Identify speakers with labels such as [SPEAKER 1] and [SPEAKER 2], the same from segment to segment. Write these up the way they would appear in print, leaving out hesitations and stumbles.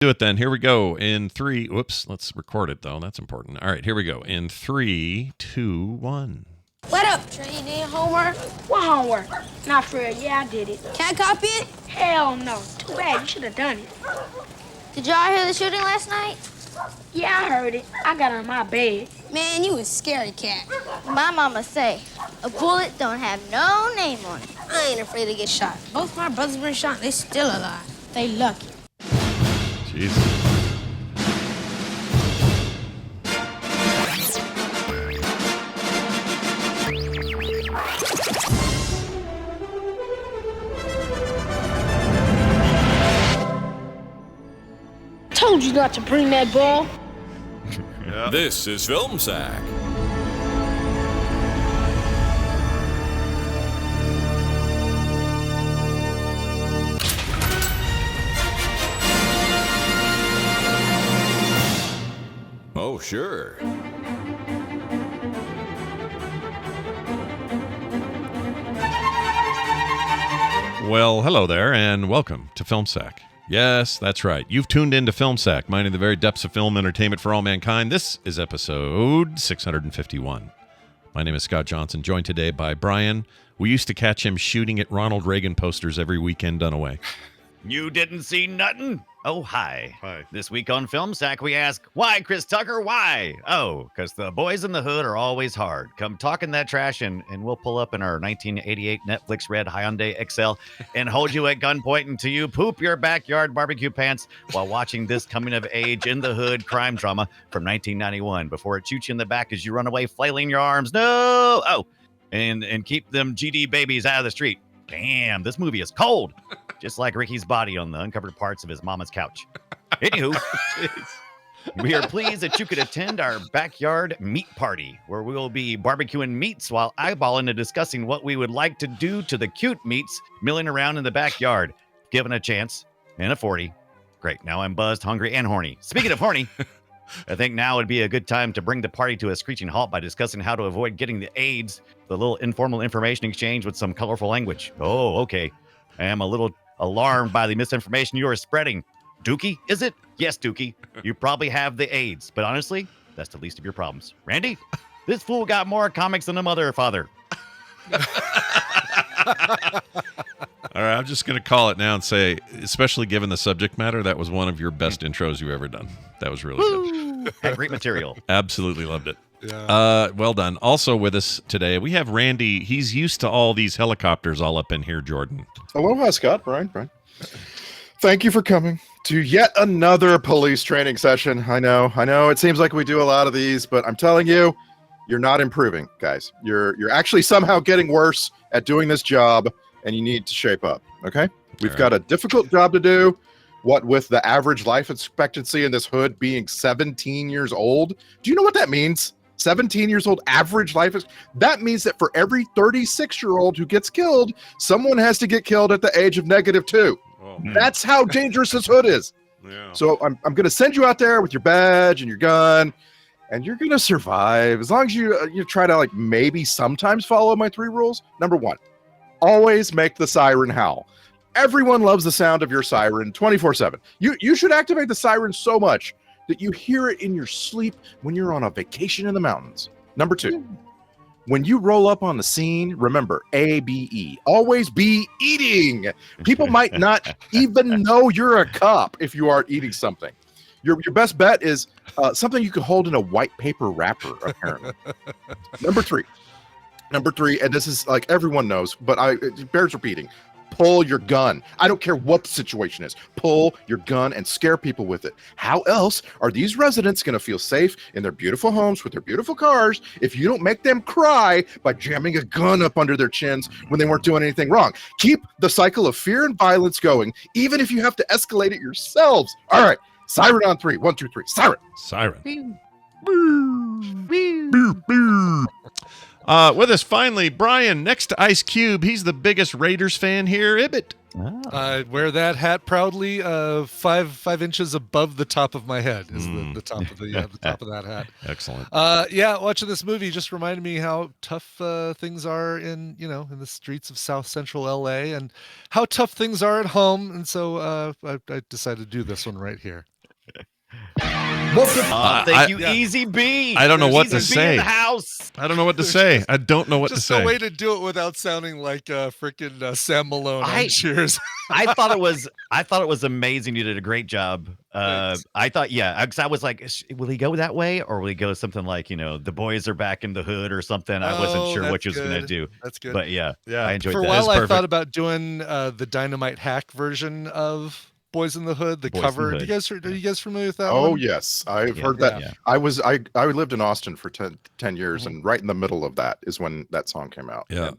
[SPEAKER 1] Do it then. Here we go. In 3. Whoops. Let's record it, though. That's important. All right. Here we go. In 3, 2, 1.
[SPEAKER 2] What up, Trey? You did homework?
[SPEAKER 3] What homework? Not for real. Yeah, I did it.
[SPEAKER 2] Can I copy it?
[SPEAKER 3] Hell no. Too bad. You should have done it.
[SPEAKER 2] Did y'all hear the shooting last night?
[SPEAKER 3] Yeah, I heard it. I got on my bed.
[SPEAKER 2] Man, you a scary cat. My mama say, a bullet don't have no name on it. I ain't afraid to get shot. Both my brothers been shot and they still alive. They lucky.
[SPEAKER 1] Jeez.
[SPEAKER 3] Told you not to bring that ball.
[SPEAKER 1] Yeah.
[SPEAKER 4] This is Film Sack. Oh, sure.
[SPEAKER 1] Well, hello there, and welcome to Film Sack. Yes, that's right. You've tuned in to Film Sack, mining the very depths of film entertainment for all mankind. This is episode 651. My name is Scott Johnson, joined today by Brian. We used to catch him shooting at Ronald Reagan posters every weekend done away.
[SPEAKER 5] You didn't see nothing? Oh, hi.
[SPEAKER 1] Hi.
[SPEAKER 5] This week on Film Sack, we ask, why, Chris Tucker, why? Oh, because the boys in the hood are always hard. Come talking that trash, and we'll pull up in our 1988 Netflix red Hyundai XL and hold you at gunpoint until you poop your backyard barbecue pants while watching this coming-of-age in the hood crime drama from 1991 before it shoots you in the back as you run away flailing your arms. No! Oh, and keep them GD babies out of the street. Damn, this movie is cold. Just like Ricky's body on the uncovered parts of his mama's couch. Anywho, we are pleased that you could attend our backyard meat party, where we will be barbecuing meats while eyeballing and discussing what we would like to do to the cute meats milling around in the backyard. Given a chance and a 40. Great, now I'm buzzed, hungry, and horny. Speaking of horny, I think now would be a good time to bring the party to a screeching halt by discussing how to avoid getting the AIDS, the little informal information exchange with some colorful language. Oh, okay. I am a little alarmed by the misinformation you are spreading. Dookie, is it? Yes, Dookie. You probably have the AIDS, but honestly, that's the least of your problems. Randy, this fool got more comics than a mother or father.
[SPEAKER 1] All right, I'm just going to call it now and say, especially given the subject matter, that was one of your best intros you've ever done. That was really good.
[SPEAKER 5] Had great material.
[SPEAKER 1] Absolutely loved it. Yeah. Well done. Also with us today, we have Randy. He's used to all these helicopters all up in here, Jordan.
[SPEAKER 6] Aloha, Scott. Brian. Thank you for coming to yet another police training session. I know. It seems like we do a lot of these, but I'm telling you, you're not improving, guys. You're actually somehow getting worse at doing this job, and you need to shape up, okay? We've got a difficult job to do. What with the average life expectancy in this hood being 17 years old. Do you know what that means? 17 years old average life. That means that for every 36-year-old who gets killed, someone has to get killed at the age of -2.
[SPEAKER 1] Oh.
[SPEAKER 6] That's how dangerous this hood is.
[SPEAKER 1] Yeah.
[SPEAKER 6] So I'm going to send you out there with your badge and your gun, and you're going to survive as long as you try to like maybe sometimes follow my 3 rules. Number 1, always make the siren howl. Everyone loves the sound of your siren 24/7. You should activate the siren so much that you hear it in your sleep when you're on a vacation in the mountains. Number 2, when you roll up on the scene, remember ABE. Always be eating. People might not even know you're a cop if you aren't eating something. Your best bet is something you can hold in a white paper wrapper, apparently. Number three, and this is like everyone knows, but it bears repeating. Pull your gun. I don't care what the situation is. Pull your gun and scare people with it. How else are these residents going to feel safe in their beautiful homes with their beautiful cars if you don't make them cry by jamming a gun up under their chins when they weren't doing anything wrong? Keep the cycle of fear and violence going, even if you have to escalate it yourselves. All right. Siren on 3. 1, 2, 3. Siren.
[SPEAKER 1] Siren. With us finally, Brian, next to Ice Cube. He's the biggest Raiders fan here. Ibbott.
[SPEAKER 7] I wear that hat proudly. 5 inches above the top of my head is the top of the top of that hat.
[SPEAKER 1] Excellent.
[SPEAKER 7] Yeah, watching this movie just reminded me how tough things are in the streets of South Central LA, and how tough things are at home. And so I decided to do this one right here.
[SPEAKER 5] Thank you, Easy B.
[SPEAKER 1] I don't know what to
[SPEAKER 5] Easy B
[SPEAKER 1] say.
[SPEAKER 5] in the house.
[SPEAKER 1] I don't know what to say. I don't know what to
[SPEAKER 7] Just
[SPEAKER 1] say.
[SPEAKER 7] a way to do it without sounding like freaking Sam Malone on Cheers.
[SPEAKER 5] I thought it was amazing. You did a great job. I thought, because I was like, will he go that way, or will he go something like, the boys are back in the hood or something? I wasn't sure what you was going to do.
[SPEAKER 7] That's good.
[SPEAKER 5] But yeah, I enjoyed
[SPEAKER 7] For
[SPEAKER 5] that.
[SPEAKER 7] a while, I thought about doing the Dynamite Hack version of Boys in the Hood, the
[SPEAKER 5] Boys
[SPEAKER 7] cover.
[SPEAKER 5] in the Hood.
[SPEAKER 7] Are you guys familiar with that?
[SPEAKER 6] Oh
[SPEAKER 7] one?
[SPEAKER 6] yes, I've heard that.
[SPEAKER 5] Yeah.
[SPEAKER 6] I lived in Austin for 10 years, and right in the middle of that is when that song came out.
[SPEAKER 7] Yeah.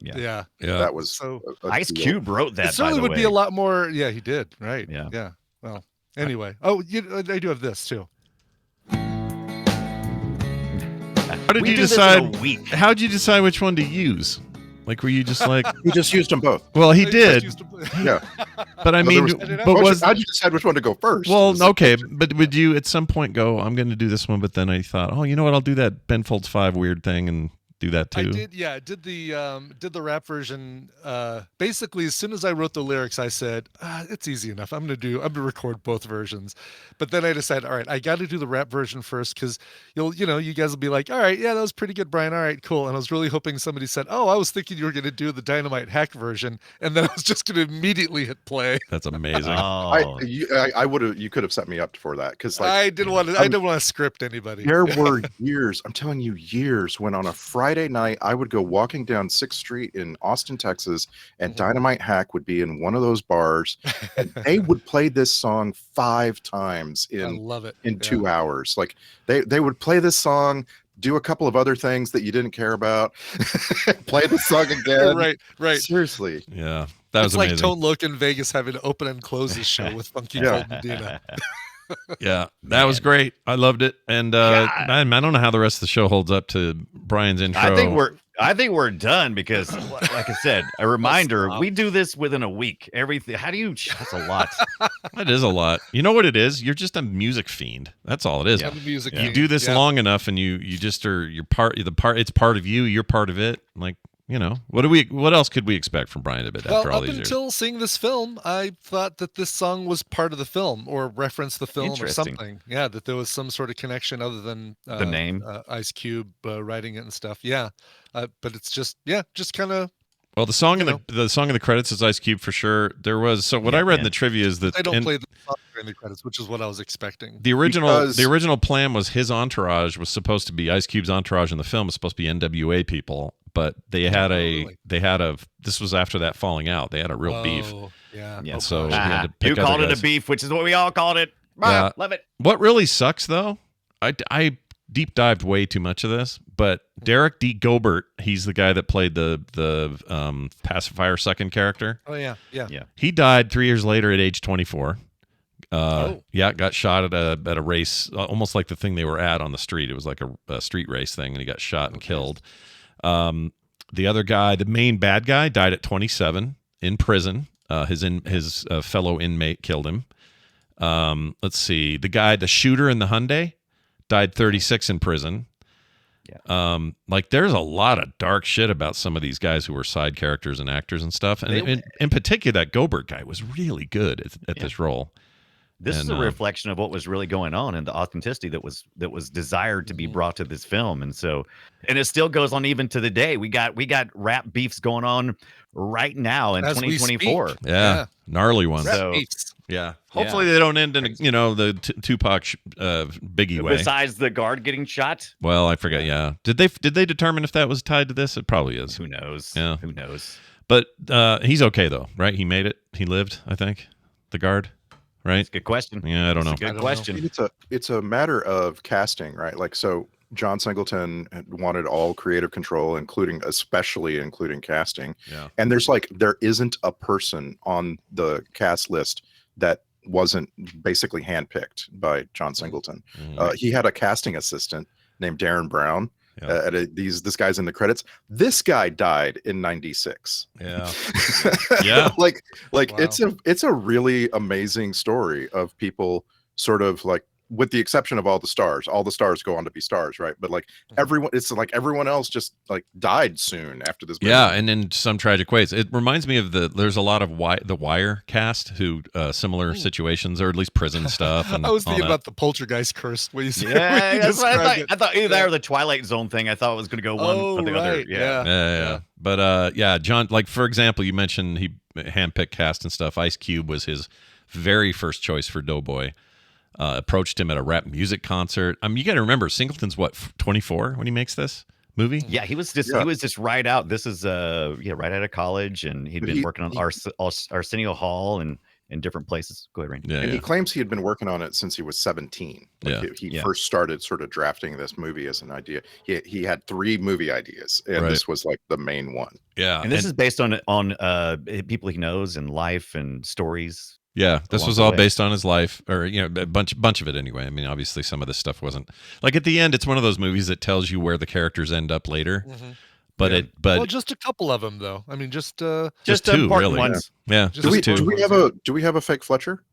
[SPEAKER 6] That was
[SPEAKER 7] So
[SPEAKER 5] Ice Cube wrote that.
[SPEAKER 7] it certainly
[SPEAKER 5] by the
[SPEAKER 7] would
[SPEAKER 5] way.
[SPEAKER 7] be a lot more. Yeah, he did. Right.
[SPEAKER 5] Yeah.
[SPEAKER 7] Yeah. Well, anyway. Oh, I do have this too.
[SPEAKER 1] How did
[SPEAKER 5] We
[SPEAKER 1] you
[SPEAKER 5] do this in a
[SPEAKER 1] decide?
[SPEAKER 5] week.
[SPEAKER 1] How did you decide which one to use? Like, were you just like?
[SPEAKER 6] He just used them both.
[SPEAKER 1] Well, he
[SPEAKER 7] I just
[SPEAKER 1] did,
[SPEAKER 7] used to-
[SPEAKER 6] Yeah.
[SPEAKER 1] but I
[SPEAKER 6] No,
[SPEAKER 1] mean,
[SPEAKER 6] there
[SPEAKER 1] but was
[SPEAKER 6] how'd you decide which one to go first?
[SPEAKER 1] well,
[SPEAKER 6] Was-
[SPEAKER 1] okay, but would you at some point go, I'm going to do this one, but then I thought, oh, you know what? I'll do that Ben Folds 5 weird thing and do that too.
[SPEAKER 7] I did. Yeah, I did the rap version. Basically, as soon as I wrote the lyrics, I said, it's easy enough. I'm gonna record both versions. But then I decided, all right, I got to do the rap version first, because you guys will be like, all right, yeah, that was pretty good, Brian. All right, cool. And I was really hoping somebody said, oh, I was thinking you were gonna do the Dynamite Hack version, and then I was just gonna immediately hit play.
[SPEAKER 1] That's amazing.
[SPEAKER 5] Oh,
[SPEAKER 6] I would have. You could have set me up for that, because
[SPEAKER 7] I didn't want to script anybody.
[SPEAKER 6] there were years. I'm telling you, years when on a Friday night I would go walking down 6th Street in Austin, Texas, and Dynamite Hack would be in one of those bars, and they would play this song 5 times
[SPEAKER 7] I
[SPEAKER 6] in
[SPEAKER 7] love it.
[SPEAKER 6] 2 hours. Like they would play this song, do a couple of other things that you didn't care about, play the song again.
[SPEAKER 7] Right.
[SPEAKER 6] Seriously.
[SPEAKER 1] Yeah, that was
[SPEAKER 7] It's like
[SPEAKER 1] amazing.
[SPEAKER 7] Tone Loc in Vegas having to open and close his show with Funky
[SPEAKER 6] Yeah.
[SPEAKER 7] Cold Medina.
[SPEAKER 1] Yeah, that was great. I loved it, and I don't know how the rest of the show holds up to Brian's intro.
[SPEAKER 5] I think we're done, because, like I said, a reminder: we do this within a week. Everything. How do you? That's a lot.
[SPEAKER 1] That is a lot. You know what it is? You're just a music fiend. That's all it is.
[SPEAKER 7] I'm a music
[SPEAKER 1] You
[SPEAKER 7] geek.
[SPEAKER 1] do this
[SPEAKER 7] Yeah.
[SPEAKER 1] long enough, and you just are. It's part of you. You're part of it. Like, what else could we expect from Brian Ibbott
[SPEAKER 7] Well,
[SPEAKER 1] after all
[SPEAKER 7] up
[SPEAKER 1] these years?
[SPEAKER 7] until seeing this film, I thought that this song was part of the film, or referenced the film, or
[SPEAKER 5] Interesting.
[SPEAKER 7] something. Yeah, that there was some sort of connection other than
[SPEAKER 5] The name.
[SPEAKER 7] Ice Cube writing it and stuff. Yeah, but it's just kind of.
[SPEAKER 1] Well, the song in the credits is Ice Cube for sure. There was what I read in the trivia is that
[SPEAKER 7] They don't play the song during the credits, which is what I was expecting.
[SPEAKER 1] the original
[SPEAKER 6] Because-
[SPEAKER 1] plan was his entourage was supposed to be Ice Cube's entourage in the film was supposed to be NWA people, but they had this was after that falling out. They had a real beef.
[SPEAKER 7] Yeah.
[SPEAKER 5] Yeah.
[SPEAKER 1] So he had to
[SPEAKER 5] You
[SPEAKER 1] pick
[SPEAKER 5] called
[SPEAKER 1] other
[SPEAKER 5] it a
[SPEAKER 1] guys.
[SPEAKER 5] beef, which is what we all called it.
[SPEAKER 1] Yeah.
[SPEAKER 5] Love it.
[SPEAKER 1] What really sucks though, I deep dived way too much of this, but Derek D. Gobert, he's the guy that played the pacifier second character.
[SPEAKER 7] Oh yeah.
[SPEAKER 1] He died 3 years later at age 24.
[SPEAKER 7] Oh.
[SPEAKER 1] Yeah, got shot at a race, almost like the thing they were at on the street. It was like a street race thing, and he got shot and killed. The other guy, the main bad guy, died at 27 in prison. His fellow inmate killed him. Let's see, the shooter in the Hyundai, died 36 in prison. Yeah. Like there's a lot of dark shit about some of these guys who were side characters and actors and stuff. And in particular, that Gobert guy was really good at this role.
[SPEAKER 5] This is a reflection of what was really going on and the authenticity that was desired to be brought to this film. And it still goes on even to the day. We got rap beefs going on right now in
[SPEAKER 7] As we
[SPEAKER 5] 2024.
[SPEAKER 7] speak.
[SPEAKER 1] Yeah. Gnarly ones.
[SPEAKER 5] So-
[SPEAKER 1] Yeah. Hopefully they don't end in the Tupac Biggie way.
[SPEAKER 5] Besides the guard getting shot,
[SPEAKER 1] Well, I forget. Yeah. Did they determine if that was tied to this? It probably is.
[SPEAKER 5] who knows?
[SPEAKER 1] Yeah.
[SPEAKER 5] Who knows?
[SPEAKER 1] But he's okay though, right? He made it. He lived, I think. The guard, right?
[SPEAKER 5] It's a good question.
[SPEAKER 1] Yeah, I don't know.
[SPEAKER 5] It's a good
[SPEAKER 7] know.
[SPEAKER 5] question.
[SPEAKER 6] It's a matter of casting, right? Like, so John Singleton wanted all creative control, especially including casting.
[SPEAKER 1] Yeah.
[SPEAKER 6] And there isn't a person on the cast list that wasn't basically handpicked by John Singleton.
[SPEAKER 1] Mhm.
[SPEAKER 6] He had a casting assistant named Darren Brown, This guy's in the credits. This guy died in '96.
[SPEAKER 1] Yeah. Yeah.
[SPEAKER 6] like
[SPEAKER 7] Wow.
[SPEAKER 6] it's a really amazing story of people sort of like, with the exception of all the stars go on to be stars, right? But like everyone else just like died soon after this movie.
[SPEAKER 1] Yeah, and in some tragic ways. It reminds me of there's a lot of the Wire cast who similar situations, or at least prison stuff. And
[SPEAKER 7] I was
[SPEAKER 1] all
[SPEAKER 7] thinking
[SPEAKER 1] that.
[SPEAKER 7] about the poltergeist curse when you said
[SPEAKER 5] Yeah, that's what I thought.
[SPEAKER 7] it.
[SPEAKER 5] I thought either that or the Twilight Zone thing. I thought it was going to go one or the other.
[SPEAKER 7] right.
[SPEAKER 5] Yeah.
[SPEAKER 1] Yeah. But John, like for example, you mentioned he handpicked cast and stuff. Ice Cube was his very first choice for Doughboy. Approached him at a rap music concert. You got to remember, Singleton's 24 when he makes this movie.
[SPEAKER 5] Yeah, he was just right out. This is right out of college, and he'd been working on Arsenio Hall and in different places. Go ahead, Randy.
[SPEAKER 1] Yeah,
[SPEAKER 6] And he claims he had been working on it since he was 17. He first started sort of drafting this movie as an idea. He had 3 movie ideas, and this was like the main one.
[SPEAKER 1] Yeah,
[SPEAKER 5] and this is based on people he knows and life and stories.
[SPEAKER 1] Yeah, this was
[SPEAKER 5] the
[SPEAKER 1] all
[SPEAKER 5] way.
[SPEAKER 1] based on his life, or a bunch of it anyway. I mean, obviously, some of this stuff wasn't like at the end. It's one of those movies that tells you where the characters end up later.
[SPEAKER 7] Mhm.
[SPEAKER 1] But
[SPEAKER 7] Well, just a couple of them though. I mean, just
[SPEAKER 1] 2
[SPEAKER 5] important
[SPEAKER 1] really.
[SPEAKER 5] ones.
[SPEAKER 1] Yeah,
[SPEAKER 7] Just
[SPEAKER 1] just
[SPEAKER 7] two.
[SPEAKER 1] 2.
[SPEAKER 6] Do we have a fake Fletcher?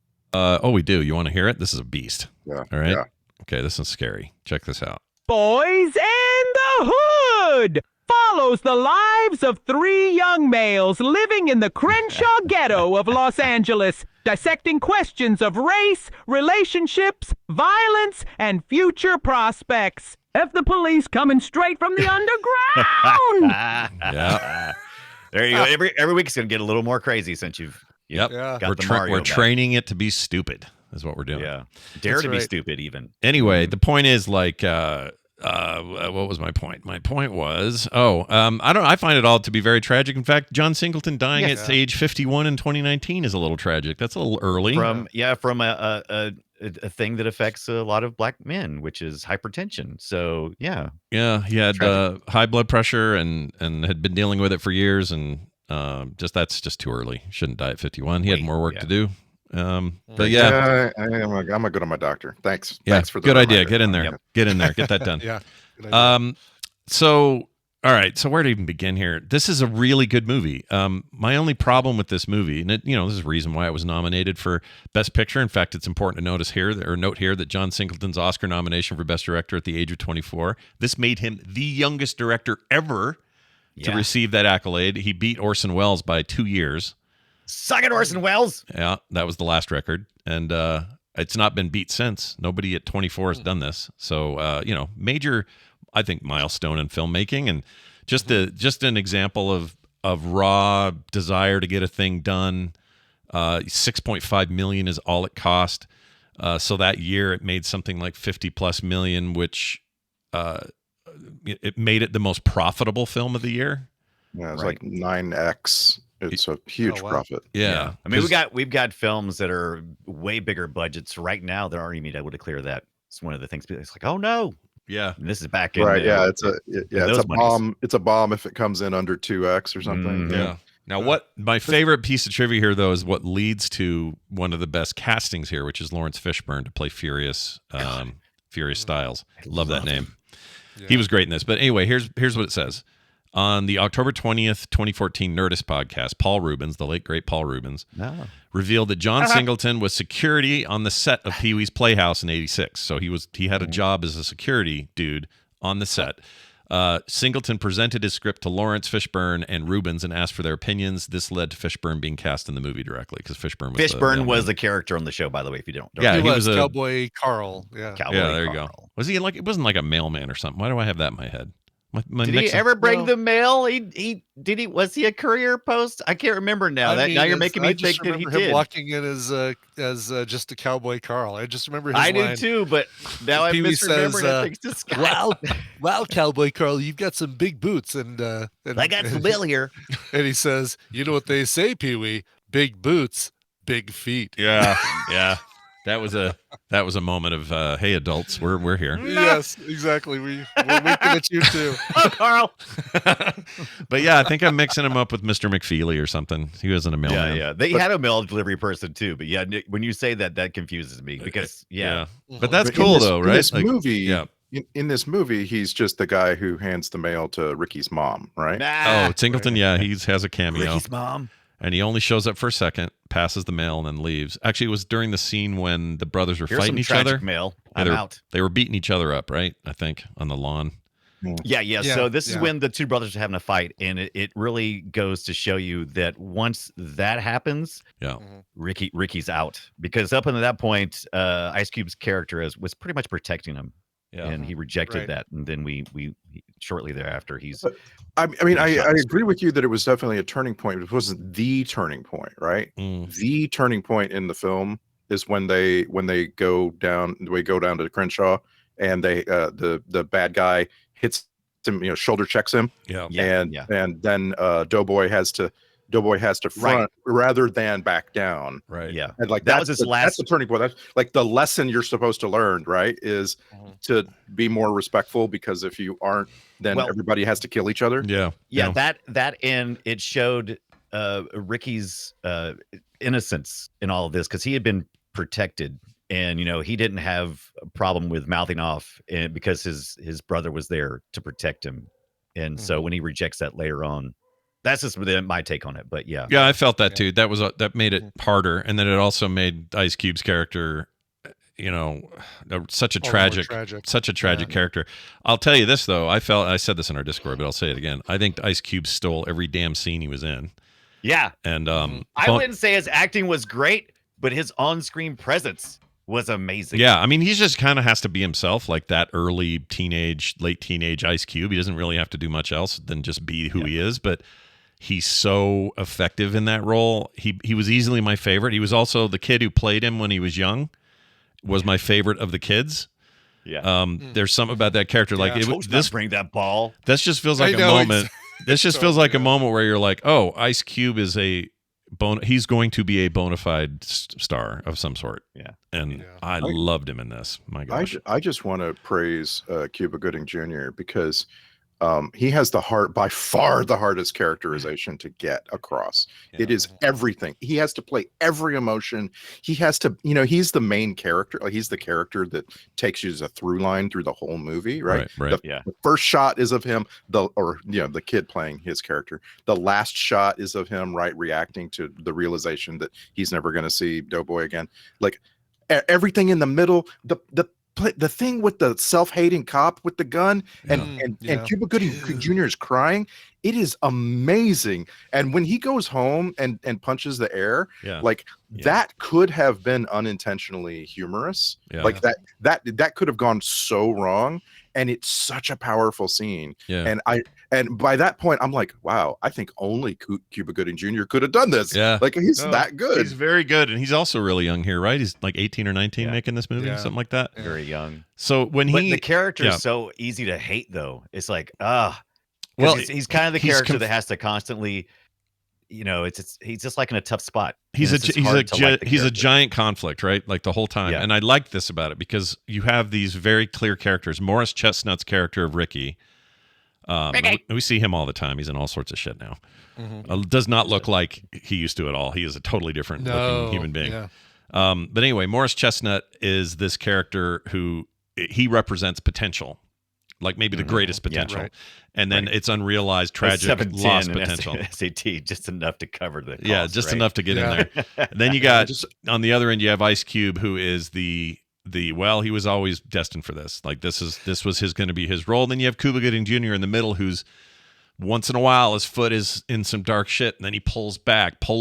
[SPEAKER 1] We do. You want to hear it? This is a beast.
[SPEAKER 6] Yeah.
[SPEAKER 1] All right.
[SPEAKER 6] Yeah.
[SPEAKER 1] Okay, this is scary. Check this out.
[SPEAKER 8] Boys and the Hood follows the lives of 3 young males living in the Crenshaw ghetto of Los Angeles, dissecting questions of race, relationships, violence, and future prospects. F the police coming straight from the underground.
[SPEAKER 1] Yeah.
[SPEAKER 5] There you go. Every week it's gonna get a little more crazy since you've
[SPEAKER 1] Yep.
[SPEAKER 7] Yeah.
[SPEAKER 5] got
[SPEAKER 1] We're,
[SPEAKER 5] the Mario
[SPEAKER 1] we're
[SPEAKER 5] back.
[SPEAKER 1] training it to be stupid. Is what we're doing.
[SPEAKER 5] Yeah, dare
[SPEAKER 7] That's
[SPEAKER 5] to be
[SPEAKER 7] right.
[SPEAKER 5] stupid even.
[SPEAKER 1] Anyway, the point is like, what was my point? My point was, I find it all to be very tragic. In fact, John Singleton dying at age 51 in 2019 is a little tragic. That's a little early.
[SPEAKER 5] From a thing that affects a lot of black men, which is hypertension. So yeah,
[SPEAKER 1] he had high blood pressure and had been dealing with it for years, and that's just too early. Shouldn't die at 51. He had more work to do. But yeah,
[SPEAKER 6] I'm gonna go to my doctor. Thanks.
[SPEAKER 1] Yeah,
[SPEAKER 6] Thanks for the
[SPEAKER 1] good idea.
[SPEAKER 6] reminder.
[SPEAKER 1] Get in there.
[SPEAKER 5] Yep.
[SPEAKER 1] Get in there. Get that done.
[SPEAKER 7] Yeah. Good idea.
[SPEAKER 1] So, all right. So where to even begin here? This is a really good movie. My only problem with this movie, and this is the reason why it was nominated for Best Picture. In fact, it's important to note here that John Singleton's Oscar nomination for Best Director at the age of 24. This made him the youngest director ever to receive that accolade. He beat Orson Welles by 2 years.
[SPEAKER 5] Suck it, Orson Welles.
[SPEAKER 1] Yeah, that was the last record, and it's not been beat since. Nobody at 24 has done this. So, major, I think, milestone in filmmaking, and just an example of raw desire to get a thing done. 6.5 million is all it cost. So that year it made something like 50+ million, which it made it the most profitable film of the year.
[SPEAKER 6] Yeah, it's like 9x. It's a huge profit.
[SPEAKER 1] Yeah.
[SPEAKER 5] I mean, we've got films that are way bigger budgets right now that aren't even able to clear that. It's one of the things. It's like, oh no.
[SPEAKER 1] Yeah.
[SPEAKER 5] And this is back in
[SPEAKER 6] Right. It's
[SPEAKER 5] those
[SPEAKER 6] a bomb. It's a bomb if it comes in under 2x or something.
[SPEAKER 1] Yeah. Now, what my favorite piece of trivia here, though, is what leads to one of the best castings here, which is Lawrence Fishburne to play Furious Styles. Love that name.
[SPEAKER 7] Yeah.
[SPEAKER 1] He was great in this. But anyway, here's what it says. On the October 20th, 2014 Nerdist podcast, Paul Rubens, the late, great Paul Rubens, revealed that John Singleton was security on the set of Pee-wee's Playhouse in 86. So he had a job as a security dude on the set. Singleton presented his script to Lawrence Fishburne and Rubens and asked for their opinions. This led to Fishburne being cast in the movie directly because Fishburne was
[SPEAKER 5] the character on the show, by the way, if you don't.
[SPEAKER 1] Yeah,
[SPEAKER 7] he was Cowboy Carl.
[SPEAKER 5] Cowboy
[SPEAKER 1] there you
[SPEAKER 5] Carl.
[SPEAKER 1] go. Was he like, it wasn't like a mailman or something? Why do I have that in my head?
[SPEAKER 5] Did he ever bring the mail? Was he a courier post? I can't remember now. Now you're making me think that he did.
[SPEAKER 7] Him walking in as just a Cowboy Carl. I just remember his
[SPEAKER 5] I
[SPEAKER 7] line.
[SPEAKER 5] do too, but now I'm misremembering
[SPEAKER 7] says, wow, Cowboy Carl, you've got some big boots, and
[SPEAKER 5] I got some bill here.
[SPEAKER 7] And he says, you know what they say, Pee-wee? Big boots, big feet.
[SPEAKER 1] Yeah, yeah. That was a moment of hey, adults, we're here.
[SPEAKER 7] Yes, exactly. We're winking at you too.
[SPEAKER 5] Oh, Carl.
[SPEAKER 1] But yeah, I think I'm mixing him up with Mr. McFeely or something. He wasn't a mailman.
[SPEAKER 5] Yeah. They had a mail delivery person too, but yeah, when you say that confuses me because
[SPEAKER 1] But that's cool though, right?
[SPEAKER 6] In this movie, in this movie, he's just the guy who hands the mail to Ricky's mom, right?
[SPEAKER 5] Nah.
[SPEAKER 1] Oh, Singleton, yeah, he has a cameo.
[SPEAKER 5] Ricky's mom.
[SPEAKER 1] And he only shows up for a second, passes the mail, and then leaves. Actually, it was during the scene when the brothers were
[SPEAKER 5] Here's
[SPEAKER 1] fighting
[SPEAKER 5] some
[SPEAKER 1] each
[SPEAKER 5] tragic
[SPEAKER 1] other.
[SPEAKER 5] mail.
[SPEAKER 1] Yeah,
[SPEAKER 5] I'm out.
[SPEAKER 1] They were beating each other up, right? I think, on the lawn.
[SPEAKER 5] Yeah. So this is when the two brothers are having a fight, and it really goes to show you that once that happens,
[SPEAKER 1] Yeah.
[SPEAKER 5] Ricky's out, because up until that point, Ice Cube's character was pretty much protecting him,
[SPEAKER 1] Yeah.
[SPEAKER 5] and he rejected
[SPEAKER 7] Right.
[SPEAKER 5] that, and then we shortly thereafter he's.
[SPEAKER 6] I mean, I agree with you that it was definitely a turning point. It wasn't the turning point, right? The turning point in the film is when they go down to Crenshaw, and they the bad guy hits him, shoulder checks him, and then Doughboy has to front rather than back down,
[SPEAKER 1] Right.
[SPEAKER 5] Yeah.
[SPEAKER 6] and like
[SPEAKER 5] That was his
[SPEAKER 6] that's
[SPEAKER 5] last.
[SPEAKER 6] the turning point. That's like the lesson you're supposed to learn, right? Is to be more respectful, because if you aren't, then everybody has to kill each other.
[SPEAKER 1] Yeah.
[SPEAKER 5] Yeah, that and it showed Ricky's innocence in all of this, because he had been protected, and he didn't have a problem with mouthing off, and because his brother was there to protect him, and so when he rejects that later on, that's just my take on it. But yeah,
[SPEAKER 1] I felt that too. That made it harder, and then it also made Ice Cube's character, such a tragic character. I'll tell you this though, I said this in our Discord, but I'll say it again. I think Ice Cube stole every damn scene he was in.
[SPEAKER 5] Yeah,
[SPEAKER 1] and
[SPEAKER 5] I wouldn't say his acting was great, but his on-screen presence was amazing.
[SPEAKER 1] Yeah, I mean, he just kind of has to be himself, like that late teenage Ice Cube. He doesn't really have to do much else than just be who he is, but he's so effective in that role. He was easily my favorite. He was also the kid who played him when he was young, was my favorite of the kids.
[SPEAKER 5] Yeah.
[SPEAKER 1] There's something about that character. Like this,
[SPEAKER 5] bring that ball.
[SPEAKER 1] This just feels like a moment. This just feels like a moment where you're like, oh, Ice Cube is he's going to be a bona fide star of some sort.
[SPEAKER 5] Yeah.
[SPEAKER 1] And I loved him in this. My gosh.
[SPEAKER 6] I just want to praise Cuba Gooding Jr. because he has by far the hardest characterization to get across. It is everything. He has to play every emotion. He has to, he's the main character. Like, he's the character that takes you as a through line through the whole movie, right?
[SPEAKER 1] Right.
[SPEAKER 6] The first shot is of him, the kid playing his character. The last shot is of him, right, reacting to the realization that he's never going to see Doughboy again. Like everything in the middle, the thing with the self-hating cop with the gun and Cuba Gooding Jr. is crying. It is amazing. And when he goes home and punches the air, that could have been unintentionally humorous.
[SPEAKER 1] Yeah.
[SPEAKER 6] Like that could have gone so wrong. And it's such a powerful scene.
[SPEAKER 1] Yeah.
[SPEAKER 6] And by that point, I'm like, wow, I think only Cuba Gooding Jr. could have done this.
[SPEAKER 1] Yeah.
[SPEAKER 6] Like he's that good.
[SPEAKER 1] He's very good. And he's also really young here, right? He's like 18 or 19 making this movie, something like that.
[SPEAKER 5] Very young.
[SPEAKER 1] So when
[SPEAKER 5] the character is so easy to hate, though. It's like, he's kind of the character that has to constantly, he's just like in a tough spot.
[SPEAKER 1] He's a giant conflict, right? Like the whole time.
[SPEAKER 5] Yeah.
[SPEAKER 1] And I like this about it because you have these very clear characters. Morris Chestnut's character of Ricky. We see him all the time. He's in all sorts of shit now. Does not look like he used to at all. He is a totally different looking human being.
[SPEAKER 7] Yeah.
[SPEAKER 1] But anyway, Morris Chestnut is this character who he represents potential, like maybe the greatest potential. Right. And then it's unrealized, tragic, lost potential.
[SPEAKER 5] SAT, just enough to cover the cost,
[SPEAKER 1] just enough to get in there. And then you got, on the other end, you have Ice Cube, who is he was always destined for this. Like this was going to be his role. Then you have Cuba Gooding Jr. in the middle, who's once in a while his foot is in some dark shit, and then he pull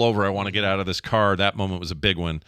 [SPEAKER 1] over. I want to get out of this car. That moment was a big one.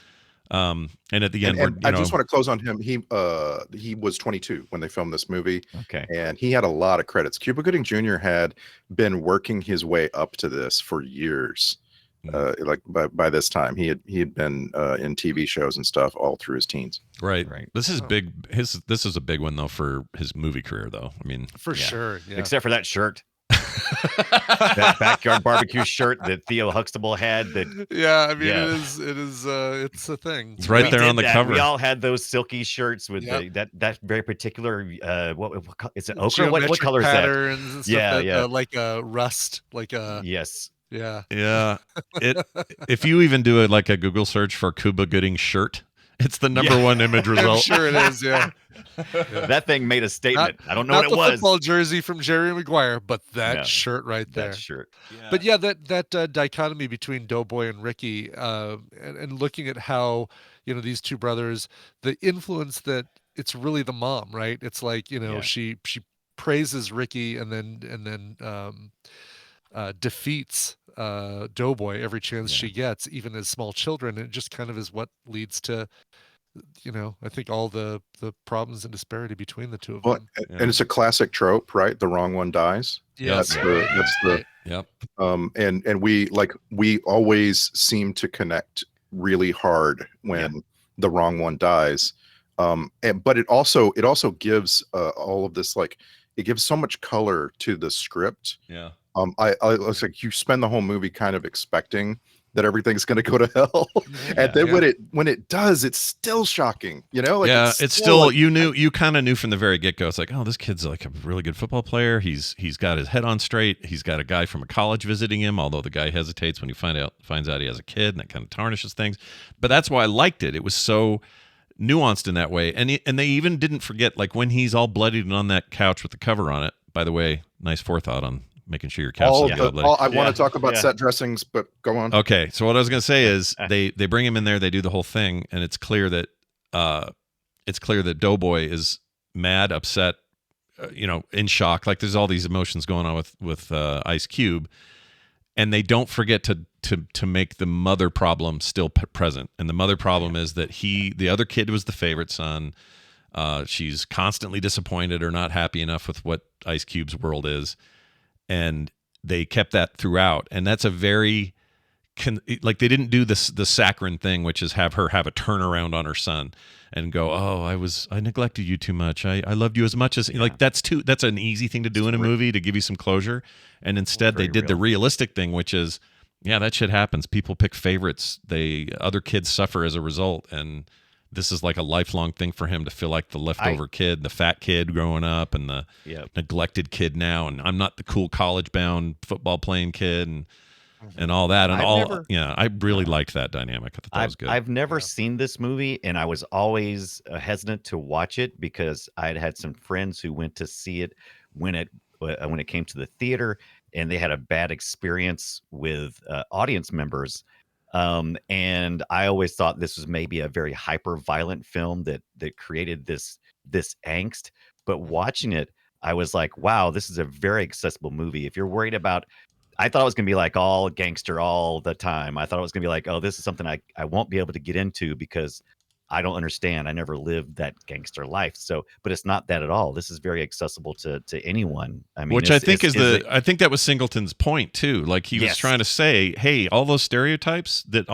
[SPEAKER 1] And at the end,
[SPEAKER 6] I just want to close on him. He was 22 when they filmed this movie.
[SPEAKER 5] Okay.
[SPEAKER 6] And he had a lot of credits. Cuba Gooding Jr. had been working his way up to this for years. Like by this time, he had been in TV shows and stuff all through his teens.
[SPEAKER 1] Right. This is big. This is a big one though for his movie career, though. I mean,
[SPEAKER 7] for sure. Yeah.
[SPEAKER 5] Except for that shirt. That backyard barbecue shirt that Theo Huxtable had. It is. It's a thing.
[SPEAKER 1] It's right there on the cover.
[SPEAKER 5] We all had those silky shirts with that very particular. What is it? Ochre. What color is that?
[SPEAKER 7] Patterns and stuff like a rust. Like a
[SPEAKER 5] yes.
[SPEAKER 7] Yeah.
[SPEAKER 1] If you even do a Google search for Cuba Gooding shirt, it's the number one image result.
[SPEAKER 7] I'm sure it is. Yeah.
[SPEAKER 5] That thing made a statement. I don't know
[SPEAKER 7] not
[SPEAKER 5] what it
[SPEAKER 7] the
[SPEAKER 5] was.
[SPEAKER 7] football jersey from Jerry Maguire, but that
[SPEAKER 5] No,
[SPEAKER 7] shirt right there.
[SPEAKER 5] That shirt.
[SPEAKER 7] But yeah, that dichotomy between Doughboy and Ricky, and looking at how these two brothers, the influence that it's really the mom, right? It's like she praises Ricky and then defeats Doughboy every chance she gets, even as small children. And it just kind of is what leads to I think all the problems and disparity between the two of them.
[SPEAKER 6] And it's a classic trope, right? The wrong one dies.
[SPEAKER 7] Yes.
[SPEAKER 6] That's the
[SPEAKER 1] Yep.
[SPEAKER 6] And we always seem to connect really hard when the wrong one dies. But it also gives all of this, like, it gives so much color to the script.
[SPEAKER 1] Yeah.
[SPEAKER 6] I it's like you spend the whole movie kind of expecting that everything's going to go to hell, and then when it does, it's still shocking. Like
[SPEAKER 1] it's still like, you kind of knew from the very get go. It's like, oh, this kid's like a really good football player. He's got his head on straight. He's got a guy from a college visiting him, although the guy hesitates when he finds out he has a kid, and that kind of tarnishes things. But that's why I liked it. It was so nuanced in that way, and they even didn't forget, like, when he's all bloodied and on that couch with the cover on it. By the way, nice forethought on making sure your couch is bloody.
[SPEAKER 6] I want to talk about set dressings, but go on.
[SPEAKER 1] Okay, so what I was going to say is they bring him in there, they do the whole thing, and it's clear that Doughboy is mad, upset, in shock. Like, there's all these emotions going on with Ice Cube, and they don't forget to make the mother problem still present. And the mother problem is that the other kid was the favorite son. She's constantly disappointed or not happy enough with what Ice Cube's world is. And they kept that throughout. And that's a very, like, they didn't do the saccharine thing, which is have her have a turnaround on her son and go, oh, I neglected you too much. I loved you as much as, like, that's an easy thing to do in a movie to give you some closure. And instead they did the realistic thing, which is, that shit happens. People pick favorites. Other kids suffer as a result. And this is like a lifelong thing for him to feel like the leftover kid, the fat kid growing up, and the neglected kid now. And I'm not the cool college-bound football playing kid, and all that. And I really liked that dynamic. I thought that was good.
[SPEAKER 5] I've never seen this movie, and I was always hesitant to watch it because I had some friends who went to see it when it came to the theater, and they had a bad experience with audience members. And I always thought this was maybe a very hyper violent film that created this angst. But watching it, I was like, wow, this is a very accessible movie. If you're worried about, I thought it was going to be like all gangster all the time. I thought it was going to be like, oh, this is something I won't be able to get into because I don't understand. I never lived that gangster life. So, but it's not that at all. This is very accessible to anyone. I mean,
[SPEAKER 1] which I think I think that was Singleton's point too. Like, he was trying to say, hey, all those stereotypes that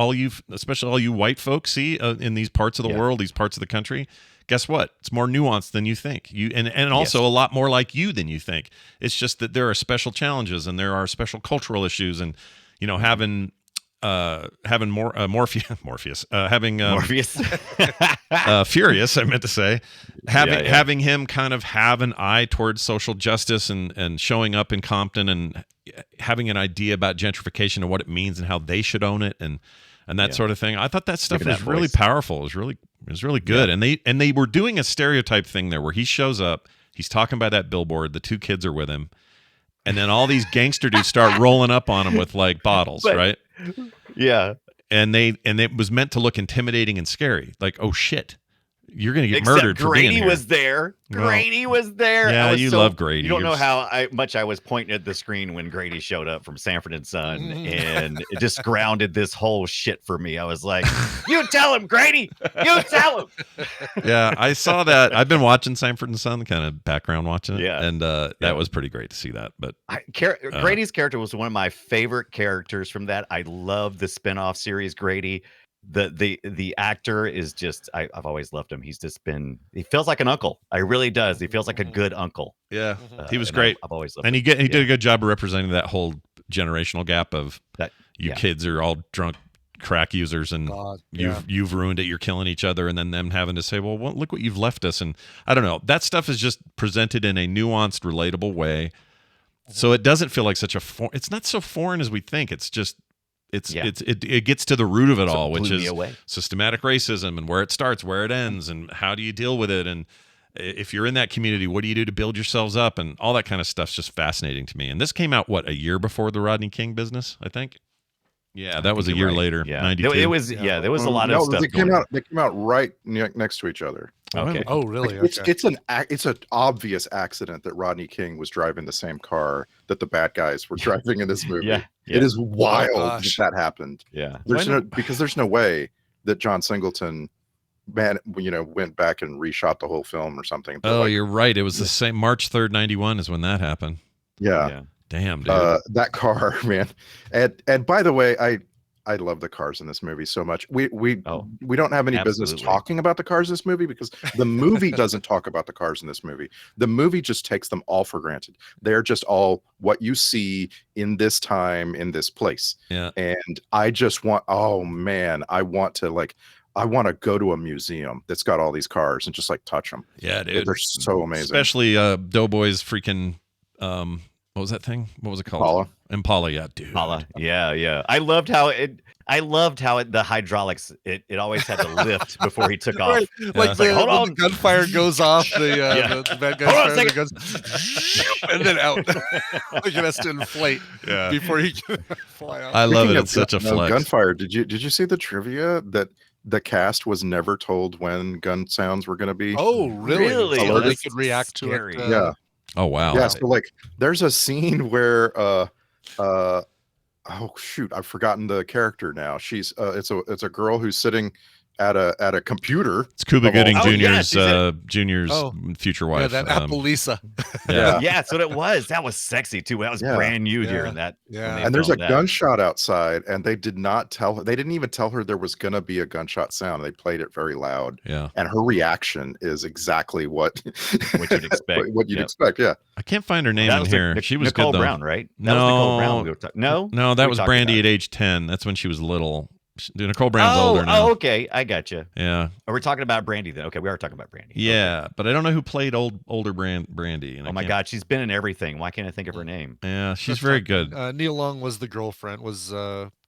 [SPEAKER 1] especially all you white folks see in these parts of the world, these parts of the country, guess what? It's more nuanced than you think. And also a lot more like you than you think. It's just that there are special challenges and there are special cultural issues, and having Morpheus, Furious, I meant to say, having him kind of have an eye towards social justice and showing up in Compton and having an idea about gentrification and what it means and how they should own it and that sort of thing. I thought that stuff was really powerful. It was really good.
[SPEAKER 5] Yeah.
[SPEAKER 1] And they were doing a stereotype thing there where he shows up, he's talking by that billboard, the two kids are with him, and then all these gangster dudes start rolling up on him with like bottles, right?
[SPEAKER 5] Yeah.
[SPEAKER 1] And it was meant to look intimidating and scary. Like, oh shit, you're going to get murdered for being here.
[SPEAKER 5] Grady was there. Grady was there.
[SPEAKER 1] Yeah, you love Grady.
[SPEAKER 5] You don't know how much I was pointing at the screen when Grady showed up from Sanford and Son, and it just grounded this whole shit for me. I was like, you tell him, Grady. You tell him.
[SPEAKER 1] Yeah, I saw that. I've been watching Sanford and Son, kind of background watching it.
[SPEAKER 5] Yeah.
[SPEAKER 1] And that was pretty great to see that. But
[SPEAKER 5] Grady's character was one of my favorite characters from that. I love the spinoff series, Grady. The actor is just I've always loved him. He feels like an uncle. I really does. He feels like a good uncle.
[SPEAKER 1] Yeah, he was great.
[SPEAKER 5] I've always loved
[SPEAKER 1] him.
[SPEAKER 5] And
[SPEAKER 1] he did a good job of representing that whole generational gap of that kids are all drunk crack users and you've ruined it. You're killing each other, and then them having to say, well, look what you've left us. And I don't know. That stuff is just presented in a nuanced, relatable way, so it doesn't feel like such a. It's not so foreign as we think. It's just. It gets to the root of it all, which is systematic racism and where it starts, where it ends, and how do you deal with it, and if you're in that community, what do you do to build yourselves up? And all that kind of stuff's just fascinating to me. And this came out, what, a year before the Rodney King business, I think? Yeah, that was a year later,
[SPEAKER 5] Yeah.
[SPEAKER 1] 92.
[SPEAKER 5] It was, there was a lot of stuff.
[SPEAKER 6] They came out right next to each other.
[SPEAKER 5] Okay.
[SPEAKER 7] Oh, really?
[SPEAKER 6] Like, it's an obvious accident that Rodney King was driving the same car that the bad guys were driving in this movie.
[SPEAKER 5] Yeah.
[SPEAKER 6] It is wild
[SPEAKER 7] gosh.
[SPEAKER 6] that happened.
[SPEAKER 5] Yeah.
[SPEAKER 6] Because there's no way that John Singleton went back and reshot the whole film or something. But
[SPEAKER 1] Oh, you're right. It was the same March 3rd, 91 is when that happened.
[SPEAKER 6] Yeah.
[SPEAKER 1] Damn, dude.
[SPEAKER 6] That car, man. And by the way, I love the cars in this movie so much. We don't have any business talking about the cars in this movie because the movie doesn't talk about the cars in this movie. The movie just takes them all for granted. They're just all what you see in this time, in this place.
[SPEAKER 1] Yeah.
[SPEAKER 6] And I just want, I want to go to a museum that's got all these cars and just like touch them.
[SPEAKER 1] Yeah, dude.
[SPEAKER 6] They're so amazing.
[SPEAKER 1] Especially Doughboy's freaking what was that thing? What was it called? Impala, yeah, dude.
[SPEAKER 5] Impala. Yeah. I loved how the hydraulics it always had to lift before he took off.
[SPEAKER 7] Like
[SPEAKER 5] hold on,
[SPEAKER 7] the gunfire goes off, the bad guy goes and then out. Like it has to inflate before he can fly out.
[SPEAKER 1] I love it. It's such a flex.
[SPEAKER 6] Gunfire. Did you see the trivia that the cast was never told when gun sounds were going to be?
[SPEAKER 7] Oh, really?
[SPEAKER 5] Really?
[SPEAKER 7] So they
[SPEAKER 5] That's
[SPEAKER 7] could react
[SPEAKER 5] scary.
[SPEAKER 7] to it.
[SPEAKER 6] Yeah.
[SPEAKER 1] Oh wow.
[SPEAKER 6] Yeah. So like, there's a scene where oh shoot, I've forgotten the character now. She's it's a girl who's sitting at a computer.
[SPEAKER 1] It's Cuba Gooding Jr.'s
[SPEAKER 5] Junior's
[SPEAKER 1] future wife.
[SPEAKER 7] Yeah, that Appalisa.
[SPEAKER 1] Yeah.
[SPEAKER 5] Yeah, that's what it was. That was sexy too. That was brand new during that.
[SPEAKER 7] Yeah.
[SPEAKER 6] And there's a gunshot outside, and they did not tell her. They didn't even tell her there was gonna be a gunshot sound. They played it very loud.
[SPEAKER 1] Yeah.
[SPEAKER 6] And her reaction is exactly what
[SPEAKER 5] you'd expect.
[SPEAKER 6] what you'd expect. Yeah.
[SPEAKER 1] I can't find her name in here. She was
[SPEAKER 5] Nicole
[SPEAKER 1] good though.
[SPEAKER 5] Brown, right? That was Nicole Brown we were talking.
[SPEAKER 1] No, that was Brandy at age 10. That's when she was little. Nicole Brown's older now.
[SPEAKER 5] Oh, okay. I got you.
[SPEAKER 1] Yeah.
[SPEAKER 5] Are we talking about Brandy then? Okay, we are talking about Brandy.
[SPEAKER 1] Yeah,
[SPEAKER 5] okay.
[SPEAKER 1] But I don't know who played older Brandy. And
[SPEAKER 5] oh my God, she's been in everything. Why can't I think of her name?
[SPEAKER 1] Yeah, she's very good.
[SPEAKER 7] Nia Long was the girlfriend. Was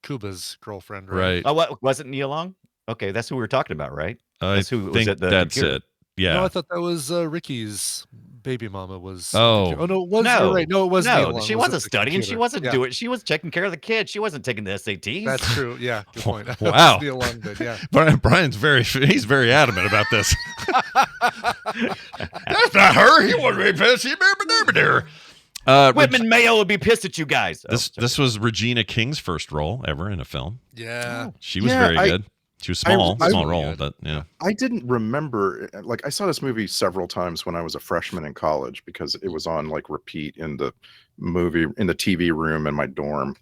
[SPEAKER 7] Cuba's girlfriend,
[SPEAKER 1] right?
[SPEAKER 5] Oh, what was it? Nia Long? Okay, that's who we were talking about, right?
[SPEAKER 1] That's who was at the that's computer. It. Yeah.
[SPEAKER 7] No, I thought that was Ricky's baby mama was.
[SPEAKER 1] Oh
[SPEAKER 7] no, it wasn't. No, right. No, it wasn't.
[SPEAKER 5] No, she wasn't studying. She wasn't doing. She was taking care of the kids. She wasn't taking the SATs.
[SPEAKER 7] That's true. Yeah, good point.
[SPEAKER 1] Wow.
[SPEAKER 7] Nia Long did, yeah.
[SPEAKER 1] Brian's he's very adamant about this. That's not her. He wasn't very pissed.
[SPEAKER 5] Whitman Mayo would be pissed at you guys.
[SPEAKER 1] This was Regina King's first role ever in a film.
[SPEAKER 7] Yeah,
[SPEAKER 1] she was very good. She was small role, but yeah.
[SPEAKER 6] I didn't remember, like, I saw this movie several times when I was a freshman in college because it was on like repeat in the TV room in my dorm.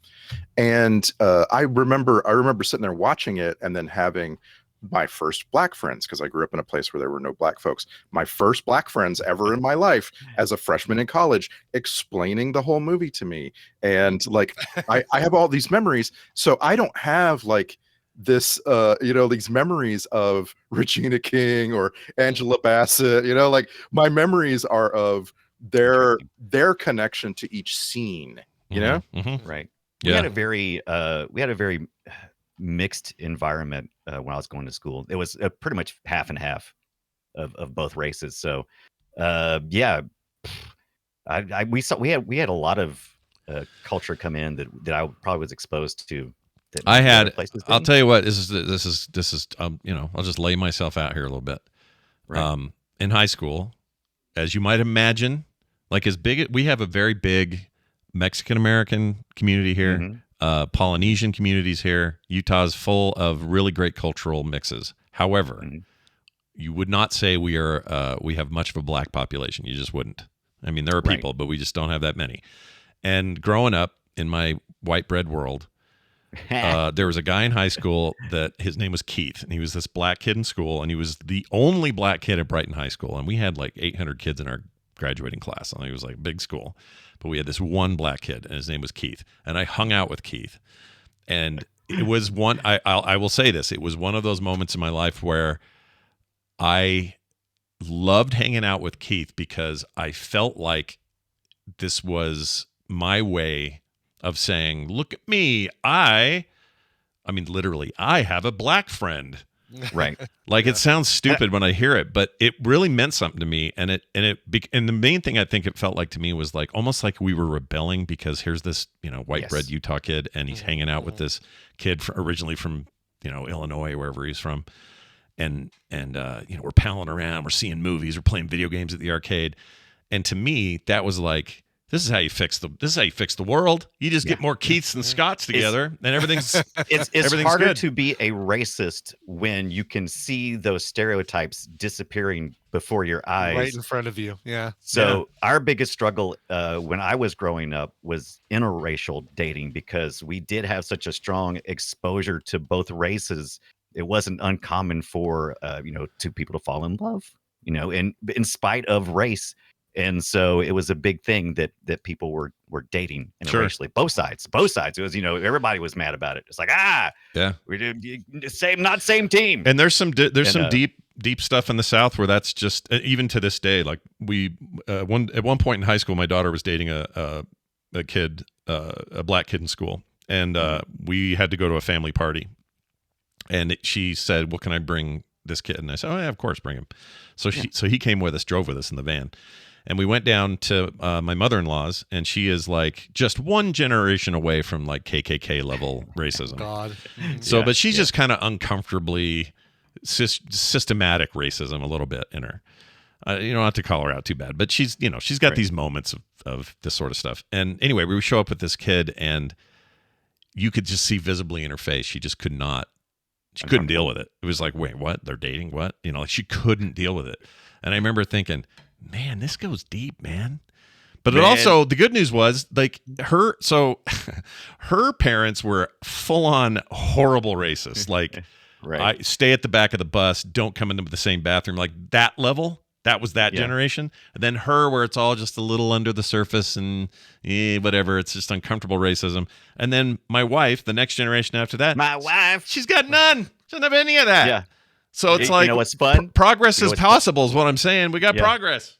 [SPEAKER 6] And I remember sitting there watching it and then having my first black friends, because I grew up in a place where there were no black folks. My first black friends ever in my life as a freshman in college, explaining the whole movie to me. And like, I have all these memories. So I don't have like this these memories of Regina King or Angela Bassett, like my memories are of their connection to each scene,
[SPEAKER 1] Mm-hmm.
[SPEAKER 5] Right.
[SPEAKER 1] Yeah.
[SPEAKER 5] We had a very mixed environment when I was going to school. It was pretty much half and half of both races. So we had a lot lot of culture come in that I probably was exposed to.
[SPEAKER 1] I'll tell you what, this is I'll just lay myself out here a little bit.
[SPEAKER 5] Right.
[SPEAKER 1] In high school, as you might imagine, like we have a very big Mexican American community here,
[SPEAKER 5] Mm-hmm.
[SPEAKER 1] Polynesian communities here. Utah's full of really great cultural mixes. However,
[SPEAKER 5] Mm-hmm.
[SPEAKER 1] you would not say we have much of a black population. You just wouldn't. I mean, there are people, but we just don't have that many. And growing up in my white bread world, there was a guy in high school that his name was Keith, and he was this black kid in school, and he was the only black kid at Brighton High School, and we had like 800 kids in our graduating class, and it was like a big school, but we had this one black kid, and his name was Keith, and I hung out with Keith, and it was one. I will say this: it was one of those moments in my life where I loved hanging out with Keith because I felt like this was my way of saying, look at me. I mean, literally, I have a black friend.
[SPEAKER 5] Right.
[SPEAKER 1] Like it sounds stupid when I hear it, but it really meant something to me. And the main thing I think it felt like to me was like almost like we were rebelling because here's this, white bread Utah kid, and he's hanging out with this kid originally from, Illinois, wherever he's from. And we're palling around, we're seeing movies, we're playing video games at the arcade. And to me, that was like, this is how you fix the world. You just get more Keiths and Scotts together, and everything's everything's
[SPEAKER 5] harder
[SPEAKER 1] good.
[SPEAKER 5] to be a racist when you can see those stereotypes disappearing before your eyes,
[SPEAKER 7] right in front of you. Yeah.
[SPEAKER 5] So our biggest struggle when I was growing up was interracial dating, because we did have such a strong exposure to both races. It wasn't uncommon for two people to fall in love, in spite of race. And so it was a big thing that people were dating interracially. Both sides. It was, everybody was mad about it. It's like, we did same team.
[SPEAKER 1] And there's some deep stuff in the South where that's just even to this day. Like at one point in high school, my daughter was dating a kid, a black kid in school, and we had to go to a family party. And she said, "Well, can I bring this kid?" And I said, "Oh yeah, of course, bring him." So he came with us, drove with us in the van. And we went down to my mother-in-law's, and she is like just one generation away from like KKK level racism.
[SPEAKER 7] God.
[SPEAKER 1] So, but she's just kind of uncomfortably systematic racism a little bit in her. Not to call her out too bad, but she's got these moments of this sort of stuff. And anyway, we show up with this kid, and you could just see visibly in her face, she just could not. She couldn't deal with it. It was like, wait, what? They're dating? What? Like she couldn't deal with it. And I remember thinking, man, this goes deep, man. But it also, the good news was like her parents were full on horrible racists. Like, I stay at the back of the bus, don't come into the same bathroom, like that level. That was that generation. And then her, where it's all just a little under the surface and whatever. It's just uncomfortable racism. And then my wife, the next generation after that.
[SPEAKER 5] My wife.
[SPEAKER 1] She's got none. She doesn't have any of that.
[SPEAKER 5] Yeah.
[SPEAKER 1] So it's like,
[SPEAKER 5] what's fun?
[SPEAKER 1] Progress is possible is what I'm saying. We got progress.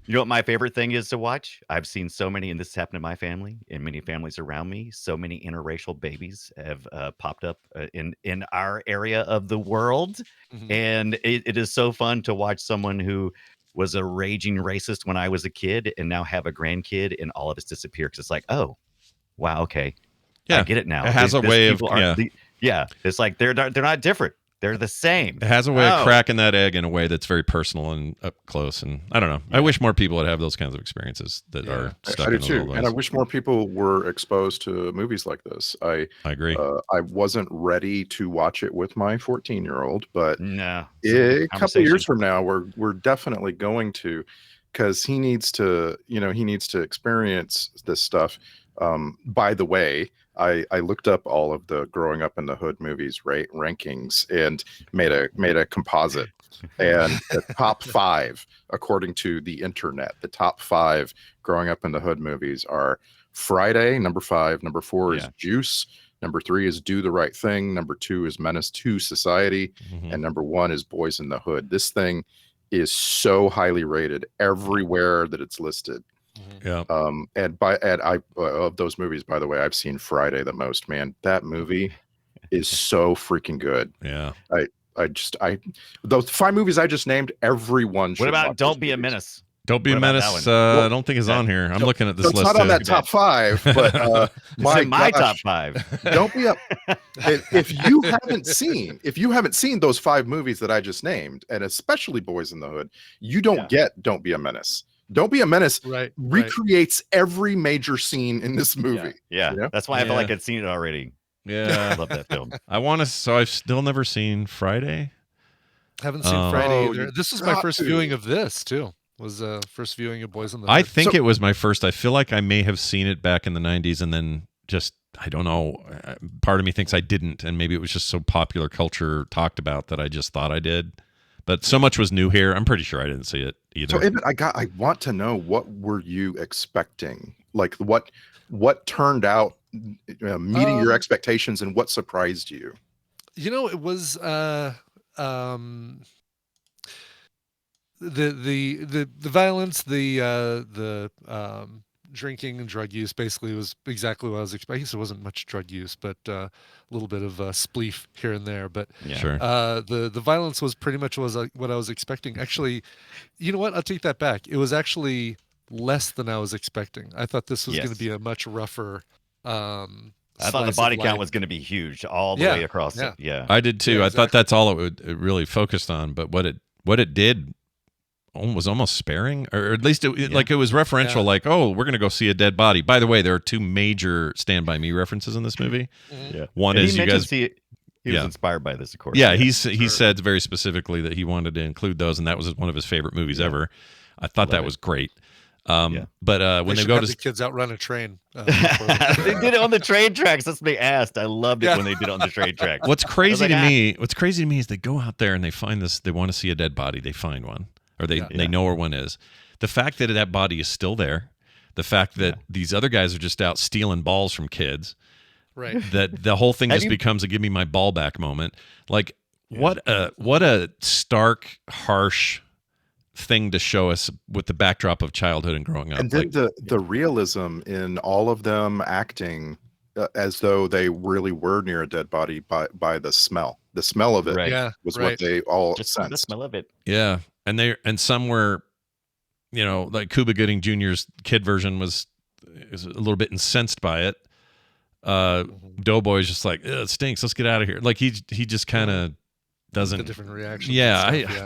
[SPEAKER 5] You know what my favorite thing is to watch? I've seen so many, and this happened in my family and many families around me. So many interracial babies have popped up in our area of the world. Mm-hmm. And it is so fun to watch someone who was a raging racist when I was a kid and now have a grandkid, and all of us disappear because it's like, oh, wow, okay. I get it now.
[SPEAKER 1] It has a way of,
[SPEAKER 5] it's like they're not different. They're the same.
[SPEAKER 1] It has a way of cracking that egg in a way that's very personal and up close. And I don't know. I wish more people would have those kinds of experiences that are stuck in those little ways.
[SPEAKER 6] And I wish more people were exposed to movies like this. I
[SPEAKER 1] agree.
[SPEAKER 6] I wasn't ready to watch it with my 14-year-old, but
[SPEAKER 5] a
[SPEAKER 6] couple of years from now, we're definitely going to, because he needs to experience this stuff. By the way, I looked up all of the Growing Up in the Hood movies rankings and made a composite, and the top 5, according to the internet, the top 5 Growing Up in the Hood movies are Friday, number 5, number 4 is Juice, number 3 is Do the Right Thing, number 2 is Menace to Society, and number 1 is Boyz n the Hood. This thing is so highly rated everywhere that it's listed.
[SPEAKER 1] Yeah.
[SPEAKER 6] And of those movies, by the way, I've seen Friday the most, man. That movie is so freaking good.
[SPEAKER 1] Yeah.
[SPEAKER 6] Those 5 movies I just named, everyone should.
[SPEAKER 5] What about Don't Be a Menace?
[SPEAKER 1] Don't Be a Menace. I don't think it's on here. I'm looking at this list.
[SPEAKER 6] It's not on that top 5, but
[SPEAKER 5] my top 5.
[SPEAKER 6] Don't be up. If you haven't seen those 5 movies that I just named, and especially Boyz n the Hood, you don't get Don't Be a Menace. Don't Be a Menace recreates every major scene in this movie.
[SPEAKER 5] Yeah. That's why I feel like I'd seen it already.
[SPEAKER 1] Yeah.
[SPEAKER 5] I love that film.
[SPEAKER 1] I've still never seen Friday.
[SPEAKER 7] Haven't seen Friday either. This was my first viewing of this too. Was first viewing of Boyz n the Hood.
[SPEAKER 1] I think it was my first. I feel like I may have seen it back in the 90s, and then just, I don't know. Part of me thinks I didn't, and maybe it was just so popular culture talked about that I just thought I did. But so much was new here. I'm pretty sure I didn't see it either.
[SPEAKER 6] So Ibbott, I want to know, what were you expecting? Like what turned out meeting your expectations, and what surprised you?
[SPEAKER 7] It was the violence, the drinking and drug use. Basically, was exactly what I was expecting. I guess it wasn't much drug use, but a little bit of spleef here and there. But
[SPEAKER 1] Sure.
[SPEAKER 7] the violence was pretty much what I was expecting. Actually, you know what? I'll take that back. It was actually less than I was expecting. I thought this was going to be a much rougher.
[SPEAKER 5] I thought the body count was going to be huge all the way across.
[SPEAKER 1] I did too.
[SPEAKER 7] Yeah,
[SPEAKER 1] I thought that's all it really focused on. But what it did was almost sparing, or at least like it was referential. Like, oh, we're going to go see a dead body. By the way, there are two major Stand By Me references in this movie.
[SPEAKER 5] Yeah.
[SPEAKER 1] One is you guys.
[SPEAKER 5] He was inspired by this, of course.
[SPEAKER 1] Yeah, he said very specifically that he wanted to include those, and that was one of his favorite movies ever. I thought that was great. But when they go to
[SPEAKER 7] the kids outrun a train,
[SPEAKER 5] they did it on the train tracks. That's what they asked. I loved it when they did it on the train tracks.
[SPEAKER 1] What's crazy to me is they go out there and they find this. They want to see a dead body. They find one, or they know where one is. The fact that that body is still there, the fact that these other guys are just out stealing balls from kids,
[SPEAKER 7] right?
[SPEAKER 1] That the whole thing just becomes a "give me my ball back" moment. Like what a stark, harsh thing to show us with the backdrop of childhood and growing up.
[SPEAKER 6] And then the realism in all of them acting as though they really were near a dead body by the smell. The smell of it was what they all sensed.
[SPEAKER 5] The smell of it.
[SPEAKER 1] Yeah. And some were, like Cuba Gooding Jr.'s kid version is a little bit incensed by it. Doughboy's just like, it stinks. Let's get out of here. Like he just kind of doesn't.
[SPEAKER 7] The different reactions.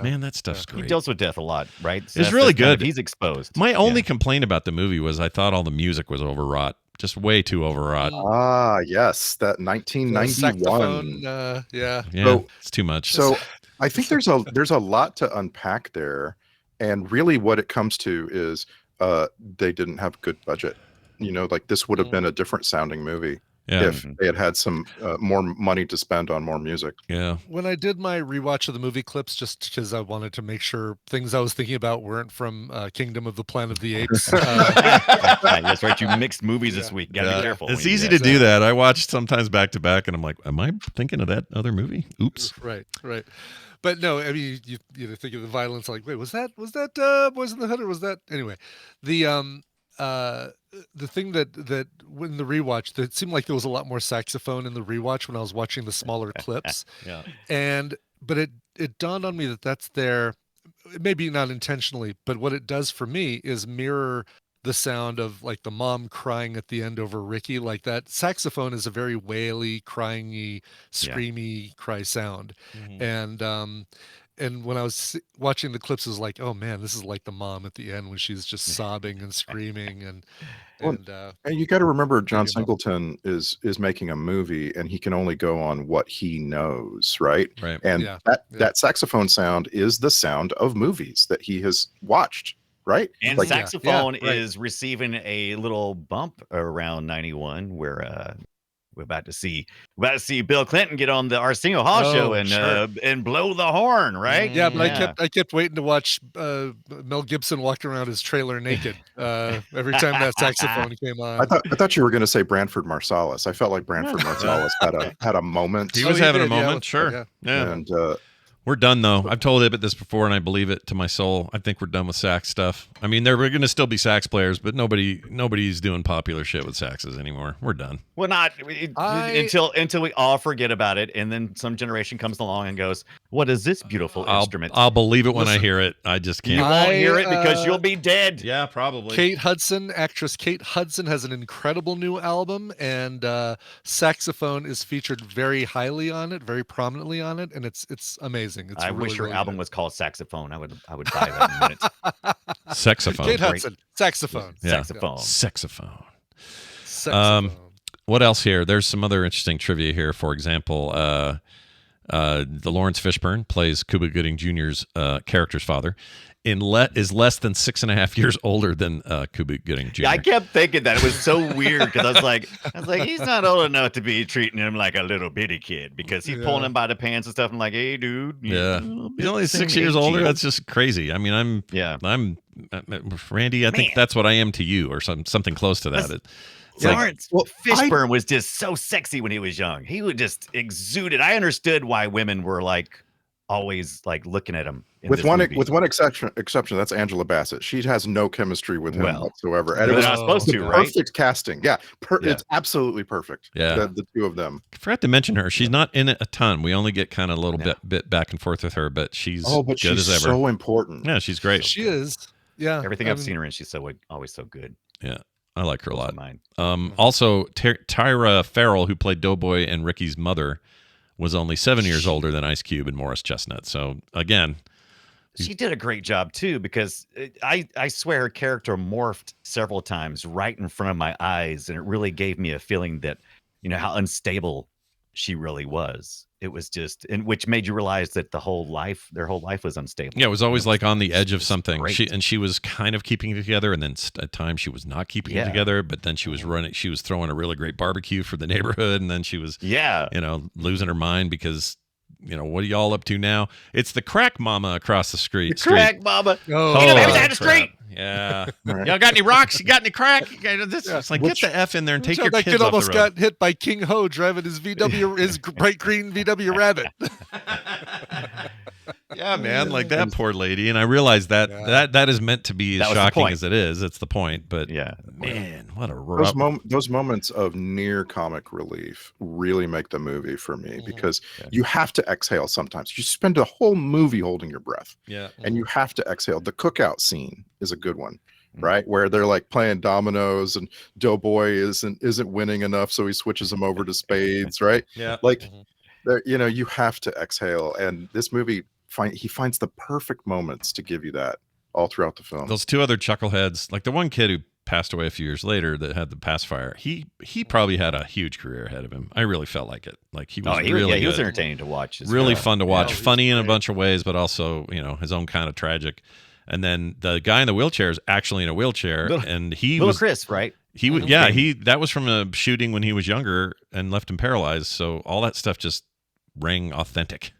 [SPEAKER 1] Man, that stuff's great.
[SPEAKER 5] He deals with death a lot, right? So
[SPEAKER 1] it's really good.
[SPEAKER 5] He's exposed.
[SPEAKER 1] My only complaint about the movie was I thought all the music was overwrought. Just way too overwrought.
[SPEAKER 6] Ah, yes, that 1991.
[SPEAKER 1] So, it's too much.
[SPEAKER 6] So I think there's a lot to unpack there, and really what it comes to is they didn't have good budget. Like this would have been a different sounding movie if they had some more money to spend on more music.
[SPEAKER 1] Yeah.
[SPEAKER 7] When I did my rewatch of the movie clips, just because I wanted to make sure things I was thinking about weren't from Kingdom of the Planet of the Apes.
[SPEAKER 5] That's right. You mixed movies this week. Gotta be careful.
[SPEAKER 1] It's easy to do that. I watch sometimes back to back, and I'm like, am I thinking of that other movie? Oops.
[SPEAKER 7] Right. But no, I mean, you think of the violence. Like, wait, was that Boyz in the Hood, or was that anyway? The thing that when the rewatch, it seemed like there was a lot more saxophone in the rewatch when I was watching the smaller clips. But it dawned on me that's there, maybe not intentionally, but what it does for me is mirror the sound of like the mom crying at the end over Ricky. Like that saxophone is a very waily, cryingy, screamy cry sound. And when I was watching the clips, it was like, oh man, this is like the mom at the end when she's just sobbing and screaming. And
[SPEAKER 6] you got to remember, John Singleton is making a movie, and he can only go on what he knows, right? And that saxophone sound is the sound of movies that he has watched, right?
[SPEAKER 5] And saxophone is receiving a little bump around 91, where we're about to see Bill Clinton get on the Arsenio Hall show and blow the horn, right?
[SPEAKER 7] Yeah, but I kept waiting to watch Mel Gibson walking around his trailer naked every time that saxophone came on.
[SPEAKER 6] I thought you were going to say Branford Marsalis. I felt like Branford Marsalis had a moment.
[SPEAKER 1] He was having a moment, sure. Yeah.
[SPEAKER 6] And
[SPEAKER 1] we're done, though. I've told Ibbott this before, and I believe it to my soul. I think we're done with sax stuff. I mean, there are going to still be sax players, but nobody's doing popular shit with saxes anymore. We're done.
[SPEAKER 5] Well, not until we all forget about it, and then some generation comes along and goes, "What is this beautiful instrument?"
[SPEAKER 1] I'll believe it when I hear it. I just can't.
[SPEAKER 5] You won't hear it because you'll be dead.
[SPEAKER 1] Yeah, probably.
[SPEAKER 7] Actress Kate Hudson has an incredible new album, and saxophone is featured very highly on it, very prominently on it, and it's amazing. It's
[SPEAKER 5] I wish her album was called Saxophone. I would buy that in minutes.
[SPEAKER 1] Saxophone.
[SPEAKER 7] Kate Hudson. Saxophone.
[SPEAKER 1] Yeah.
[SPEAKER 5] Saxophone.
[SPEAKER 1] What else here? There's some other interesting trivia here. For example, the Lawrence Fishburne plays Cuba Gooding Jr.'s character's father. Is less than 6.5 years older than Cuba Gooding Jr.
[SPEAKER 5] Yeah, I kept thinking that. It was so weird because I was like, he's not old enough to be treating him like a little bitty kid because he's pulling him by the pants and stuff. I'm like, hey, dude.
[SPEAKER 1] He's only 6 years older. That's just crazy. I mean, I'm Randy. I think that's what I am to you, or something close to that.
[SPEAKER 5] Lawrence Fishburne was just so sexy when he was young. He would just exude it. I understood why women were like always like looking at him.
[SPEAKER 6] With one exception, that's Angela Bassett. She has no chemistry with him whatsoever. And it was
[SPEAKER 5] not supposed to, right?
[SPEAKER 6] Perfect casting. Yeah, it's absolutely perfect.
[SPEAKER 1] Yeah,
[SPEAKER 6] the two of them.
[SPEAKER 1] I forgot to mention her. She's not in it a ton. We only get kind of a little bit back and forth with her, but she's good as ever.
[SPEAKER 6] So important.
[SPEAKER 1] Yeah, she's great.
[SPEAKER 7] She is. Yeah,
[SPEAKER 5] everything I've seen her in, she's always so good.
[SPEAKER 1] Yeah, I like her a lot.
[SPEAKER 5] Mine.
[SPEAKER 1] Also, Tyra Farrell, who played Doughboy and Ricky's mother, was only 7 years older than Ice Cube and Morris Chestnut. So again,
[SPEAKER 5] she did a great job too, because I swear her character morphed several times right in front of my eyes, and it really gave me a feeling that, how unstable she really was. It was just, and which made you realize that their whole life was unstable.
[SPEAKER 1] Yeah, it was always like on the edge of something.
[SPEAKER 5] Great.
[SPEAKER 1] She was kind of keeping it together, and then at times she was not keeping it together. But then she was throwing a really great barbecue for the neighborhood, and then she was losing her mind because. What are y'all up to now? It's the crack mama across the street.
[SPEAKER 5] Crack mama.
[SPEAKER 1] Oh,
[SPEAKER 5] baby's down the street.
[SPEAKER 1] Yeah.
[SPEAKER 6] Right.
[SPEAKER 1] Y'all got any rocks? You got any crack? It's like, get the F in there and take your
[SPEAKER 7] that
[SPEAKER 1] kids
[SPEAKER 7] kid
[SPEAKER 1] off
[SPEAKER 7] almost
[SPEAKER 1] the road.
[SPEAKER 7] got hit by King Ho driving his his bright green VW Rabbit.
[SPEAKER 1] Yeah, man, like that poor lady. And I realized that is meant to be as shocking as it is. It's the point. But man, what a rough.
[SPEAKER 6] Those moments of near comic relief really make the movie for me, because you have to exhale sometimes. You spend a whole movie holding your breath.
[SPEAKER 1] Yeah.
[SPEAKER 6] And you have to exhale. The cookout scene is a good one, right? Where they're like playing dominoes and Doughboy isn't winning enough, so he switches them over to spades, right?
[SPEAKER 1] Yeah.
[SPEAKER 6] Like you have to exhale. And this movie he finds the perfect moments to give you that all throughout the film.
[SPEAKER 1] Those two other chuckleheads, like the one kid who passed away a few years later that had the pacifier, he probably had a huge career ahead of him. I really felt like it. Like he was he
[SPEAKER 5] was entertaining to watch.
[SPEAKER 1] Really fun to watch. Funny in a bunch of ways, but also, his own kind of tragic. And then the guy in the wheelchair is actually in a wheelchair, and he was
[SPEAKER 5] Chris, right?
[SPEAKER 1] He was that was from a shooting when he was younger and left him paralyzed. So all that stuff just rang authentic,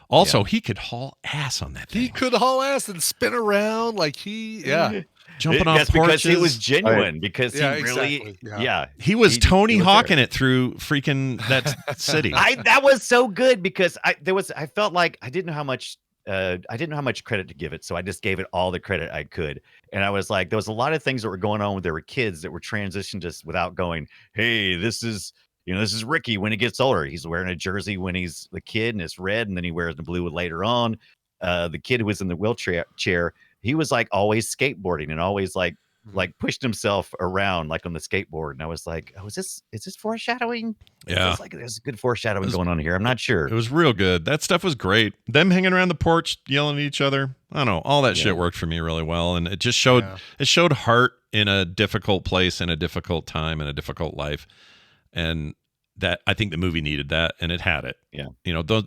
[SPEAKER 1] Also, he could haul ass on that thing.
[SPEAKER 7] He could haul ass and spin around like
[SPEAKER 1] jumping off porches.
[SPEAKER 5] Because he was genuine. Because he
[SPEAKER 7] exactly.
[SPEAKER 5] really,
[SPEAKER 1] he was Tony Hawking it through freaking that city.
[SPEAKER 5] That was so good, because I felt like I didn't know how much credit to give it, so I just gave it all the credit I could. And I was like, there was a lot of things that were going on. There were kids that were transitioned just without going, hey, this is Ricky when he gets older. He's wearing a jersey when he's the kid and it's red, and then he wears the blue later on. The kid who was in the wheelchair, he was like always skateboarding and always like pushed himself around like on the skateboard. And I was like, oh, is this foreshadowing?
[SPEAKER 1] Yeah.
[SPEAKER 5] Like there's good foreshadowing going on here. I'm not sure.
[SPEAKER 1] It was real good. That stuff was great. Them hanging around the porch, yelling at each other. I don't know. All that shit worked for me really well. And it just showed, it showed heart in a difficult place, in a difficult time, in a difficult life. And that, I think the movie needed that, and it had it.
[SPEAKER 5] Yeah.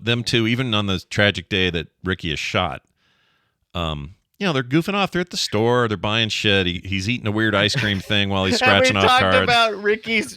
[SPEAKER 1] Them two, even on the tragic day that Ricky is shot, they're goofing off. They're at the store. They're buying shit. He's eating a weird ice cream thing while he's scratching off cards.
[SPEAKER 5] We talked about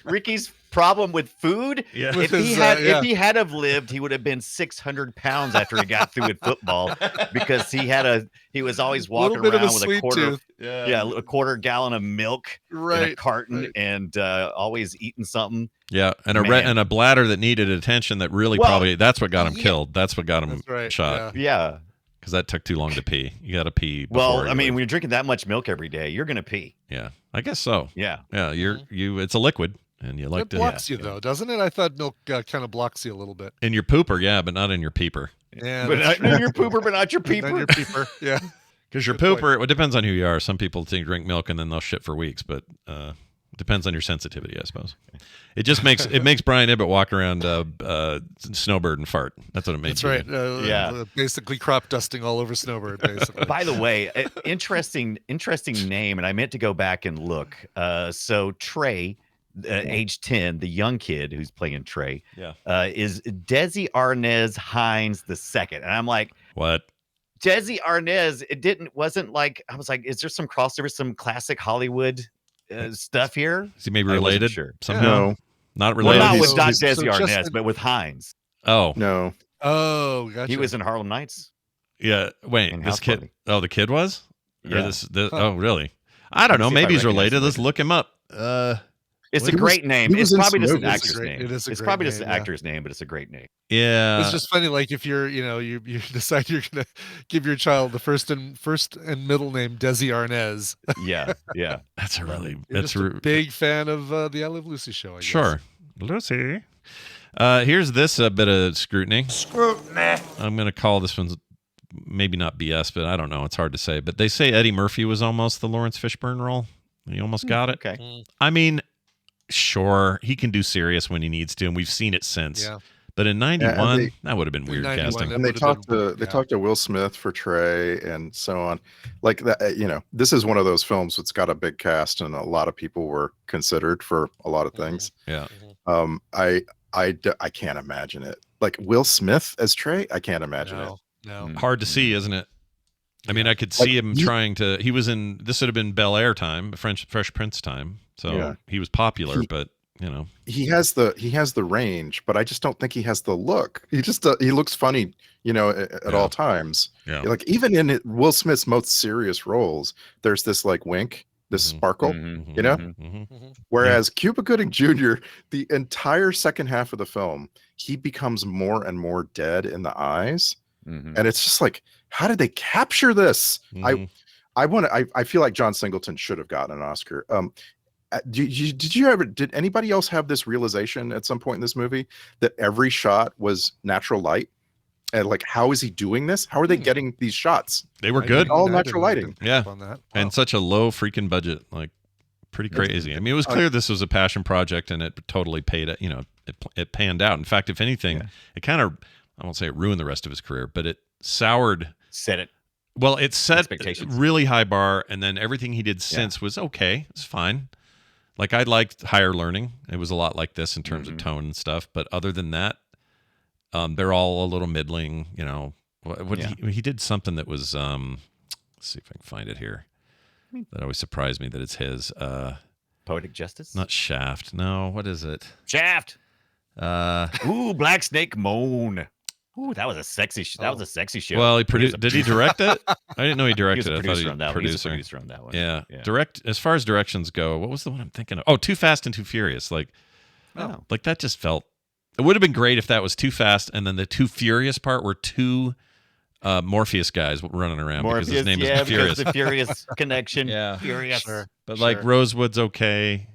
[SPEAKER 5] Ricky's problem with food.
[SPEAKER 1] Yeah.
[SPEAKER 5] If he had have lived, he would have been 600 pounds after he got through with football, because he was always walking around with a quarter, a quarter gallon of milk in a carton, and always eating something.
[SPEAKER 1] Yeah, and a bladder that needed attention. That really probably that's what got him killed. That's what got him shot.
[SPEAKER 5] Yeah.
[SPEAKER 1] Because that took too long to pee. You got to pee.
[SPEAKER 5] Well, I mean, when you're drinking that much milk every day, you're gonna pee.
[SPEAKER 1] Yeah, I guess so.
[SPEAKER 5] Yeah.
[SPEAKER 1] Yeah, it's a liquid, and you like
[SPEAKER 7] it blocks you though, doesn't it? I thought milk kind of blocks you a little bit.
[SPEAKER 1] In your pooper, yeah, but not in your peeper.
[SPEAKER 7] Yeah,
[SPEAKER 5] but not in your pooper, but not your peeper.
[SPEAKER 7] Not your peeper. Yeah.
[SPEAKER 1] Because your pooper, it depends on who you are. Some people drink milk and then they'll shit for weeks, but depends on your sensitivity, I suppose. It just makes Brian Ibbott walk around Snowbird and fart. That's what it makes.
[SPEAKER 7] That's right. Basically crop dusting all over Snowbird. Basically.
[SPEAKER 5] By the way, interesting name, and I meant to go back and look. So Trey, age 10, the young kid who's playing Trey, is Desi Arnaz Hines II, and I'm like,
[SPEAKER 1] what?
[SPEAKER 5] Desi Arnaz? Wasn't like, I was like, is there some crossover, some classic Hollywood stuff here?
[SPEAKER 1] Is he maybe related?
[SPEAKER 5] Sure.
[SPEAKER 1] Somehow?
[SPEAKER 6] No.
[SPEAKER 1] Not related.
[SPEAKER 5] Well, not Desi Arnaz, but with Hines.
[SPEAKER 1] Oh.
[SPEAKER 6] No.
[SPEAKER 7] Oh, gotcha.
[SPEAKER 5] He was in Harlem Nights.
[SPEAKER 1] Yeah. Wait, this kid.
[SPEAKER 5] Party.
[SPEAKER 1] Oh, the kid was?
[SPEAKER 5] Yeah.
[SPEAKER 1] Oh, really? I don't know. Maybe he's related. Let's look him up.
[SPEAKER 5] It's It's a
[SPEAKER 6] He was-
[SPEAKER 5] great name.
[SPEAKER 6] he was
[SPEAKER 5] It's
[SPEAKER 6] in
[SPEAKER 5] probably
[SPEAKER 6] some
[SPEAKER 5] just an
[SPEAKER 6] movies.
[SPEAKER 5] actor's name.
[SPEAKER 7] It is a
[SPEAKER 5] It's
[SPEAKER 7] great
[SPEAKER 5] probably just
[SPEAKER 7] name,
[SPEAKER 5] an
[SPEAKER 7] yeah.
[SPEAKER 5] actor's name, but it's a great name.
[SPEAKER 1] Yeah.
[SPEAKER 7] It's just funny, like if you're, you decide you're gonna give your child the first and middle name Desi Arnaz.
[SPEAKER 5] Yeah, yeah.
[SPEAKER 1] That's a really
[SPEAKER 7] You're
[SPEAKER 1] that's
[SPEAKER 7] just a big fan of the I Love Lucy show. I guess.
[SPEAKER 1] sure. Lucy. Here's this bit of scrutiny. I'm going to call this one maybe not BS, but I don't know. It's hard to say. But they say Eddie Murphy was almost the Lawrence Fishburne role. He almost got it.
[SPEAKER 5] Okay.
[SPEAKER 1] I mean, sure, he can do serious when he needs to, and we've seen it since.
[SPEAKER 7] Yeah.
[SPEAKER 1] But in '91,
[SPEAKER 6] they-
[SPEAKER 1] that would have been weird
[SPEAKER 7] 91,
[SPEAKER 1] casting.
[SPEAKER 6] And they
[SPEAKER 7] would've
[SPEAKER 6] talked
[SPEAKER 7] been-
[SPEAKER 6] to
[SPEAKER 7] yeah.
[SPEAKER 6] Will Smith for Trey and so on, like that. This is one of those films that's got a big cast, and a lot of people were considered for a lot of things.
[SPEAKER 1] Yeah.
[SPEAKER 6] I can't imagine it. Like Will Smith as Trey, I can't imagine it.
[SPEAKER 7] No.
[SPEAKER 1] Hard to see, isn't it? I mean, I could see him trying to. He was in. This would have been Bel Air time, Fresh Prince time. So
[SPEAKER 6] Yeah.
[SPEAKER 1] he was popular,
[SPEAKER 6] He-
[SPEAKER 1] but
[SPEAKER 6] He has the range, but I just don't think he has the look. He just he looks funny, at all times.
[SPEAKER 1] Yeah.
[SPEAKER 6] Like even in Will Smith's most serious roles, there's this like wink, this sparkle,
[SPEAKER 1] Mhm.
[SPEAKER 6] Whereas Cuba Gooding Jr., the entire second half of the film, he becomes more and more dead in the eyes, and it's just like, how did they capture this?
[SPEAKER 1] Mhm.
[SPEAKER 6] I feel like John Singleton should have gotten an Oscar. Did anybody else have this realization at some point in this movie that every shot was natural light? And like, how is he doing this? How are they getting these shots?
[SPEAKER 1] They were good.
[SPEAKER 6] All
[SPEAKER 7] I
[SPEAKER 6] natural
[SPEAKER 7] didn't
[SPEAKER 6] lighting.
[SPEAKER 7] pick
[SPEAKER 1] Yeah.
[SPEAKER 7] up on that.
[SPEAKER 1] And
[SPEAKER 7] Wow.
[SPEAKER 1] such a low freaking budget, like pretty crazy. I mean, it was clear this was a passion project, and it totally paid it. It panned out. In fact, if anything, it kind of, I won't say it ruined the rest of his career, but it soured.
[SPEAKER 5] Said it.
[SPEAKER 1] Well, it set
[SPEAKER 5] Expectations.
[SPEAKER 1] really high bar, and then everything he did since was okay. It's fine. Like I liked Higher Learning. It was a lot like this in terms of tone and stuff. But other than that, they're all a little middling. He did something that was. Let's see if I can find it here. That always surprised me that it's his.
[SPEAKER 5] Poetic Justice?
[SPEAKER 1] Not Shaft. No, what is it?
[SPEAKER 5] Shaft.
[SPEAKER 1] Uh,
[SPEAKER 5] Ooh, Black Snake Moan. Ooh, that was a sexy. That was a sexy show.
[SPEAKER 1] well, he produced. Did he direct it? I didn't know he
[SPEAKER 5] He was
[SPEAKER 1] directed
[SPEAKER 5] a
[SPEAKER 1] it. I thought
[SPEAKER 5] producer
[SPEAKER 1] he
[SPEAKER 5] on that one. He was a producer on that one.
[SPEAKER 1] Yeah. Direct. As far as directions go, what was the one I'm thinking of? Oh, Too Fast and Too Furious. Like that just felt. It would have been great if that was Too Fast, and then the Too Furious part were two Morpheus guys running around because his name is Furious.
[SPEAKER 5] The Furious connection.
[SPEAKER 1] Yeah.
[SPEAKER 5] Furious.
[SPEAKER 7] Sure.
[SPEAKER 1] But like Rosewood's okay,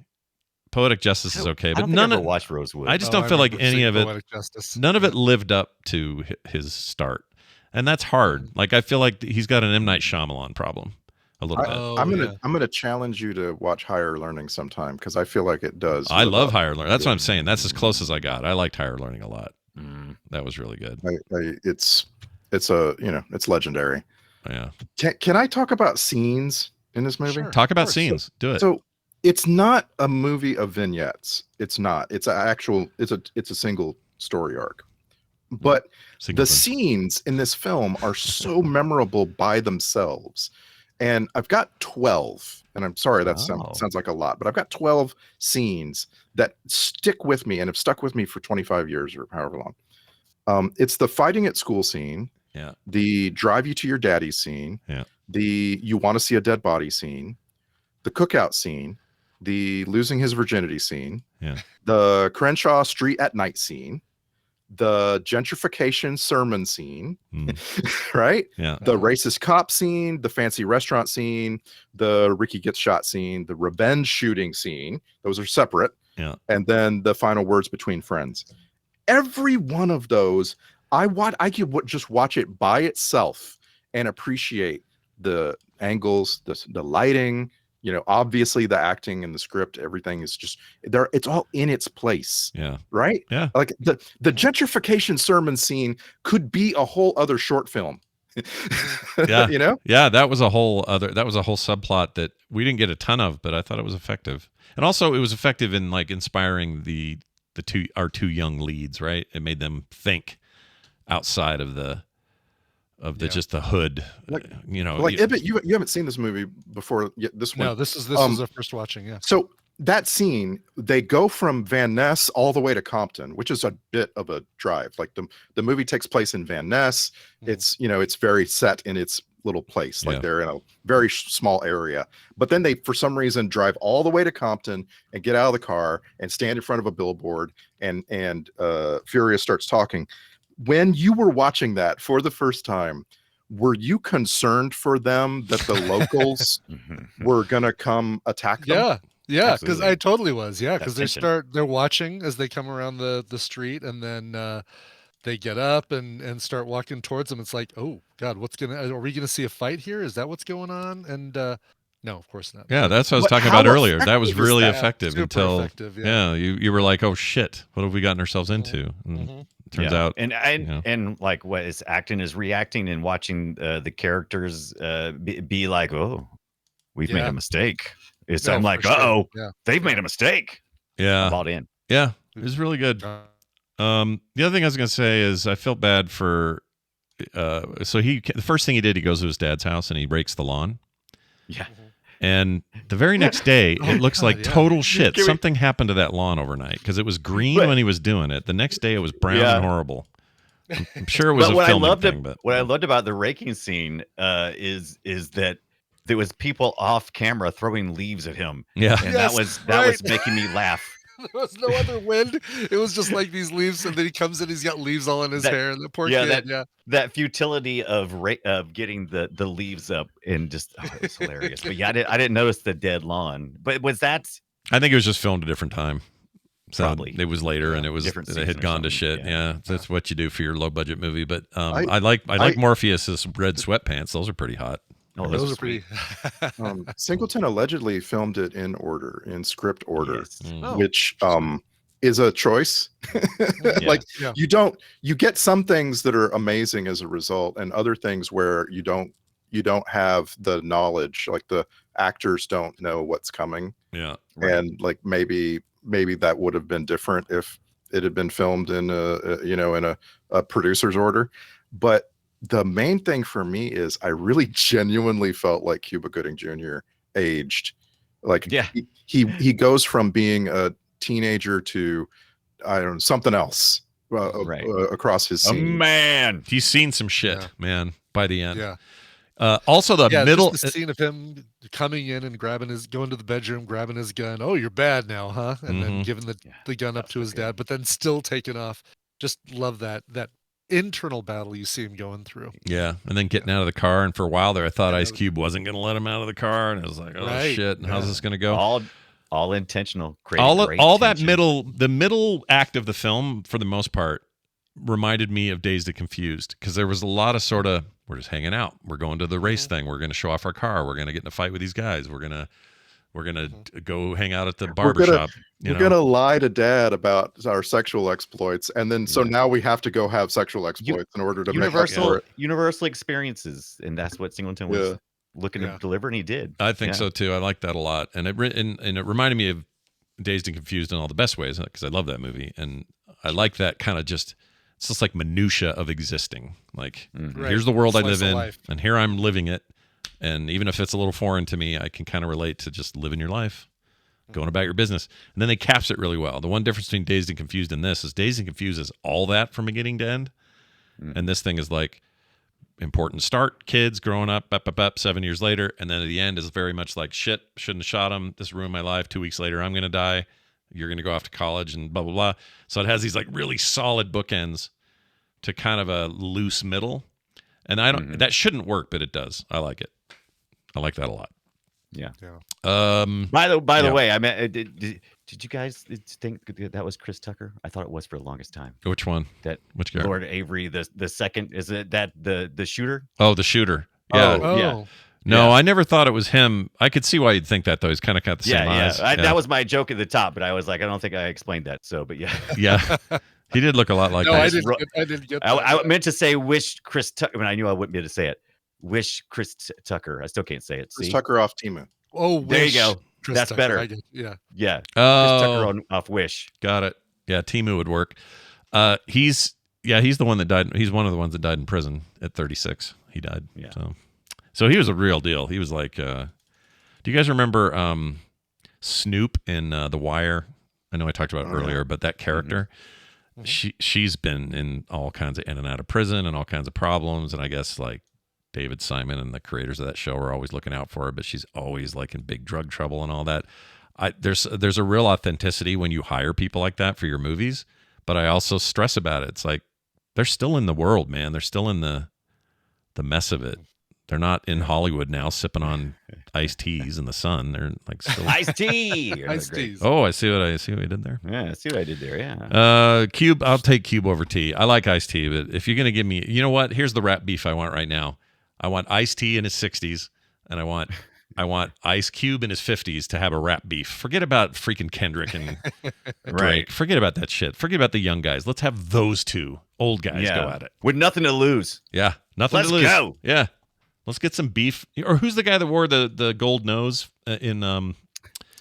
[SPEAKER 1] Poetic Justice is okay,
[SPEAKER 5] I
[SPEAKER 1] but
[SPEAKER 5] don't think
[SPEAKER 1] none
[SPEAKER 5] I
[SPEAKER 1] of
[SPEAKER 5] ever watched Rosewood.
[SPEAKER 1] I just
[SPEAKER 7] Oh,
[SPEAKER 1] don't feel like
[SPEAKER 7] remember
[SPEAKER 1] any
[SPEAKER 7] seeing
[SPEAKER 1] of it.
[SPEAKER 7] Poetic Justice.
[SPEAKER 1] None of it lived up to his start, and that's hard. Like I feel like he's got an M. Night Shyamalan problem a little bit.
[SPEAKER 7] Oh,
[SPEAKER 6] I'm gonna challenge you to watch Higher Learning sometime because I feel like it does.
[SPEAKER 1] I
[SPEAKER 6] live
[SPEAKER 1] love
[SPEAKER 6] up.
[SPEAKER 1] Higher Learning. That's what I'm saying. That's as close as I got. I liked Higher Learning a lot. That was really good.
[SPEAKER 6] It's legendary.
[SPEAKER 1] Yeah.
[SPEAKER 6] Can I talk about scenes in this movie?
[SPEAKER 7] Sure.
[SPEAKER 1] Talk about
[SPEAKER 7] Of course.
[SPEAKER 1] scenes. Do it.
[SPEAKER 6] So it's not a movie of vignettes. It's not. It's a single story arc. But
[SPEAKER 1] Singleton.
[SPEAKER 6] the scenes in this film are so memorable by themselves. And I've got 12, and I'm sorry that sounds like a lot, but I've got 12 scenes that stick with me and have stuck with me for 25 years or however long. It's the fighting at school scene, the drive you to your daddy scene, the you want to see a dead body scene, the cookout scene, the losing his virginity scene, the Crenshaw street at night scene, the gentrification sermon scene, right?
[SPEAKER 1] Yeah.
[SPEAKER 6] The racist cop scene, the fancy restaurant scene, the Ricky gets shot scene, the revenge shooting scene. Those are separate.
[SPEAKER 1] Yeah.
[SPEAKER 6] And then the final words between friends. Every one of those, I could just watch it by itself and appreciate the angles, the lighting, obviously the acting and the script, everything is just there. It's all in its place.
[SPEAKER 1] Yeah.
[SPEAKER 6] Right.
[SPEAKER 1] Yeah.
[SPEAKER 6] Like the gentrification sermon scene could be a whole other short film.
[SPEAKER 1] Yeah.
[SPEAKER 6] Yeah.
[SPEAKER 1] That was a whole subplot that we didn't get a ton of, but I thought it was effective. And also it was effective in like inspiring our two young leads, right? It made them think outside of just the hood.
[SPEAKER 6] Like Ibbott, you haven't seen this movie before yet. This one.
[SPEAKER 7] No, this is the first watching. Yeah.
[SPEAKER 6] So that scene, they go from Van Ness all the way to Compton, which is a bit of a drive. Like the movie takes place in Van Ness. It's it's very set in its little place, like
[SPEAKER 1] Yeah.
[SPEAKER 6] they're in a very small area. But then they, for some reason, drive all the way to Compton and get out of the car and stand in front of a billboard. And Furious starts talking. When you were watching that for the first time, were you concerned for them that the locals were gonna come attack them?
[SPEAKER 7] Yeah, because
[SPEAKER 5] Absolutely.
[SPEAKER 7] I totally was. Yeah, because
[SPEAKER 5] That's tension.
[SPEAKER 7] they're watching as they come around the street, and then they get up and start walking towards them. It's like, oh God, are we gonna see a fight here? Is that what's going on? And no, of course not.
[SPEAKER 1] Yeah, that's what I was
[SPEAKER 6] But
[SPEAKER 1] talking
[SPEAKER 6] how
[SPEAKER 1] about earlier. That was
[SPEAKER 6] effective is
[SPEAKER 1] really
[SPEAKER 6] that?
[SPEAKER 1] effective
[SPEAKER 7] Super
[SPEAKER 1] until
[SPEAKER 7] effective, yeah.
[SPEAKER 1] you were like, oh shit, what have we gotten ourselves into? And turns
[SPEAKER 5] Yeah.
[SPEAKER 1] out,
[SPEAKER 5] and like what is acting is reacting and watching the characters be like, oh, we've made
[SPEAKER 7] Yeah.
[SPEAKER 5] a mistake. It's
[SPEAKER 7] No,
[SPEAKER 5] I'm
[SPEAKER 7] for
[SPEAKER 5] like,
[SPEAKER 7] sure.
[SPEAKER 5] uh-oh,
[SPEAKER 7] Yeah.
[SPEAKER 5] they've made a mistake. I'm
[SPEAKER 1] yeah,
[SPEAKER 5] bought in.
[SPEAKER 1] yeah, it was really good. The other thing I was gonna say is I felt bad for. So the first thing he did, he goes to his dad's house and he rakes the lawn.
[SPEAKER 5] Yeah.
[SPEAKER 1] And the very next day, it looks
[SPEAKER 7] God,
[SPEAKER 1] like
[SPEAKER 7] yeah.
[SPEAKER 1] total shit.
[SPEAKER 5] Can we-
[SPEAKER 1] Something happened to that lawn overnight because it was green
[SPEAKER 5] But-
[SPEAKER 1] when he was doing it. The next day, it was brown
[SPEAKER 5] Yeah.
[SPEAKER 1] and horrible. I'm sure it was
[SPEAKER 5] But
[SPEAKER 1] a
[SPEAKER 5] what I
[SPEAKER 1] filming
[SPEAKER 5] loved
[SPEAKER 1] thing, but
[SPEAKER 5] what I loved about the raking scene is that there was people off camera throwing leaves at him,
[SPEAKER 1] yeah,
[SPEAKER 5] and
[SPEAKER 7] Yes,
[SPEAKER 5] that was
[SPEAKER 7] right.
[SPEAKER 5] making me laugh.
[SPEAKER 7] There was no other wind. It was just like these leaves, and then he comes in, he's got leaves all in his
[SPEAKER 5] That-
[SPEAKER 7] hair. And the poor
[SPEAKER 5] yeah,
[SPEAKER 7] kid, yeah.
[SPEAKER 5] That futility of getting the leaves up and just it was hilarious. But yeah, I didn't notice the dead lawn. But was that
[SPEAKER 1] I think it was just filmed a different time. So
[SPEAKER 5] Probably.
[SPEAKER 1] it was later, and it was
[SPEAKER 5] Different
[SPEAKER 1] it
[SPEAKER 5] season
[SPEAKER 1] had
[SPEAKER 5] or
[SPEAKER 1] gone to
[SPEAKER 5] something,
[SPEAKER 1] shit.
[SPEAKER 5] yeah.
[SPEAKER 1] Yeah, that's what you do for your low budget movie. But I
[SPEAKER 6] I-
[SPEAKER 1] like
[SPEAKER 6] I-
[SPEAKER 1] Morpheus's red sweatpants. Those are pretty hot.
[SPEAKER 5] oh,
[SPEAKER 7] Those
[SPEAKER 5] are
[SPEAKER 7] are pretty.
[SPEAKER 6] Singleton allegedly filmed it in script order,
[SPEAKER 5] Yes.
[SPEAKER 7] Oh,
[SPEAKER 6] which is a choice. Like
[SPEAKER 7] Yeah.
[SPEAKER 6] you get some things that are amazing as a result, and other things where you don't have the knowledge, like the actors don't know what's coming.
[SPEAKER 1] Yeah,
[SPEAKER 6] And like maybe that would have been different if it had been filmed in a producer's order. But the main thing for me is I really genuinely felt like Cuba Gooding Jr. aged. Like
[SPEAKER 5] Yeah.
[SPEAKER 6] he goes from being a teenager to I don't know, something else
[SPEAKER 5] Right.
[SPEAKER 6] across his
[SPEAKER 5] A
[SPEAKER 6] scene.
[SPEAKER 5] man.
[SPEAKER 1] he's seen some shit,
[SPEAKER 7] Yeah.
[SPEAKER 1] man. By the end,
[SPEAKER 7] Yeah.
[SPEAKER 1] Also the
[SPEAKER 7] Yeah,
[SPEAKER 1] middle.
[SPEAKER 7] just the scene of him coming in and going to the bedroom, grabbing his gun. Oh, you're bad now, huh? And then
[SPEAKER 1] Mhm.
[SPEAKER 7] giving the gun up
[SPEAKER 5] that's
[SPEAKER 7] to his
[SPEAKER 5] so good.
[SPEAKER 7] dad, but then still taking off. Just love that internal battle you see him going through.
[SPEAKER 1] Yeah, and then getting out of the car, and for a while there, I thought
[SPEAKER 7] Yeah,
[SPEAKER 1] Ice
[SPEAKER 7] that was-
[SPEAKER 1] Cube wasn't going to let him out of the car, and I was like, "Oh
[SPEAKER 7] Right,
[SPEAKER 1] shit!" And how's
[SPEAKER 7] yeah.
[SPEAKER 1] this going to go?
[SPEAKER 5] All intentional. Creating
[SPEAKER 1] All
[SPEAKER 5] great
[SPEAKER 1] that
[SPEAKER 5] tension.
[SPEAKER 1] the middle act of the film, for the most part, reminded me of Dazed and Confused because there was a lot of sort of we're just hanging out, we're going to the race thing, we're going to show off our car, we're going to get in a fight with these guys, we're gonna go hang out at the barber shop.
[SPEAKER 6] We're gonna lie to dad about our sexual exploits, and then so now we have to go have sexual exploits in order to make up for
[SPEAKER 5] universal
[SPEAKER 6] it.
[SPEAKER 5] universal experiences, and that's what Singleton was
[SPEAKER 6] Yeah.
[SPEAKER 5] looking
[SPEAKER 7] Yeah.
[SPEAKER 5] to deliver, and he did.
[SPEAKER 1] I think
[SPEAKER 5] Yeah.
[SPEAKER 1] so too. I like that a lot, and it reminded me of Dazed and Confused in all the best ways because I love that movie, and I like that kind of just. It's just like minutia of existing. Like
[SPEAKER 5] Mhm.
[SPEAKER 1] here's the world I
[SPEAKER 7] Slice
[SPEAKER 1] live
[SPEAKER 7] of
[SPEAKER 1] in,
[SPEAKER 7] life.
[SPEAKER 1] and here I'm living it. And even if it's a little foreign to me, I can kind of relate to just living your life, going about your business. And then they caps it really well. The one difference between Dazed and Confused and this is Dazed and Confused is all that from beginning to end, and this thing is like important start, kids growing up, 7 years later, and then at the end is very much like shit. Shouldn't have shot him. This ruined my life. 2 weeks later, I'm gonna die. You're gonna go off to college and blah blah blah. So it has these like really solid bookends to kind of a loose middle, and I don't. That shouldn't work, but it does. I like it. I like that a lot.
[SPEAKER 5] Yeah.
[SPEAKER 1] By
[SPEAKER 5] By the
[SPEAKER 1] yeah.
[SPEAKER 5] way, I mean, did you guys think that was Chris Tucker? I thought it was for the longest time.
[SPEAKER 1] Which one?
[SPEAKER 5] That
[SPEAKER 1] Which character?
[SPEAKER 5] Lord Avery, the second, is it that the shooter?
[SPEAKER 1] Oh, the shooter. Yeah.
[SPEAKER 5] Oh, yeah.
[SPEAKER 1] No,
[SPEAKER 5] yeah.
[SPEAKER 1] I never thought it was him. I could see why you'd think that though. He's kind of got the same eyes.
[SPEAKER 5] That was my joke at the top, but I was like, I don't think I explained that. So, but yeah.
[SPEAKER 1] Yeah. He did look a lot like
[SPEAKER 7] No,
[SPEAKER 1] that.
[SPEAKER 7] I didn't get that.
[SPEAKER 5] I meant to say wish Chris Tucker. I mean, I knew I wouldn't be able to say it. Wish Chris Tucker. I still can't say it.
[SPEAKER 6] Chris
[SPEAKER 5] See?
[SPEAKER 6] Tucker off Timu.
[SPEAKER 7] Oh,
[SPEAKER 5] There you
[SPEAKER 7] Wish
[SPEAKER 5] go.
[SPEAKER 7] Chris
[SPEAKER 5] That's
[SPEAKER 7] Tucker,
[SPEAKER 5] better.
[SPEAKER 7] yeah.
[SPEAKER 5] Yeah. Chris
[SPEAKER 1] Oh,
[SPEAKER 5] Tucker off Wish.
[SPEAKER 1] got it. Yeah, Timu would work. He's the one that died. He's one of the ones that died in prison at 36. He died.
[SPEAKER 5] Yeah.
[SPEAKER 1] So he was a real deal. He was like, do you guys remember Snoop in The Wire? I know I talked about it earlier, but that character, she's been in all kinds of in and out of prison and all kinds of problems, and I guess like David Simon and the creators of that show are always looking out for her, but she's always like in big drug trouble and all that. There's a real authenticity when you hire people like that for your movies, but I also stress about it. It's like they're still in the world, man. They're still in the mess of it. They're not in Hollywood now sipping on iced teas in the sun. They're like still
[SPEAKER 5] Iced tea.
[SPEAKER 7] Iced teas.
[SPEAKER 1] Oh, I see what we did there.
[SPEAKER 5] Yeah, I see what I did there. Yeah.
[SPEAKER 1] Cube. I'll take Cube over tea. I like iced tea, but if you're gonna give me, you know what? Here's the rap beef I want right now. I want Ice T in his 60s, and I want Ice Cube in his 50s to have a rap beef. Forget about freaking Kendrick and Drake.
[SPEAKER 5] Right.
[SPEAKER 1] Forget about that shit. Forget about the young guys. Let's have those two old guys go at it.
[SPEAKER 5] With nothing to lose.
[SPEAKER 1] Yeah, nothing
[SPEAKER 5] Let's
[SPEAKER 1] to lose.
[SPEAKER 5] go.
[SPEAKER 1] Yeah, let's get some beef. Or who's the guy that wore the gold nose in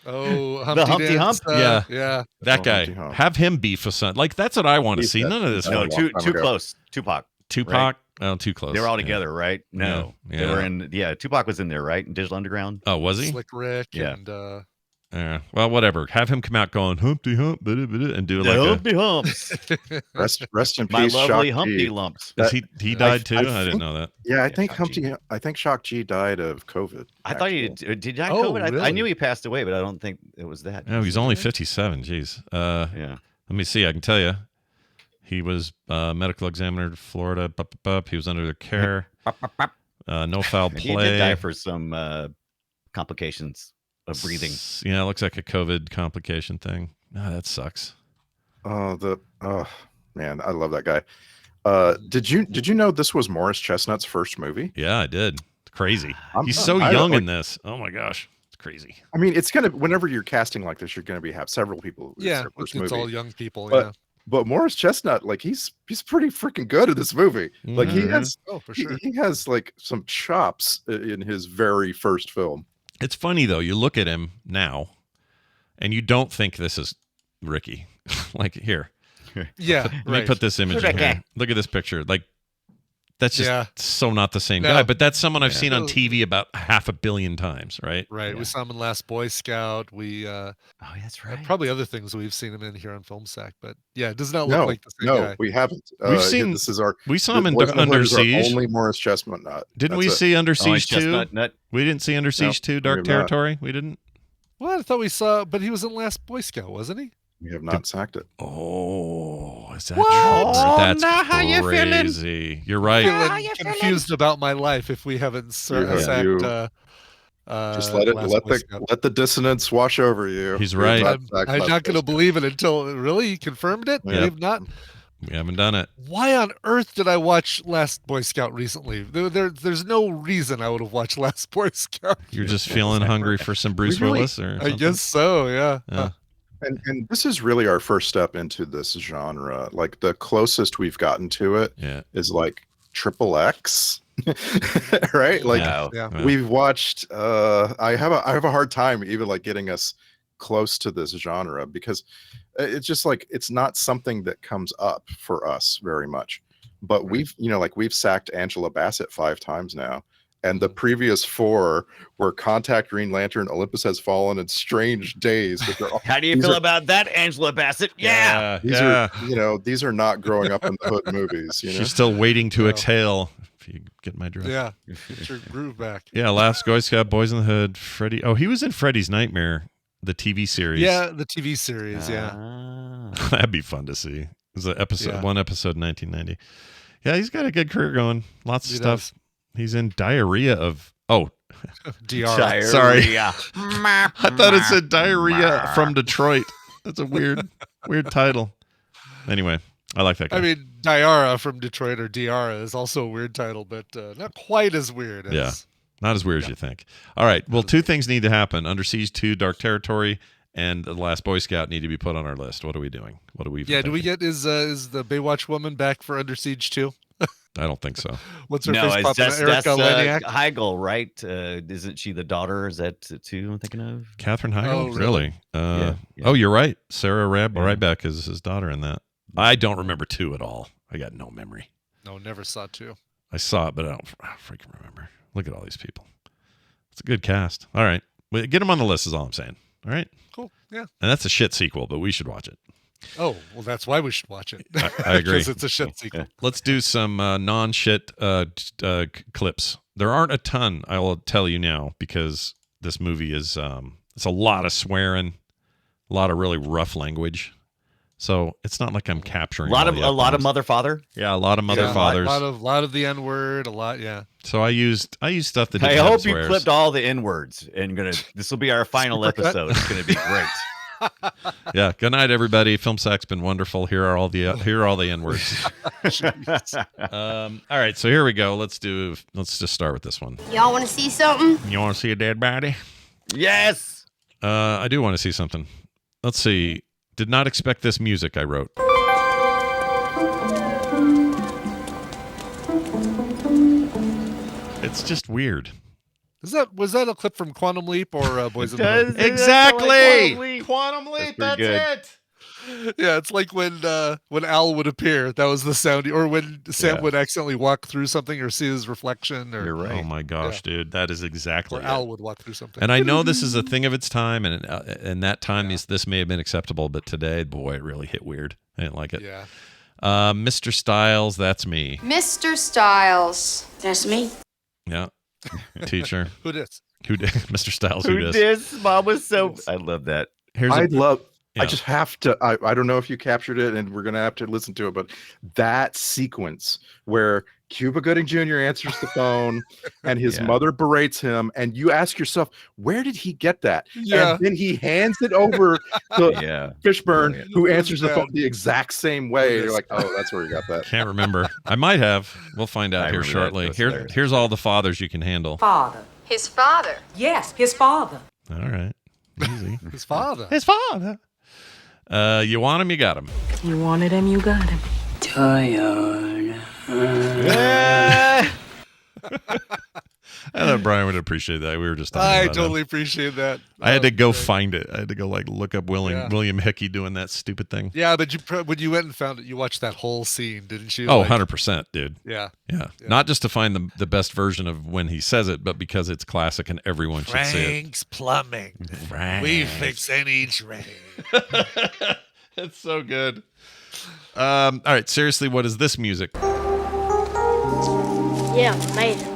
[SPEAKER 7] Oh,
[SPEAKER 5] The Humpty
[SPEAKER 7] Dance,
[SPEAKER 5] Hump?
[SPEAKER 7] Yeah.
[SPEAKER 1] that guy?
[SPEAKER 6] Humpty Hump.
[SPEAKER 1] Have him beef with something. Like that's what I want to see. None of this.
[SPEAKER 5] No,
[SPEAKER 6] long
[SPEAKER 5] too
[SPEAKER 6] time ago.
[SPEAKER 5] close. Tupac.
[SPEAKER 1] Tupac. Oh, too close.
[SPEAKER 5] They were all
[SPEAKER 1] Yeah.
[SPEAKER 5] together, right? No.
[SPEAKER 1] Yeah.
[SPEAKER 5] They were in, Tupac was in there, right? In Digital Underground.
[SPEAKER 1] Oh, was he?
[SPEAKER 7] Slick Rick
[SPEAKER 5] Yeah.
[SPEAKER 7] and
[SPEAKER 1] Yeah. Well, whatever. Have him come out going Humpty Hump and do
[SPEAKER 5] The
[SPEAKER 1] like a.
[SPEAKER 5] Humpty Humps.
[SPEAKER 6] Rest in
[SPEAKER 5] My
[SPEAKER 6] peace,
[SPEAKER 5] lovely
[SPEAKER 6] Shock
[SPEAKER 5] Humpty
[SPEAKER 6] G.
[SPEAKER 5] Lumps.
[SPEAKER 1] Is he died too? I didn't
[SPEAKER 6] think-
[SPEAKER 1] know that.
[SPEAKER 6] Yeah, I think
[SPEAKER 5] Shock G.
[SPEAKER 6] I think Shock G died of COVID.
[SPEAKER 5] I thought he
[SPEAKER 6] actually.
[SPEAKER 5] did. I
[SPEAKER 7] Oh,
[SPEAKER 5] COVID? I
[SPEAKER 7] really?
[SPEAKER 5] knew he passed away, but I don't think it was that.
[SPEAKER 1] No, he's only 57. Jeez.
[SPEAKER 5] Yeah.
[SPEAKER 1] Let me see. I can tell you. He was medical examiner to Florida. He was under their care. No foul play.
[SPEAKER 5] He did die for some complications of breathing.
[SPEAKER 1] Yeah, it looks like a COVID complication thing. Ah, that sucks.
[SPEAKER 6] Oh man, I love that guy. Did you know this was Morris Chestnut's first movie?
[SPEAKER 1] Yeah, I did. It's crazy. He's
[SPEAKER 6] I
[SPEAKER 1] so
[SPEAKER 6] don't
[SPEAKER 1] young
[SPEAKER 6] like-
[SPEAKER 1] in this. Oh my gosh, it's crazy.
[SPEAKER 6] I mean, it's gonna whenever you're casting like this, you're gonna have several people. It's
[SPEAKER 7] yeah,
[SPEAKER 6] their first
[SPEAKER 7] it's
[SPEAKER 6] movie.
[SPEAKER 7] all young people.
[SPEAKER 6] But- But Morris Chestnut, like he's pretty freaking good at this movie. Like he
[SPEAKER 1] Mhm.
[SPEAKER 6] has
[SPEAKER 7] Oh, for sure.
[SPEAKER 6] he has like some chops in his very first film.
[SPEAKER 1] It's funny though. You look at him now, and you don't think this is Ricky. Like here,
[SPEAKER 7] Yeah,
[SPEAKER 1] let me
[SPEAKER 7] right.
[SPEAKER 1] put this image in
[SPEAKER 5] Ricky.
[SPEAKER 1] here. Look at this picture. Like that's just
[SPEAKER 7] Yeah.
[SPEAKER 1] so not the same
[SPEAKER 7] No.
[SPEAKER 1] guy. But that's someone I've
[SPEAKER 5] Yeah.
[SPEAKER 1] seen on TV about 500 million times, right?
[SPEAKER 7] Right.
[SPEAKER 5] Yeah.
[SPEAKER 7] We saw him in Last Boy Scout. We
[SPEAKER 5] Oh, that's right.
[SPEAKER 7] probably other things we've seen him in here on Film Sack, but yeah, it does not look
[SPEAKER 6] No,
[SPEAKER 7] like the same
[SPEAKER 6] no,
[SPEAKER 7] guy.
[SPEAKER 6] we haven't.
[SPEAKER 1] We've seen-
[SPEAKER 6] this is our
[SPEAKER 1] We saw him in
[SPEAKER 6] Boys the Hood
[SPEAKER 1] Under
[SPEAKER 6] is our
[SPEAKER 1] Siege.
[SPEAKER 6] Only Morris Chestnut.
[SPEAKER 1] Didn't
[SPEAKER 6] That's
[SPEAKER 1] we
[SPEAKER 6] it.
[SPEAKER 1] see Under
[SPEAKER 5] Oh, and
[SPEAKER 1] Siege 2?
[SPEAKER 5] Chestnut Nut.
[SPEAKER 1] We didn't see Under Siege 2 Dark
[SPEAKER 6] we have not.
[SPEAKER 1] Territory? We didn't?
[SPEAKER 7] Well, I thought we saw, but he was in Last Boy Scout, wasn't he?
[SPEAKER 6] We have not sacked it.
[SPEAKER 1] Oh, is that
[SPEAKER 7] What?
[SPEAKER 1] true?
[SPEAKER 7] Oh,
[SPEAKER 1] That's
[SPEAKER 7] now how you feeling?
[SPEAKER 1] crazy. You're right.
[SPEAKER 7] Feeling confused about my life if we haven't
[SPEAKER 6] Yeah,
[SPEAKER 7] sacked.
[SPEAKER 6] you- Just let it
[SPEAKER 7] Last Boy Scout.
[SPEAKER 6] let the dissonance wash over you.
[SPEAKER 1] He's
[SPEAKER 6] We have
[SPEAKER 1] right.
[SPEAKER 6] not
[SPEAKER 7] I'm
[SPEAKER 6] sacked
[SPEAKER 7] not
[SPEAKER 6] Last
[SPEAKER 7] going to
[SPEAKER 6] Boy Scout.
[SPEAKER 7] believe it until really he confirmed it.
[SPEAKER 6] Yeah.
[SPEAKER 7] We've not.
[SPEAKER 1] We haven't done it.
[SPEAKER 7] Why on earth did I watch Last Boy Scout recently? There's no reason I would have watched Last Boy Scout.
[SPEAKER 1] You're just feeling hungry for some Bruce
[SPEAKER 6] really-
[SPEAKER 1] Willis? Or
[SPEAKER 7] I
[SPEAKER 1] something?
[SPEAKER 7] guess so. Yeah.
[SPEAKER 1] Yeah.
[SPEAKER 6] And this is really our first step into this genre. Like the closest we've gotten to it
[SPEAKER 1] Yeah.
[SPEAKER 6] is like Triple X, right? Like
[SPEAKER 1] Yeah.
[SPEAKER 7] Yeah.
[SPEAKER 1] Yeah.
[SPEAKER 6] we've watched. I have a hard time even like getting us close to this genre because it's just like it's not something that comes up for us very much. But we've we've sacked Angela Bassett 5 times now. And the previous 4 were Contact, Green Lantern, Olympus Has Fallen, and Strange Days. Which are all,
[SPEAKER 5] How do you
[SPEAKER 6] these
[SPEAKER 5] feel
[SPEAKER 6] are-
[SPEAKER 5] about that, Angela Bassett? Yeah.
[SPEAKER 6] these are these are not growing up in the hood movies. You know,
[SPEAKER 1] She's still waiting to
[SPEAKER 7] No.
[SPEAKER 1] exhale. If you get my drift.
[SPEAKER 7] Yeah. Get your groove back.
[SPEAKER 1] Yeah, Last Boy Scout, Boys in the Hood, Freddy. Oh, he was in Freddy's Nightmare, the TV series.
[SPEAKER 7] Yeah, the TV series. Yeah.
[SPEAKER 5] Ah.
[SPEAKER 1] That'd be fun to see. It was an episode,
[SPEAKER 7] Yeah.
[SPEAKER 1] one episode in 1990. Yeah, he's got a good career going. Lots of
[SPEAKER 7] He
[SPEAKER 1] stuff. He's in Diarrhea of. Oh,
[SPEAKER 7] DR.
[SPEAKER 1] Sorry.
[SPEAKER 5] Diarrhea.
[SPEAKER 1] I thought it said Diarrhea from Detroit. That's a weird title. Anyway, I like that guy.
[SPEAKER 7] I mean, Diara from Detroit or Diara is also a weird title, but not quite as weird as.
[SPEAKER 1] Yeah. Not as weird as you think. All right. Well, 2 things need to happen. Under Siege 2, Dark Territory, and The Last Boy Scout need to be put on our list. What are we doing? What do we?
[SPEAKER 7] Yeah. Do we get is the Baywatch woman back for Under Siege too?
[SPEAKER 1] I don't think so.
[SPEAKER 7] What's her
[SPEAKER 5] No,
[SPEAKER 7] face popping?
[SPEAKER 5] that's
[SPEAKER 7] Erica Leniak.
[SPEAKER 5] Heigl, right? Isn't she the daughter? Is that too? I'm thinking of.
[SPEAKER 1] Catherine Heigl?
[SPEAKER 7] Oh,
[SPEAKER 1] really?
[SPEAKER 5] Yeah.
[SPEAKER 1] Oh, you're right. Sarah
[SPEAKER 5] Yeah.
[SPEAKER 1] Ryback is his daughter in that. I don't remember 2 at all. I got no memory.
[SPEAKER 7] No, never saw two.
[SPEAKER 1] I saw it, but I don't freaking remember. Look at all these people. It's a good cast. All right. Well, get them on the list is all I'm saying. All right.
[SPEAKER 7] Cool. Yeah.
[SPEAKER 1] And that's a shit sequel, but we should watch it.
[SPEAKER 7] Oh, well, that's why we should watch it.
[SPEAKER 1] I agree.
[SPEAKER 7] Because it's a shit sequel.
[SPEAKER 1] Let's do some non-shit clips. There aren't a ton, I will tell you now, because this movie is it's a lot of swearing, a lot of really rough language. So it's not like I'm capturing
[SPEAKER 5] A lot of
[SPEAKER 1] F-bombs.
[SPEAKER 5] mother father.
[SPEAKER 1] Yeah, a lot of mother fathers.
[SPEAKER 7] A lot of the N word. A lot. Yeah.
[SPEAKER 1] So I used stuff that.
[SPEAKER 5] I
[SPEAKER 1] didn't have
[SPEAKER 5] hope you
[SPEAKER 1] swears.
[SPEAKER 5] clipped all the N words, and this will be our final episode. It's gonna be great.
[SPEAKER 1] Yeah. Good night, everybody. Film Sack's been wonderful. Here are all the N words. All right. So here we go. Let's just start with this one.
[SPEAKER 2] Y'all want to see something?
[SPEAKER 1] You want to see a dead body?
[SPEAKER 5] Yes.
[SPEAKER 1] I do want to see something. Let's see. Did not expect this music, I wrote. It's just weird.
[SPEAKER 7] Was that a clip from Quantum Leap or Boyz in the Hood?
[SPEAKER 1] Exactly. Quantum Leap. That's it.
[SPEAKER 7] Yeah, it's like when Al would appear. That was the sound, or when Sam would accidentally walk through something or see his reflection. Or
[SPEAKER 5] You're right.
[SPEAKER 1] Oh my gosh, dude, that is exactly.
[SPEAKER 7] Or Al would walk through something.
[SPEAKER 1] And I know this is a thing of its time, and that time this may have been acceptable, but today, boy, it really hit weird. I didn't like it.
[SPEAKER 7] Yeah.
[SPEAKER 1] Mr. Styles, that's me.
[SPEAKER 9] Mr. Styles.
[SPEAKER 3] That's me.
[SPEAKER 1] Yeah. Teacher.
[SPEAKER 7] Who dis?
[SPEAKER 1] Who did? Mr. Styles,
[SPEAKER 5] Who
[SPEAKER 1] who dis?
[SPEAKER 5] dis? Mom was so. I love that.
[SPEAKER 6] I just have to. I don't know if you captured it, and we're gonna have to listen to it. But that sequence where Cuba Gooding Jr. answers the phone, and his mother berates him, and you ask yourself, where did he get that?
[SPEAKER 7] Yeah.
[SPEAKER 6] And then he hands it over to Fishburne, who answers the phone the exact same way. You're like, oh, that's where he got that.
[SPEAKER 1] Can't remember. I might have. We'll find out here shortly. Here's all the fathers you can handle.
[SPEAKER 9] Father. His father. Yes, his father.
[SPEAKER 1] All right. Easy.
[SPEAKER 7] His father.
[SPEAKER 1] His father. You want him, you got him.
[SPEAKER 9] You wanted him, you got him.
[SPEAKER 10] Tired.
[SPEAKER 1] I thought Brian would appreciate that. We were just talking
[SPEAKER 7] I
[SPEAKER 1] about
[SPEAKER 7] totally appreciate that.
[SPEAKER 1] I had to go find it. I had to go look up William Hickey doing that stupid thing.
[SPEAKER 7] Yeah, but when you went and found it, you watched that whole scene, didn't you?
[SPEAKER 1] Oh, 100%, dude.
[SPEAKER 7] Yeah.
[SPEAKER 1] Not just to find the best version of when he says it, but because it's classic and everyone should see it.
[SPEAKER 7] Frank's Plumbing. We fix any drain.
[SPEAKER 1] It's so good. All right, seriously, what is this music?
[SPEAKER 3] Yeah, amazing.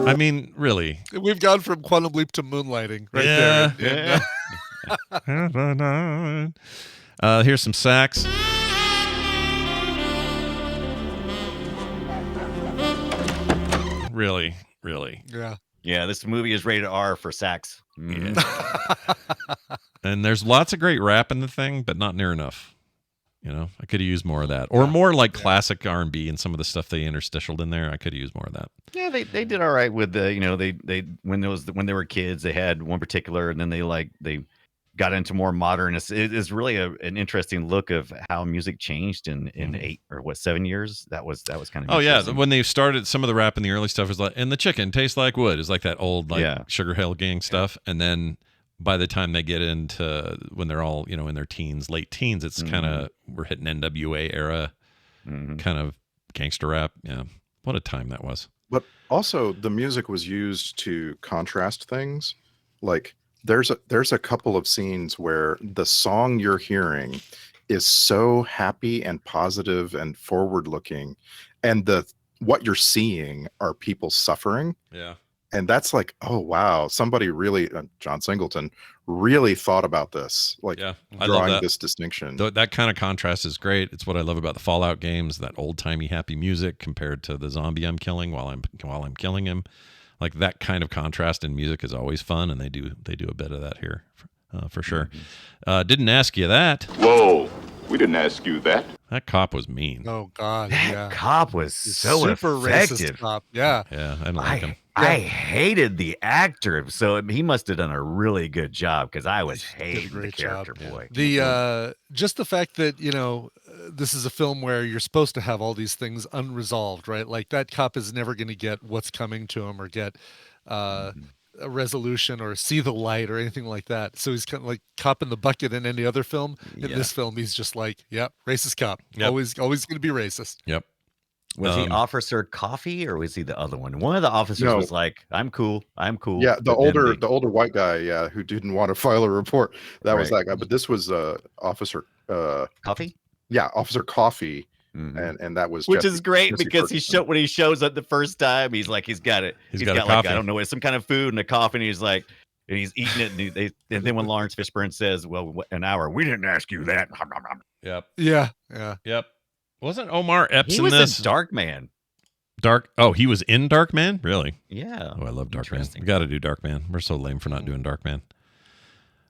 [SPEAKER 1] I mean, really.
[SPEAKER 7] We've gone from Quantum Leap to Moonlighting right there.
[SPEAKER 1] Yeah. Here's some sax. Really.
[SPEAKER 7] Yeah.
[SPEAKER 5] Yeah, this movie is rated R for sax.
[SPEAKER 1] And there's lots of great rap in the thing, but not near enough. You know, I could have used more of that, or more like classic R&B and some of the stuff they interstitialed in there. I could have used more of that.
[SPEAKER 5] Yeah, they did all right with the, they when they were kids, they had one particular, and then they got into more modern. It is really an interesting look of how music changed in 7 years. That was kind of
[SPEAKER 1] when they started, some of the rap in the early stuff was like, and the chicken tastes like wood, is like that old Sugar Hill Gang stuff, and then by the time they get into when they're all in their teens, late teens, it's kind of we're hitting NWA era kind of gangster rap. Yeah, what a time that was.
[SPEAKER 6] But also the music was used to contrast things. Like there's a couple of scenes where the song you're hearing is so happy and positive and forward looking, and what you're seeing are people suffering.
[SPEAKER 1] Yeah.
[SPEAKER 6] And that's like, oh wow, somebody really, John Singleton really thought about this, like drawing this distinction.
[SPEAKER 1] That kind of contrast is great. It's what I love about the Fallout games, that old timey happy music compared to the zombie I'm killing while I'm killing him. Like that kind of contrast in music is always fun, and they do a bit of that here for sure. Didn't ask you that.
[SPEAKER 11] Whoa, we didn't ask you that.
[SPEAKER 1] That cop was mean.
[SPEAKER 7] Oh God,
[SPEAKER 5] that cop was so
[SPEAKER 7] super
[SPEAKER 5] effective.
[SPEAKER 7] Racist cop. Yeah,
[SPEAKER 1] I didn't like him.
[SPEAKER 5] I hated the actor, so he must have done a really good job because I was hating the character. Boy,
[SPEAKER 7] just the fact that this is a film where you're supposed to have all these things unresolved, right? Like that cop is never going to get what's coming to him or get a resolution or see the light or anything like that. So he's kind of like cop in the bucket in any other film. In this film, he's just like, yep, racist cop. Yep. Always going to be racist.
[SPEAKER 1] Yep.
[SPEAKER 5] Was he Officer Coffee or was he the other one? One of the officers was like, "I'm cool, I'm cool."
[SPEAKER 6] Yeah, the
[SPEAKER 5] But then
[SPEAKER 6] older white guy, yeah, who didn't want to file a report. That was that guy. But this was Officer
[SPEAKER 5] Coffee.
[SPEAKER 6] Yeah, Officer Coffee, and that was
[SPEAKER 5] which
[SPEAKER 6] Jesse,
[SPEAKER 5] is great
[SPEAKER 6] Jesse
[SPEAKER 5] because
[SPEAKER 6] Ferguson.
[SPEAKER 5] when he shows up the first time, he's like, he's got it. He's got like,
[SPEAKER 1] coffee.
[SPEAKER 5] I don't know, it's some kind of food and a coffee, and he's like, and he's eating it, and then when Lawrence Fishburne says, "Well, an hour," we didn't ask you that.
[SPEAKER 1] Yep.
[SPEAKER 7] Yeah.
[SPEAKER 1] Yep. Wasn't Omar Epps
[SPEAKER 5] He
[SPEAKER 1] in
[SPEAKER 5] was
[SPEAKER 1] this?
[SPEAKER 5] in Dark Man.
[SPEAKER 1] Oh, he was in Dark Man? Really?
[SPEAKER 5] Yeah.
[SPEAKER 1] Oh, I love Dark Man. We got to do Dark Man. We're so lame for not doing Dark Man.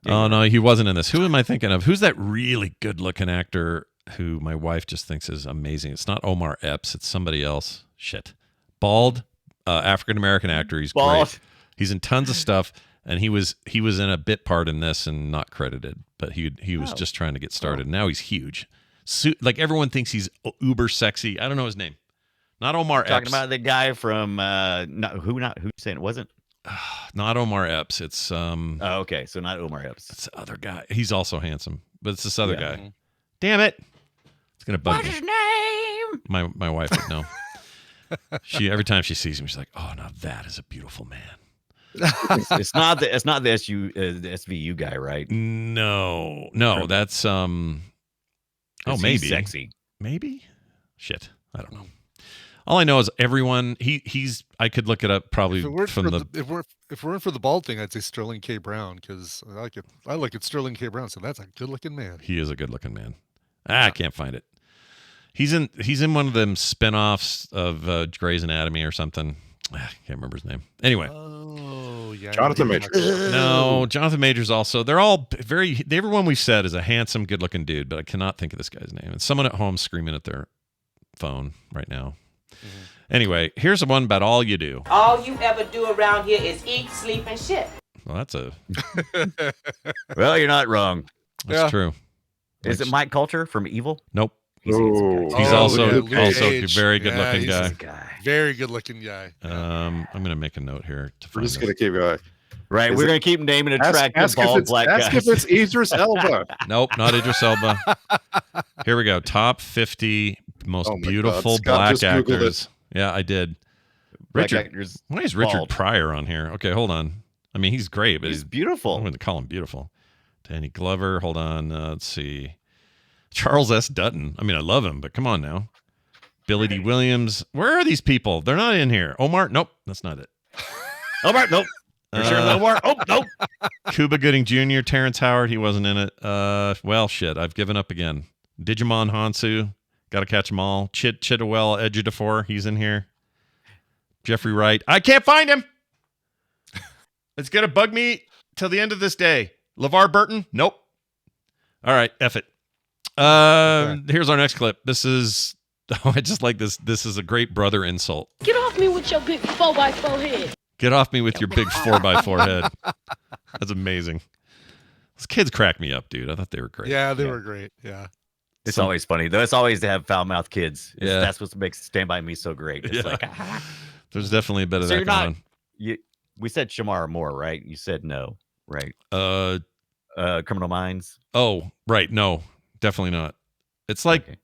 [SPEAKER 1] Oh, no, he wasn't in this. Who am I thinking of? Who's that really good-looking actor who my wife just thinks is amazing? It's not Omar Epps. It's somebody else. Shit. Bald, African-American actor. He's
[SPEAKER 5] Bald.
[SPEAKER 1] great. He's in tons of stuff, and he was in a bit part in this and not credited, but he was just trying to get started. Now he's huge. Like, everyone thinks he's uber sexy. I don't know his name. Not Omar Epps.
[SPEAKER 5] Talking about the guy from who saying it wasn't?
[SPEAKER 1] Not Omar Epps. It's
[SPEAKER 5] Oh, okay, so not Omar Epps.
[SPEAKER 1] It's the other guy. He's also handsome, but it's this other guy. Damn it! It's gonna bug me.
[SPEAKER 5] What's his name?
[SPEAKER 1] My wife would know. Every time she sees him, she's like, "Oh, now that is a beautiful man."
[SPEAKER 5] It's not the SVU guy, right?
[SPEAKER 1] No, that's oh, maybe
[SPEAKER 5] sexy.
[SPEAKER 1] Maybe. Shit, I don't know. All I know is everyone. He's. I could look it up probably from the.
[SPEAKER 7] If we're in for the bald thing, I'd say Sterling K. Brown because I like it. I look at Sterling K. Brown, so that's a good-looking man.
[SPEAKER 1] He is a good-looking man. I can't find it. He's in one of them spin-offs of Grey's Anatomy or something. I can't remember his name. Anyway.
[SPEAKER 7] Oh, yeah.
[SPEAKER 6] Jonathan Majors.
[SPEAKER 1] No, Jonathan Majors also. They're all everyone we've said is a handsome, good-looking dude, but I cannot think of this guy's name. And someone at home screaming at their phone right now. Anyway, here's the one about all you do.
[SPEAKER 12] All you ever do around here is eat, sleep, and shit.
[SPEAKER 1] Well, that's a.
[SPEAKER 5] Well, you're not wrong.
[SPEAKER 1] That's true.
[SPEAKER 5] Is it Mike Coulter from Evil?
[SPEAKER 1] Nope.
[SPEAKER 5] He's
[SPEAKER 1] also a very good-looking guy.
[SPEAKER 7] Very good-looking guy.
[SPEAKER 1] I'm gonna make a note here.
[SPEAKER 6] We're just gonna keep going.
[SPEAKER 5] Right, we're gonna keep naming attractive bald black guys.
[SPEAKER 6] Ask if it's Idris Elba.
[SPEAKER 1] Nope, not Idris Elba. Here we go. Top 50 most beautiful black actors. Yeah, I did. Richard. Why is Richard Pryor on here? Okay, hold on. I mean, he's great, but
[SPEAKER 5] he's beautiful.
[SPEAKER 1] I'm going to call him beautiful. Danny Glover. Hold on. Let's see. Charles S. Dutton. I mean, I love him, but come on now. Billy D. Williams. Where are these people? They're not in here. Omar. Nope, that's not it.
[SPEAKER 5] Omar. Nope. For sure, Omar. Oh, nope.
[SPEAKER 1] Cuba Gooding Jr., Terrence Howard. He wasn't in it. Well, shit. I've given up again. Digimon Hansu. Got to catch them all. Chidowell Ejiofor. He's in here. Jeffrey Wright. I can't find him. It's going to bug me till the end of this day. LeVar Burton. Nope. All right. F it. Here's our next clip. This is. Oh, I just like this. This is a great brother insult.
[SPEAKER 3] Get off me with your big 4x4 head.
[SPEAKER 1] Get off me with your big 4x4 head. That's amazing. Those kids crack me up, dude. I thought they were great.
[SPEAKER 7] Yeah, they were great. Yeah.
[SPEAKER 5] It's always funny, though. It's always to have foul-mouthed kids.
[SPEAKER 1] Yeah.
[SPEAKER 5] That's what makes Stand By Me so great. It's like,
[SPEAKER 1] there's definitely a bit of
[SPEAKER 5] so
[SPEAKER 1] that going on.
[SPEAKER 5] We said Shamar Moore, right? You said no, right? Criminal Minds.
[SPEAKER 1] Oh, right. No, definitely not. It's like,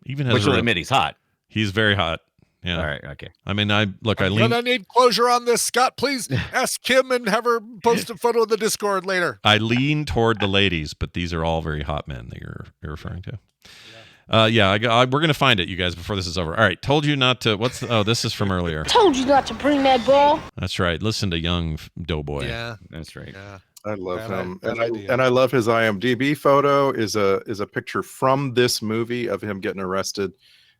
[SPEAKER 1] even
[SPEAKER 5] Which will admit he's hot.
[SPEAKER 1] He's very hot. Yeah.
[SPEAKER 5] All right. Okay.
[SPEAKER 1] I mean, I lean.
[SPEAKER 7] I need closure on this, Scott. Please ask Kim and have her post a photo of the Discord later.
[SPEAKER 1] I lean toward the ladies, but these are all very hot men that you're referring to. We're gonna find it, you guys, before this is over. All right. Told you not to. This is from earlier.
[SPEAKER 3] Told you not to bring that ball.
[SPEAKER 1] That's right. Listen to young Doughboy.
[SPEAKER 7] Yeah,
[SPEAKER 5] that's right.
[SPEAKER 7] Yeah.
[SPEAKER 6] I love him, and I love his IMDb photo. Is a picture from this movie of him getting arrested.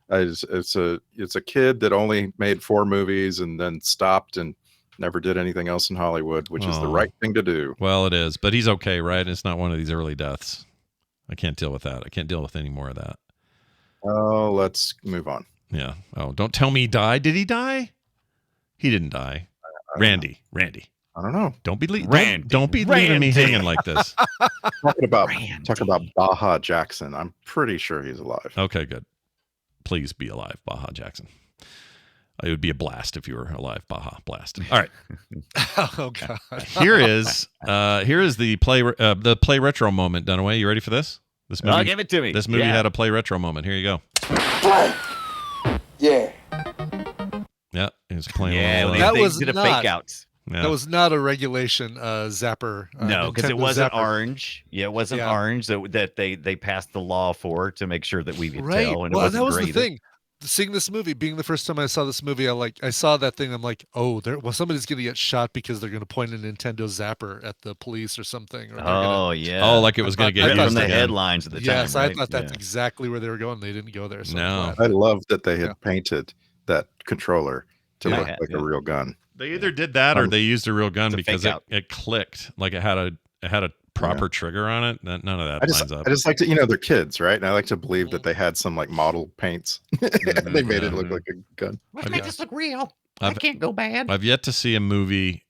[SPEAKER 6] It's a kid that only made 4 movies and then stopped and never did anything else in Hollywood, which is the right thing to do.
[SPEAKER 1] Well, it is, but he's okay, right? It's not one of these early deaths. I can't deal with that. I can't deal with any more of that.
[SPEAKER 6] Oh, let's move on.
[SPEAKER 1] Yeah. Oh, don't tell me he died. Did he die? He didn't die. Randy.
[SPEAKER 6] I don't know.
[SPEAKER 1] Don't be leaving me hanging like this.
[SPEAKER 6] Talking about Baja Jackson. I'm pretty sure he's alive.
[SPEAKER 1] Okay, good. Please be alive, Baja Jackson. It would be a blast if you were alive, Baja. Blast. All right.
[SPEAKER 7] Oh God.
[SPEAKER 1] Here is the play retro moment. Dunaway, you ready for this? This movie.
[SPEAKER 5] Give it to me.
[SPEAKER 1] This movie had a play retro moment. Here you go.
[SPEAKER 13] Yeah.
[SPEAKER 1] Yeah, he was playing.
[SPEAKER 5] Yeah,
[SPEAKER 1] a little,
[SPEAKER 7] That
[SPEAKER 5] they
[SPEAKER 7] was
[SPEAKER 5] did a
[SPEAKER 7] not-
[SPEAKER 5] fake out.
[SPEAKER 1] yeah.
[SPEAKER 7] That was not a regulation zapper.
[SPEAKER 5] No, because it
[SPEAKER 7] Nintendo
[SPEAKER 5] wasn't
[SPEAKER 7] zapper.
[SPEAKER 5] orange. Yeah, it wasn't
[SPEAKER 7] Yeah.
[SPEAKER 5] orange that they passed the law for to make sure that we could
[SPEAKER 7] Right.
[SPEAKER 5] tell. And
[SPEAKER 7] Well,
[SPEAKER 5] it wasn't
[SPEAKER 7] that was
[SPEAKER 5] gray
[SPEAKER 7] the
[SPEAKER 5] either.
[SPEAKER 7] thing. Seeing this movie, being the first time I saw this movie, I saw that thing. I'm like, oh, somebody's gonna get shot because they're gonna point a Nintendo zapper at the police or something. Or they're gonna,
[SPEAKER 5] Oh yeah.
[SPEAKER 1] Oh, like it was going to get
[SPEAKER 5] Right
[SPEAKER 1] used
[SPEAKER 5] from the
[SPEAKER 1] again.
[SPEAKER 5] headlines at the time.
[SPEAKER 7] yes, I
[SPEAKER 5] right?
[SPEAKER 7] thought that's
[SPEAKER 5] Yeah.
[SPEAKER 7] exactly where they were going. They didn't go there. So I'm
[SPEAKER 1] No.
[SPEAKER 7] glad.
[SPEAKER 6] I love that they had
[SPEAKER 7] Yeah.
[SPEAKER 6] painted that controller to
[SPEAKER 5] Yeah,
[SPEAKER 6] look like
[SPEAKER 5] yeah.
[SPEAKER 6] a real gun.
[SPEAKER 1] They either did that or they used a real gun
[SPEAKER 5] It's a
[SPEAKER 1] because
[SPEAKER 5] fake out.
[SPEAKER 1] it clicked. Like it had a proper trigger on it. None of that lines up.
[SPEAKER 6] I just like to, they're kids, right? And I like to believe that they had some like model paints. And they made it look like a gun.
[SPEAKER 5] Let's make this look real. I can't go bad.
[SPEAKER 1] I've yet to see a movie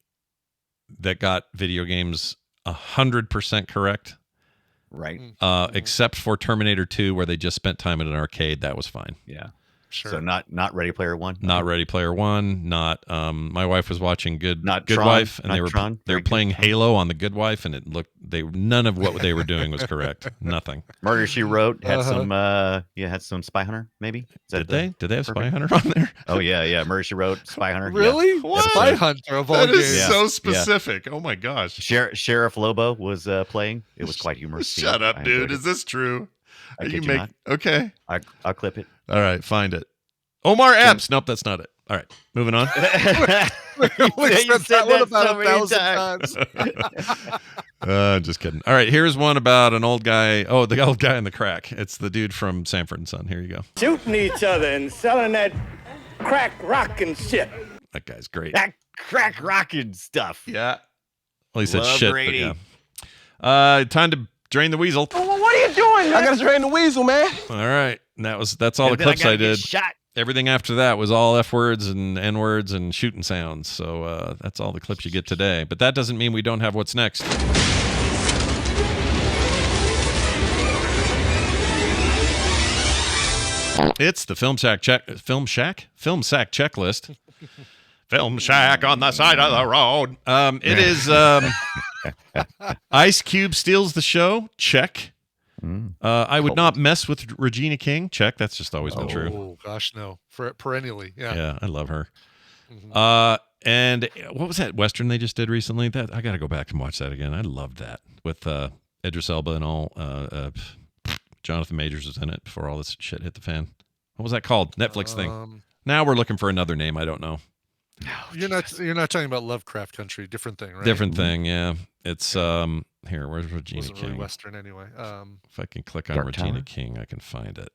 [SPEAKER 1] that got video games 100% correct.
[SPEAKER 5] Right.
[SPEAKER 1] Except for Terminator 2, where they just spent time at an arcade. That was fine.
[SPEAKER 5] Yeah.
[SPEAKER 7] Sure.
[SPEAKER 5] So not Ready Player One.
[SPEAKER 1] Not Ready Player One. Not. My wife was watching Good
[SPEAKER 5] Tron,
[SPEAKER 1] Wife, and
[SPEAKER 5] not
[SPEAKER 1] they were
[SPEAKER 5] Tron.
[SPEAKER 1] they were
[SPEAKER 5] Very good.
[SPEAKER 1] playing Halo on the Good Wife, and it looked none of what they were doing was correct. Nothing.
[SPEAKER 5] Murder She Wrote had some had some Spy Hunter maybe. Is that
[SPEAKER 1] Did they have Spy
[SPEAKER 5] perfect?
[SPEAKER 1] Hunter on there?
[SPEAKER 5] Oh yeah. Murder She Wrote, Spy Hunter. yeah.
[SPEAKER 7] Really?
[SPEAKER 1] What?
[SPEAKER 7] Spy Hunter of all
[SPEAKER 1] That is
[SPEAKER 7] games.
[SPEAKER 5] Yeah.
[SPEAKER 1] so specific. Oh my gosh.
[SPEAKER 5] Sheriff Lobo was playing. It was quite humorous.
[SPEAKER 1] Shut up,
[SPEAKER 5] I
[SPEAKER 1] dude.
[SPEAKER 5] enjoyed
[SPEAKER 1] Is this true?
[SPEAKER 5] I
[SPEAKER 1] Are
[SPEAKER 5] kid
[SPEAKER 1] you
[SPEAKER 5] you not.
[SPEAKER 1] Okay.
[SPEAKER 5] I'll clip it.
[SPEAKER 1] All right. Find it. Omar Epps. Nope, that's not it. All right. Moving on.
[SPEAKER 7] We
[SPEAKER 5] You
[SPEAKER 7] said
[SPEAKER 5] said
[SPEAKER 7] that one
[SPEAKER 5] that
[SPEAKER 7] about
[SPEAKER 5] so many
[SPEAKER 7] 1,000 times.
[SPEAKER 1] Just kidding. All right. Here's one about an old guy. Oh, the old guy in the crack. It's the dude from Sanford and Son. Here you go.
[SPEAKER 14] Shooting each other and selling that crack rock and shit.
[SPEAKER 1] That guy's great.
[SPEAKER 5] That crack rocking stuff.
[SPEAKER 1] Yeah. Well, he said
[SPEAKER 5] Love
[SPEAKER 1] shit,
[SPEAKER 5] Brady.
[SPEAKER 1] but yeah. Time to drain the weasel.
[SPEAKER 14] What are you doing, man? I gotta drain the weasel, man.
[SPEAKER 1] All right. And that's all
[SPEAKER 5] And
[SPEAKER 1] the
[SPEAKER 5] then
[SPEAKER 1] clips
[SPEAKER 5] gotta
[SPEAKER 1] I
[SPEAKER 5] get
[SPEAKER 1] did.
[SPEAKER 5] Shot.
[SPEAKER 1] Everything after that was all F words and N words and shooting sounds. So that's all the clips you get today. But that doesn't mean we don't have what's next. It's the Film Sack checklist. Film Shack on the side of the road. It is Ice Cube steals the show. Check. I would not mess with Regina King. Check. That's just always been true.
[SPEAKER 7] Oh gosh, no. Perennially, yeah.
[SPEAKER 1] Yeah, I love her. And what was that Western they just did recently? That I got to go back and watch that again. I loved that with Idris Elba and all. Jonathan Majors was in it before all this shit hit the fan. What was that called? Netflix thing. Now we're looking for another name. I don't know.
[SPEAKER 7] You're not talking about Lovecraft Country, different thing, right?
[SPEAKER 1] Different thing. Yeah. It's here. Where's Regina
[SPEAKER 7] Wasn't
[SPEAKER 1] King?
[SPEAKER 7] really Western anyway.
[SPEAKER 1] If I can click on
[SPEAKER 5] Dark
[SPEAKER 1] Regina
[SPEAKER 5] Tower?
[SPEAKER 1] King, I can find it.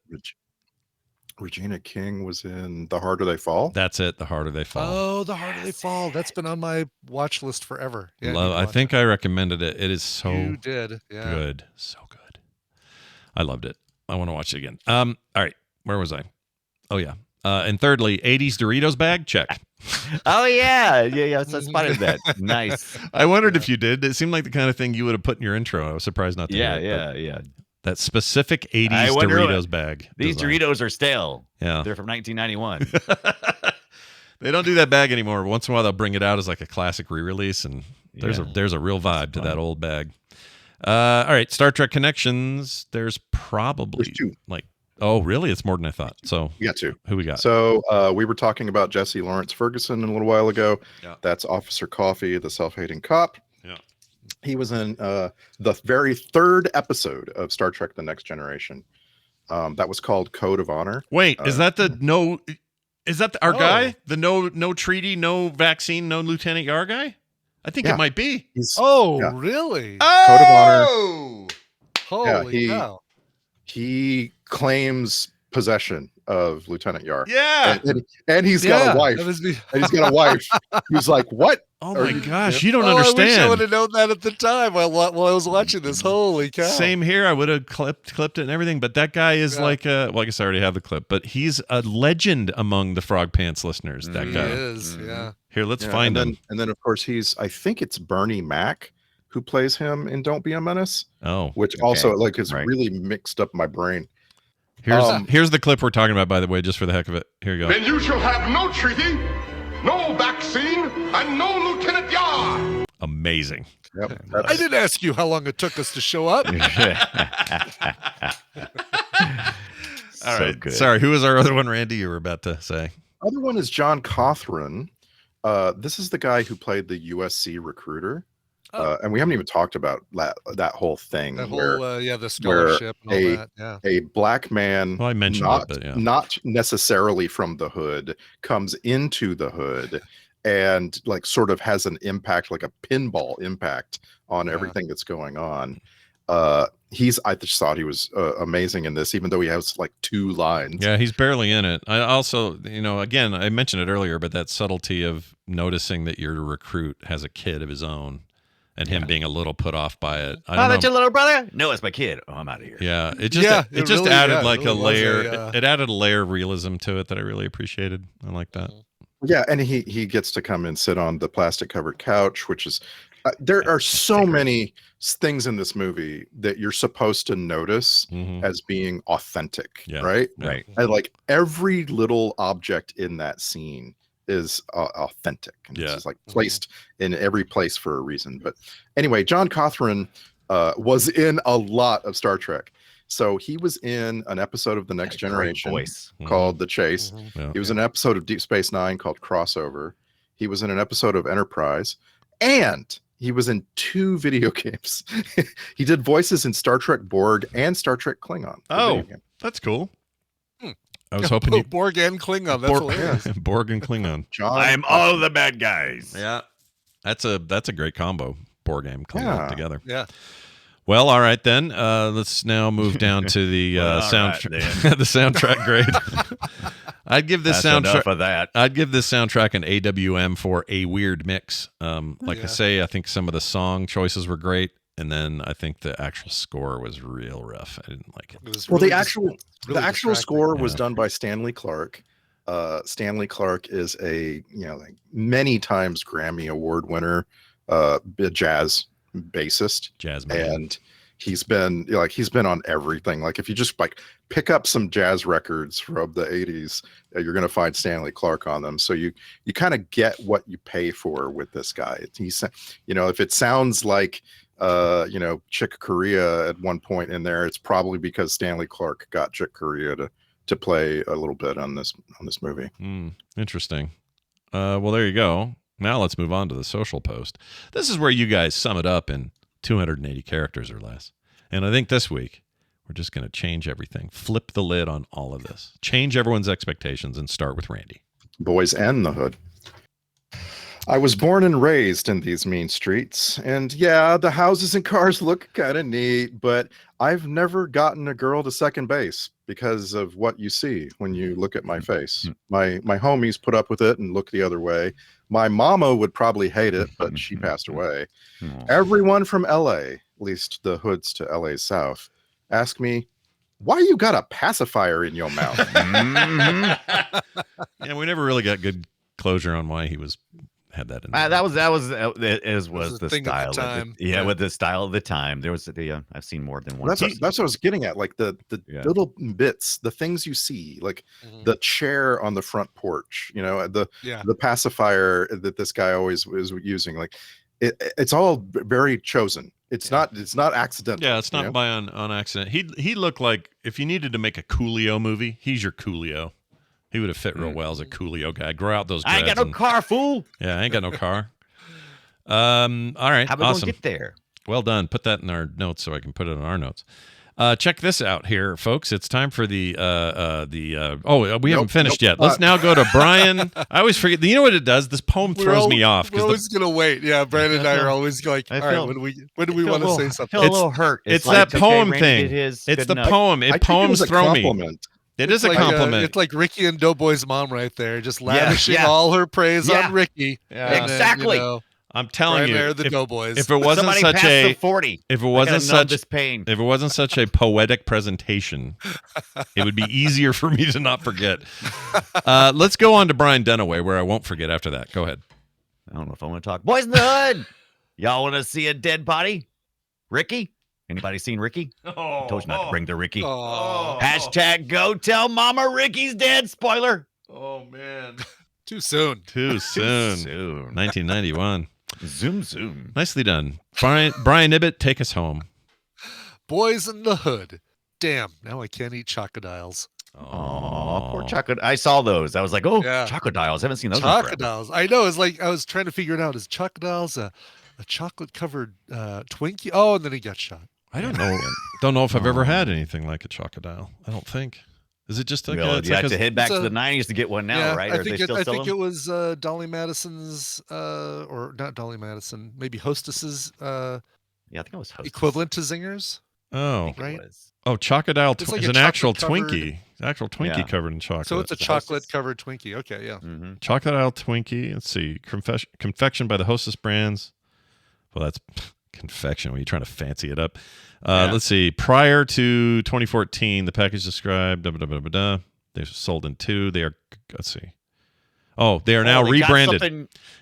[SPEAKER 6] Regina King was in The Harder They Fall.
[SPEAKER 1] That's it. The Harder They Fall.
[SPEAKER 7] Oh, The Harder They Fall. That's been on my watch list forever. Yeah,
[SPEAKER 1] I think I recommended it. It is so
[SPEAKER 7] you did. Yeah.
[SPEAKER 1] good. So good. I loved it. I want to watch it again. All right. Where was I? Oh, yeah. And thirdly, 80s Doritos bag? Check.
[SPEAKER 5] Oh yeah. So I spotted that. Nice.
[SPEAKER 1] I wondered if you did. It seemed like the kind of thing you would have put in your intro. I was surprised not to.
[SPEAKER 5] Yeah,
[SPEAKER 1] hear it,
[SPEAKER 5] yeah.
[SPEAKER 1] That specific 80s
[SPEAKER 5] I wonder
[SPEAKER 1] Doritos bag.
[SPEAKER 5] These
[SPEAKER 1] design.
[SPEAKER 5] Doritos are stale.
[SPEAKER 1] Yeah.
[SPEAKER 5] They're from 1991.
[SPEAKER 1] They don't do that bag anymore. Once in a while, they'll bring it out as like a classic re-release, and there's a real vibe to that old bag. All right, Star Trek Connections. There's probably like, oh, really? It's more than I thought. So
[SPEAKER 6] We got two.
[SPEAKER 1] Who we got?
[SPEAKER 6] So we were talking about Jesse Lawrence Ferguson a little while ago.
[SPEAKER 1] Yeah.
[SPEAKER 6] That's Officer Coffee, the self-hating cop.
[SPEAKER 1] Yeah.
[SPEAKER 6] He was in the very third episode of Star Trek: The Next Generation. That was called Code of Honor.
[SPEAKER 1] Wait, is that the no? Is that our guy? The no treaty, no vaccine, no Lieutenant Yar guy? I think it might be.
[SPEAKER 7] Really?
[SPEAKER 6] Code of Honor.
[SPEAKER 7] Holy cow.
[SPEAKER 6] He claims possession of Lieutenant Yar.
[SPEAKER 1] Yeah.
[SPEAKER 6] And he's got a wife. And he's got a wife. He's like, what?
[SPEAKER 1] Oh my gosh, you don't
[SPEAKER 7] I wish I
[SPEAKER 1] understand.
[SPEAKER 7] would have known that at the time while I was watching this. Holy cow.
[SPEAKER 1] Same here. I would have clipped it and everything, but that guy is like well, I guess I already have the clip, but he's a legend among the Frog Pants listeners. That
[SPEAKER 7] He
[SPEAKER 1] guy
[SPEAKER 7] is, yeah.
[SPEAKER 1] Here, let's find him.
[SPEAKER 6] And then, of course, I think it's Bernie Mac who plays him in Don't Be a Menace.
[SPEAKER 1] Oh.
[SPEAKER 6] Which also has really mixed up my brain.
[SPEAKER 1] Here's the clip we're talking about, by the way, just for the heck of it. Here you go.
[SPEAKER 15] Then you shall have no treaty, no vaccine, and no Lieutenant Yar.
[SPEAKER 1] Amazing.
[SPEAKER 6] Yep.
[SPEAKER 7] I didn't ask you how long it took us to show up.
[SPEAKER 1] All
[SPEAKER 5] So
[SPEAKER 1] right.
[SPEAKER 5] good.
[SPEAKER 1] Sorry, who was our other one, Randy? You were about to say.
[SPEAKER 6] Other one is John Cothran. This is the guy who played the USC recruiter. And we haven't even talked about that whole thing.
[SPEAKER 7] That
[SPEAKER 6] where,
[SPEAKER 7] whole, the scholarship and all that. Yeah.
[SPEAKER 6] a black man,
[SPEAKER 1] Well, I mentioned
[SPEAKER 6] not,
[SPEAKER 1] it, but yeah.
[SPEAKER 6] not necessarily from the hood, comes into the hood and like sort of has an impact, like a pinball impact on everything that's going on. I just thought he was amazing in this, even though he has like 2 lines.
[SPEAKER 1] Yeah, he's barely in it. I also, again, I mentioned it earlier, but that subtlety of noticing that your recruit has a kid of his own and him being a little put off by it. I don't know.
[SPEAKER 5] That's your little brother? No, it's my kid. Oh, I'm out of here.
[SPEAKER 1] Yeah, it just
[SPEAKER 7] really,
[SPEAKER 1] added like
[SPEAKER 7] it really
[SPEAKER 1] a layer.
[SPEAKER 7] was
[SPEAKER 1] It added a layer of realism to it that I really appreciated. I like that.
[SPEAKER 6] Yeah, and he gets to come and sit on the plastic covered couch, which is there are so many things in this movie that you're supposed to notice as being authentic, right?
[SPEAKER 5] Right.
[SPEAKER 6] And like every little object in that scene is authentic. And it's just like placed in every place for a reason. But anyway, John Cothran was in a lot of Star Trek. So he was in an episode of The Next Generation called The Chase. He was in an episode of Deep Space Nine called Crossover. He was in an episode of Enterprise. And he was in 2 video games. He did voices in Star Trek Borg and Star Trek Klingon.
[SPEAKER 1] Oh, that's cool. I was hoping
[SPEAKER 7] Borg and Klingon. That's hilarious.
[SPEAKER 1] Borg and Klingon.
[SPEAKER 5] I'm all the bad guys.
[SPEAKER 1] Yeah, that's a great combo. Borg and Klingon together.
[SPEAKER 7] Yeah.
[SPEAKER 1] Well, all right then. Let's now move down to the soundtrack. The soundtrack grade. I'd give this soundtrack.
[SPEAKER 5] Of that.
[SPEAKER 1] I'd give this soundtrack an AWM for a weird mix. I say, I think some of the song choices were great, and then I think the actual score was real rough. I didn't like it.
[SPEAKER 6] Well, the actual score was done by Stanley Clarke. Stanley Clarke is a like many times Grammy Award winner, jazz bassist,
[SPEAKER 1] jazz man.
[SPEAKER 6] And he's been on everything. Like if you just like pick up some jazz records from the 80s, you're going to find Stanley Clarke on them. So you kind of get what you pay for with this guy. He's if it sounds like Chick Corea at one point in there, it's probably because Stanley Clarke got Chick Corea to play a little bit on this movie.
[SPEAKER 1] Interesting. Well, there you go. Now let's move on to the social post. This is where you guys sum it up in 280 characters or less. And I think this week we're just going to change everything. Flip the lid on all of this. Change everyone's expectations and start with Randy.
[SPEAKER 6] Boys and the Hood. I was born and raised in these mean streets, and yeah, the houses and cars look kind of neat, but I've never gotten a girl to second base because of what you see when you look at my face. My homies put up with it and look the other way. My mama would probably hate it, but she passed away. Everyone from LA, at least the hoods to LA's south, ask me, why you got a pacifier in your mouth?
[SPEAKER 1] Yeah, we never really got good closure on why he had that in there.
[SPEAKER 5] That was the style
[SPEAKER 7] of the time.
[SPEAKER 5] With the style of the time. There was I've seen more than one.
[SPEAKER 6] That's what I was getting at. Like the little bits, the things you see, like the chair on the front porch, the pacifier that this guy always is using. Like it's all very chosen. It's not accidental.
[SPEAKER 1] Yeah, it's not by on accident. He looked like if you needed to make a Coolio movie, he's your Coolio. He would have fit real well as a Coolio guy. Grow out those dreads.
[SPEAKER 5] I ain't got no car, fool.
[SPEAKER 1] Yeah, I ain't got no car. All right,
[SPEAKER 5] how we
[SPEAKER 1] awesome.
[SPEAKER 5] Gonna get there?
[SPEAKER 1] Well done. Put that in our notes so I can put it in our notes. Check this out here, folks. It's time for we haven't finished yet. Let's now go to Brian. I always forget. You know what it does? This poem throws me off.
[SPEAKER 7] We're always going to wait. Yeah, Brandon and I are always like, all right, when do we want to say something?
[SPEAKER 5] I feel a little hurt.
[SPEAKER 1] It's like, that poem thing. It's the poem. Poems throw me. It is a compliment.
[SPEAKER 7] It's like Ricky and Doughboy's mom right there, just lavishing all her praise on Ricky.
[SPEAKER 5] Yeah. Exactly.
[SPEAKER 7] Then,
[SPEAKER 1] I'm telling you,
[SPEAKER 7] the Doughboys.
[SPEAKER 1] If it wasn't such a
[SPEAKER 5] 40,
[SPEAKER 1] if it wasn't such a poetic presentation, it would be easier for me to not forget. Let's go on to Brian Dunaway, where I won't forget after that. Go ahead.
[SPEAKER 5] I don't know if I want to talk. Boys in the Hood. Y'all want to see a dead body? Ricky? Anybody seen Ricky? Told you not to bring the Ricky. Hashtag go tell Mama Ricky's dead. Spoiler.
[SPEAKER 1] Oh, man.
[SPEAKER 7] Too soon.
[SPEAKER 1] 1991.
[SPEAKER 5] Zoom.
[SPEAKER 1] Nicely done. Brian Ibbott, take us home.
[SPEAKER 7] Boys in the Hood. Damn, now I can't eat chocodiles.
[SPEAKER 5] Oh, poor chocolate. I saw those. I was like, oh,
[SPEAKER 7] Yeah.
[SPEAKER 5] Chocodiles. I haven't seen those in forever.
[SPEAKER 7] Chocodiles. I know. It's like I was trying to figure it out. Is Chocodiles a chocolate covered Twinkie? Oh, and then he got shot.
[SPEAKER 1] I don't know. Don't know if I've ever had anything like a Chocodile. I don't think. Is it just like
[SPEAKER 5] Well,
[SPEAKER 1] it's
[SPEAKER 5] you
[SPEAKER 1] like
[SPEAKER 5] have to head back to the 90s to get one now, right?
[SPEAKER 7] I think it was Dolly Madison's, or not Dolly Madison, maybe Hostess's.
[SPEAKER 5] Yeah, I think it was Hostess.
[SPEAKER 7] Equivalent to Zingers.
[SPEAKER 1] Oh,
[SPEAKER 7] right.
[SPEAKER 1] Oh, Chocodile
[SPEAKER 7] It's like
[SPEAKER 1] is
[SPEAKER 7] a
[SPEAKER 1] an actual
[SPEAKER 7] chocolate-covered-
[SPEAKER 1] Twinkie. Actual Twinkie covered in chocolate.
[SPEAKER 7] So it's a chocolate covered Twinkie. Okay, yeah.
[SPEAKER 5] Mm-hmm.
[SPEAKER 1] Chocodile Twinkie. Let's see. Confection by the Hostess brands. Well, that's confection. When you're trying to fancy it up. Let's see. Prior to 2014, the package described. They're sold in 2. They are. Let's see. Oh, they are now rebranded.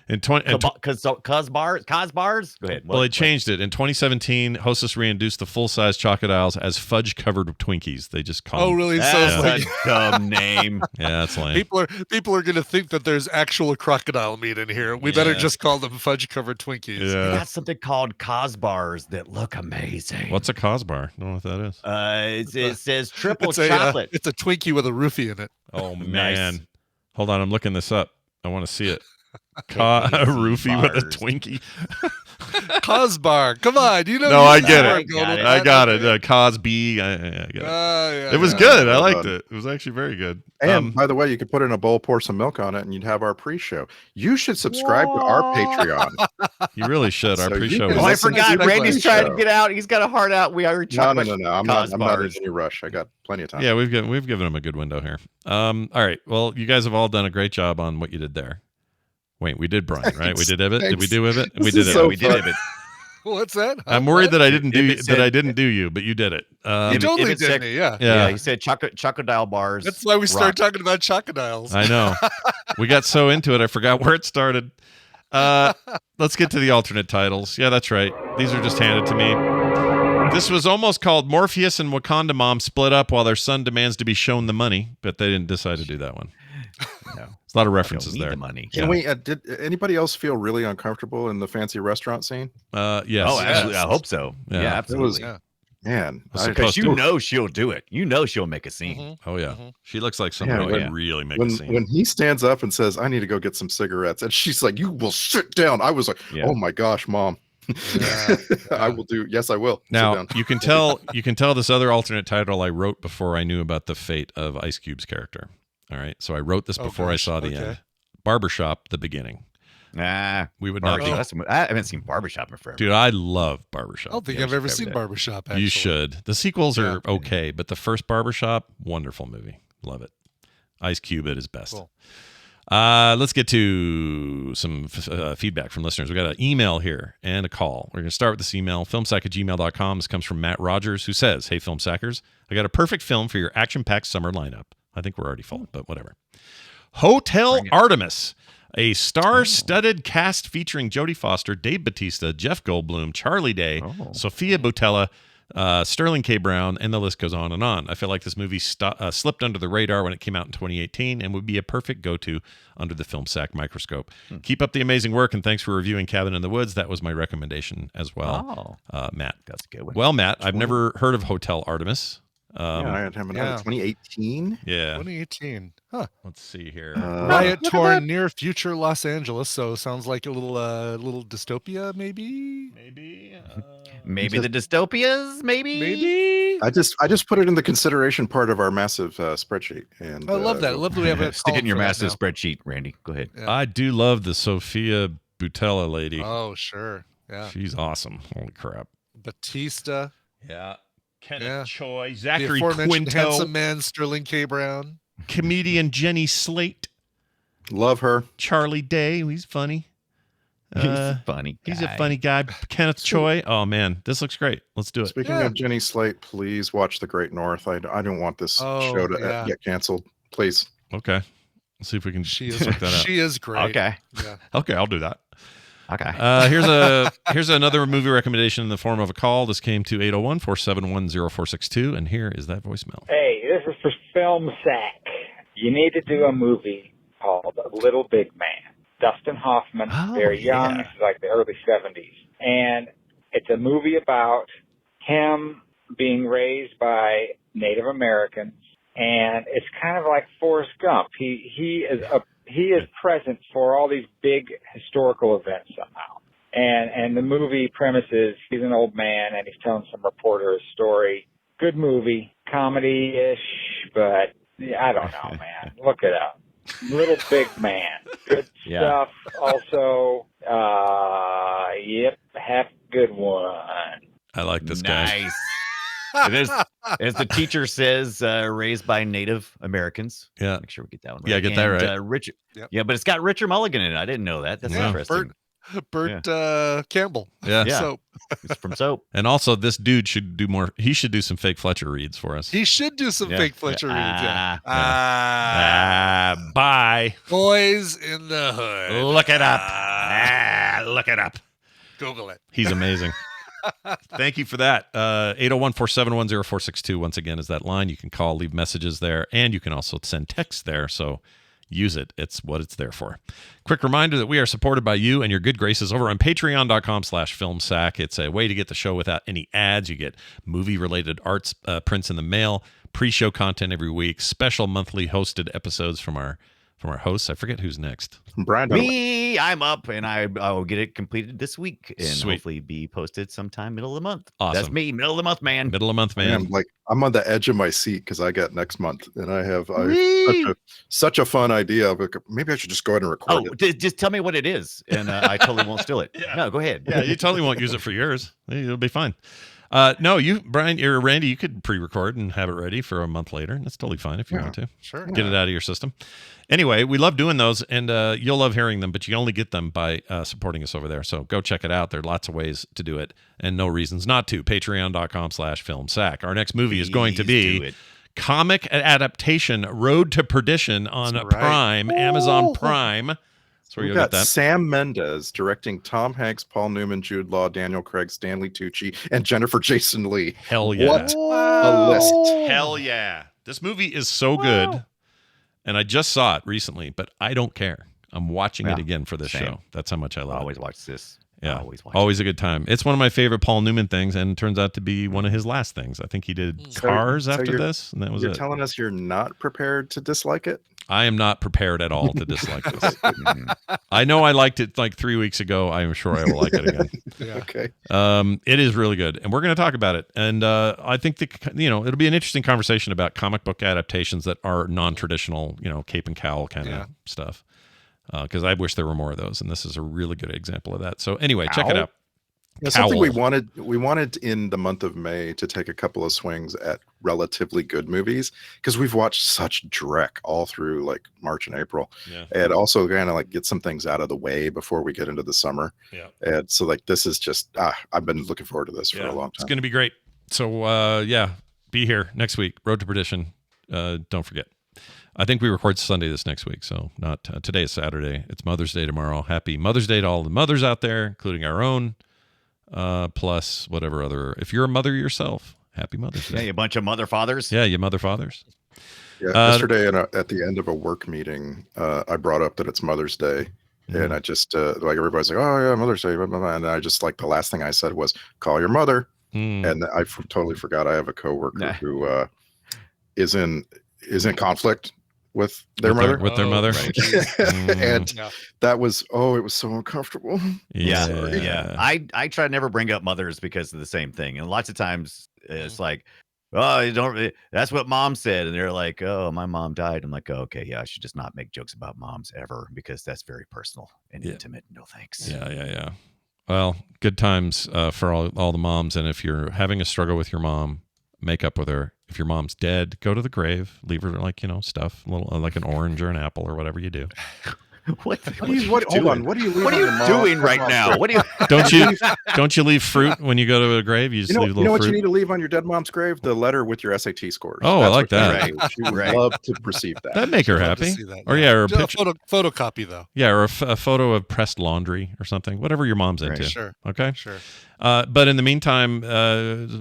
[SPEAKER 1] In
[SPEAKER 5] Cosbars? Go ahead.
[SPEAKER 1] Well, they changed it. In 2017, Hostess reintroduced the full-size Chocodiles as fudge-covered Twinkies. They just call them.
[SPEAKER 7] Really?
[SPEAKER 5] That's a dumb name.
[SPEAKER 1] Yeah, that's lame.
[SPEAKER 7] People are going to think that there's actual crocodile meat in here. We better just call them fudge-covered Twinkies.
[SPEAKER 1] Yeah.
[SPEAKER 5] They got something called Cosbars that look amazing.
[SPEAKER 1] What's a Cosbar? Don't know what that is.
[SPEAKER 5] It says triple
[SPEAKER 7] It's
[SPEAKER 5] chocolate.
[SPEAKER 7] it's a Twinkie with a roofie in it.
[SPEAKER 1] Oh,
[SPEAKER 5] Nice.
[SPEAKER 1] man. Hold on. I'm looking this up. I want to see it. A roofie with a Twinkie.
[SPEAKER 7] Cosbar. Come on. You know.
[SPEAKER 1] No, I get it.
[SPEAKER 7] Golden.
[SPEAKER 1] I got it. Cosby. I get it.
[SPEAKER 7] Yeah,
[SPEAKER 1] It was good. I liked it. It was actually very good.
[SPEAKER 6] And by the way, you could put in a bowl, pour some milk on it, and you'd have our pre-show. You should subscribe to our Patreon.
[SPEAKER 1] You really should. Our
[SPEAKER 6] So you
[SPEAKER 1] pre-show.
[SPEAKER 6] can
[SPEAKER 5] Oh, I
[SPEAKER 6] listen to
[SPEAKER 5] forgot.
[SPEAKER 6] the
[SPEAKER 5] Randy's trying to
[SPEAKER 6] show.
[SPEAKER 5] get out. He's got a heart out. We are
[SPEAKER 6] No. I'm not in any rush. I got plenty of time.
[SPEAKER 1] Yeah, we've given him a good window here. All right. Well, you guys have all done a great job on what you did there. Wait, we did Brian, right? We did Ibbott. Did we do Ibbott? We did it.
[SPEAKER 5] We did Ibbott.
[SPEAKER 7] What's that?
[SPEAKER 1] I'm worried that I didn't do
[SPEAKER 5] Ibbott said-
[SPEAKER 1] that. I didn't do you, but you did it.
[SPEAKER 7] You totally did me. Yeah.
[SPEAKER 1] Yeah.
[SPEAKER 5] He said Chocodile bars.
[SPEAKER 7] That's why we started
[SPEAKER 5] rock.
[SPEAKER 7] talking about Chocodiles.
[SPEAKER 1] I know. We got so into it, I forgot where it started. Let's get to the alternate titles. Yeah, that's right. These are just handed to me. This was almost called Morpheus and Wakanda Mom split up while their son demands to be shown the money, but they didn't decide to do that one.
[SPEAKER 5] No.
[SPEAKER 1] There's a lot of references there.
[SPEAKER 5] The money.
[SPEAKER 6] Can we? Did anybody else feel really uncomfortable in the fancy restaurant scene?
[SPEAKER 1] Yes.
[SPEAKER 5] Oh, absolutely. I hope so.
[SPEAKER 1] Yeah.
[SPEAKER 5] Yeah, absolutely.
[SPEAKER 6] Man,
[SPEAKER 5] Because you know she'll do it. You know she'll make a scene.
[SPEAKER 1] Oh yeah, she looks like somebody who can really make a scene.
[SPEAKER 6] When he stands up and says, "I need to go get some cigarettes," and she's like, "You will sit down." I was like, "Oh my gosh, Mom." I will do. Yes, I will. Sit
[SPEAKER 1] Now
[SPEAKER 6] down.
[SPEAKER 1] you can tell this other alternate title I wrote before I knew about the fate of Ice Cube's character. All right, so I wrote this before I saw the end. Barbershop, the beginning.
[SPEAKER 5] Nah,
[SPEAKER 1] we would not be.
[SPEAKER 5] I haven't seen Barbershop in forever.
[SPEAKER 1] Dude, I love Barbershop.
[SPEAKER 7] I don't think I've ever seen Barbershop. Actually.
[SPEAKER 1] You should. The sequels are okay, but the first Barbershop, wonderful movie. Love it. Ice Cube at his best.
[SPEAKER 7] Cool.
[SPEAKER 1] Let's get to some feedback from listeners. We got an email here and a call. We're going to start with this email, filmsack@gmail.com. This comes from Matt Rogers, who says, "Hey, Filmsackers, I got a perfect film for your action-packed summer lineup." I think we're already full, but whatever. Hotel Artemis, a star-studded cast featuring Jodie Foster, Dave Bautista, Jeff Goldblum, Charlie Day, Sophia Boutella, Sterling K. Brown, and the list goes on and on. I feel like this movie slipped under the radar when it came out in 2018 and would be a perfect go-to under the Film Sack microscope. Keep up the amazing work, and thanks for reviewing Cabin in the Woods. That was my recommendation as well, Matt.
[SPEAKER 5] That's a good one.
[SPEAKER 1] Well, Matt, I've never heard of Hotel Artemis.
[SPEAKER 6] I had him in 2018.
[SPEAKER 1] Yeah.
[SPEAKER 7] 2018. Huh.
[SPEAKER 1] Let's see here.
[SPEAKER 7] Riot-torn near future Los Angeles. So sounds like a little dystopia, maybe.
[SPEAKER 5] Maybe the dystopias. Maybe.
[SPEAKER 6] I just put it in the consideration part of our massive spreadsheet. And
[SPEAKER 7] I love that. I love that we have a
[SPEAKER 5] stick it in your
[SPEAKER 7] column for
[SPEAKER 5] massive
[SPEAKER 7] that now.
[SPEAKER 5] spreadsheet, Randy. Go ahead.
[SPEAKER 7] Yeah.
[SPEAKER 1] I do love the Sophia Boutella lady.
[SPEAKER 7] Oh, sure. Yeah.
[SPEAKER 1] She's awesome. Holy crap.
[SPEAKER 7] Batista.
[SPEAKER 1] Yeah. Kenneth Choi,
[SPEAKER 7] The
[SPEAKER 1] Zachary
[SPEAKER 7] aforementioned
[SPEAKER 1] Quinto,
[SPEAKER 7] handsome man Sterling K. Brown,
[SPEAKER 1] comedian Jenny Slate,
[SPEAKER 6] love her.
[SPEAKER 1] Charlie Day, he's funny.
[SPEAKER 5] He's a funny guy.
[SPEAKER 1] He's a funny guy. Kenneth Choi. Oh man, this looks great. Let's do it.
[SPEAKER 6] Speaking of Jenny Slate, please watch The Great North. I don't want this show to get canceled. Please.
[SPEAKER 1] Okay. Let's see if we can
[SPEAKER 7] She is
[SPEAKER 1] check that out.
[SPEAKER 7] she is great.
[SPEAKER 5] Okay.
[SPEAKER 7] Yeah.
[SPEAKER 1] Okay, I'll do that.
[SPEAKER 5] Okay.
[SPEAKER 1] Here's another movie recommendation in the form of a call. This ccame to 801-471-0462, and here is that voicemail.
[SPEAKER 13] Hey, this is for Film Sack. You need to do a movie called Little Big Man. Dustin Hoffman, very young, this is like the early 70s. And it's a movie about him being raised by Native Americans and it's kind of like Forrest Gump. He is present for all these big historical events somehow. And the movie premise is he's an old man and he's telling some reporter a story. Good movie, comedy-ish, but I don't know, man. Look it up. Little Big Man. Good stuff. Also, yep, half good one.
[SPEAKER 1] I like this guy.
[SPEAKER 5] Nice. It is, as the teacher says, raised by Native Americans.
[SPEAKER 1] Yeah.
[SPEAKER 5] Make sure we get that one right.
[SPEAKER 1] Yeah, get that right.
[SPEAKER 5] Richard.
[SPEAKER 7] Yep.
[SPEAKER 5] Yeah, but it's got Richard Mulligan in it. I didn't know that. That's interesting.
[SPEAKER 7] Bert Campbell.
[SPEAKER 1] Yeah.
[SPEAKER 5] Soap. It's from Soap.
[SPEAKER 1] And also, this dude should do more. He should do some fake Fletcher reads for us.
[SPEAKER 7] He should do some fake Fletcher reads.
[SPEAKER 1] Bye.
[SPEAKER 7] Boys in the Hood.
[SPEAKER 1] Look it up. Look it up.
[SPEAKER 7] Google it.
[SPEAKER 1] He's amazing. Thank you for that. 801-471-0462 once again is that line. You can call, leave messages there, and you can also send text there. So use it. It's what it's there for. Quick reminder that we are supported by you and your good graces over on patreon.com/filmsack. It's a way to get the show without any ads. You get movie-related arts prints in the mail, pre-show content every week, special monthly hosted episodes from our hosts. I forget who's next.
[SPEAKER 6] Brian.
[SPEAKER 5] Me, I'm up, and I will get it completed this week, and
[SPEAKER 1] Sweet.
[SPEAKER 5] hopefully be posted sometime middle of the month.
[SPEAKER 1] Awesome.
[SPEAKER 5] That's me, middle of the month, man.
[SPEAKER 1] Middle of the month, man.
[SPEAKER 6] I'm on the edge of my seat because I got next month, and I have such a fun idea. Maybe I should just go ahead and record it.
[SPEAKER 5] Just tell me what it is, and I totally won't steal it. No, go ahead.
[SPEAKER 1] Yeah, you totally won't use it for yours. It'll be fine. No, you, Brian, or Randy, you could pre-record and have it ready for a month later. That's totally fine if you want to.
[SPEAKER 7] Sure.
[SPEAKER 1] Get it out of your system. Anyway, we love doing those, and you'll love hearing them, but you can only get them by supporting us over there. So go check it out. There are lots of ways to do it, and no reasons not to. Patreon.com/filmsack. Our next movie is going to be comic adaptation Road to Perdition on Prime, Amazon Prime. That's where
[SPEAKER 6] We've
[SPEAKER 1] you'll
[SPEAKER 6] got
[SPEAKER 1] get that.
[SPEAKER 6] Sam Mendes directing Tom Hanks, Paul Newman, Jude Law, Daniel Craig, Stanley Tucci, and Jennifer Jason Leigh.
[SPEAKER 1] Hell yeah.
[SPEAKER 6] What a list.
[SPEAKER 1] Hell yeah. This movie is so good. And I just saw it recently, but I don't care. I'm watching it again for this show. That's how much I love it.
[SPEAKER 5] Always watch this.
[SPEAKER 1] Yeah. Always a good time. It's one of my favorite Paul Newman things, and it turns out to be one of his last things. I think he did Cars after this, and that was it.
[SPEAKER 6] You're telling us you're not prepared to dislike it?
[SPEAKER 1] I am not prepared at all to dislike this. I know I liked it like 3 weeks ago. I am sure I will like it again.
[SPEAKER 6] Okay.
[SPEAKER 1] It is really good, and we're going to talk about it. And I think it'll be an interesting conversation about comic book adaptations that are non-traditional, cape and cowl kind of stuff. Because I wish there were more of those, and this is a really good example of that. So anyway, check it out.
[SPEAKER 6] Yeah, something we wanted in the month of May to take a couple of swings at relatively good movies, because we've watched such dreck all through like March and April, and also kind of like get some things out of the way before we get into the summer. And so like this is just I've been looking forward to this for a long time.
[SPEAKER 1] It's going to be great. So be here next week. Road to Perdition. Don't forget. I think we record Sunday this next week, so not today is Saturday. It's Mother's Day tomorrow. Happy Mother's Day to all the mothers out there, including our own. Plus whatever other, if you're a mother yourself, happy Mother's Day.
[SPEAKER 5] Yeah, you bunch of mother fathers.
[SPEAKER 1] Yeah, you mother fathers.
[SPEAKER 6] Yeah, yesterday at the end of a work meeting, I brought up that it's Mother's Day, and I just like everybody's like, oh yeah, Mother's Day, blah, blah, blah. And I just like the last thing I said was call your mother, and I totally forgot I have a coworker who is in conflict with their mother.
[SPEAKER 1] With their mother.
[SPEAKER 6] And that was, it was so uncomfortable.
[SPEAKER 5] Yeah. I try to never bring up mothers because of the same thing. And lots of times it's like, you don't, that's what mom said. And they're like, oh, my mom died. I'm like, oh, okay, yeah, I should just not make jokes about moms ever, because that's very personal and intimate. No thanks.
[SPEAKER 1] Yeah. Well, good times for all the moms. And if you're having a struggle with your mom, make up with her. If your mom's dead, go to the grave, leave her like, stuff, a little like an orange or an apple or whatever you do.
[SPEAKER 6] Hold on. What are you
[SPEAKER 5] doing right now? What do you
[SPEAKER 1] don't you leave fruit when you go to a grave? You just leave a little fruit.
[SPEAKER 6] What you need to leave on your dead mom's grave? The letter with your SAT scores.
[SPEAKER 1] Oh, I like that.
[SPEAKER 6] She would love to receive that.
[SPEAKER 1] That'd make her happy. Or or a picture,
[SPEAKER 7] photocopy though.
[SPEAKER 1] Yeah, or a photo of pressed laundry or something. Whatever your mom's into.
[SPEAKER 7] Sure.
[SPEAKER 1] Okay.
[SPEAKER 7] Sure.
[SPEAKER 1] But in the meantime,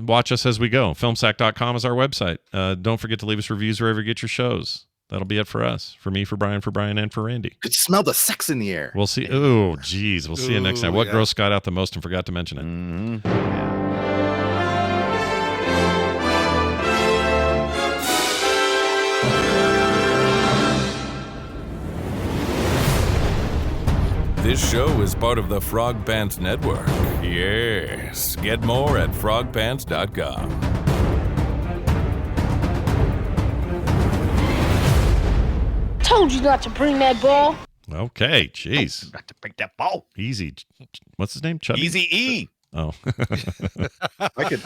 [SPEAKER 1] watch us as we go. Filmsack.com is our website. Don't forget to leave us reviews wherever you get your shows. That'll be it for us. For me, for Brian, and for Randy.
[SPEAKER 6] Could smell the sex in the air.
[SPEAKER 1] We'll see. Oh, geez. We'll see you next time. What grossed Scott out the most and forgot to mention it?
[SPEAKER 4] This show is part of the Frog Pants Network. Yes. Get more at frogpants.com.
[SPEAKER 3] Told you not to bring that ball.
[SPEAKER 1] Okay, jeez.
[SPEAKER 5] Not to break that ball.
[SPEAKER 1] Easy. What's his name? Chubby?
[SPEAKER 5] Easy E.
[SPEAKER 1] Oh.
[SPEAKER 6] I could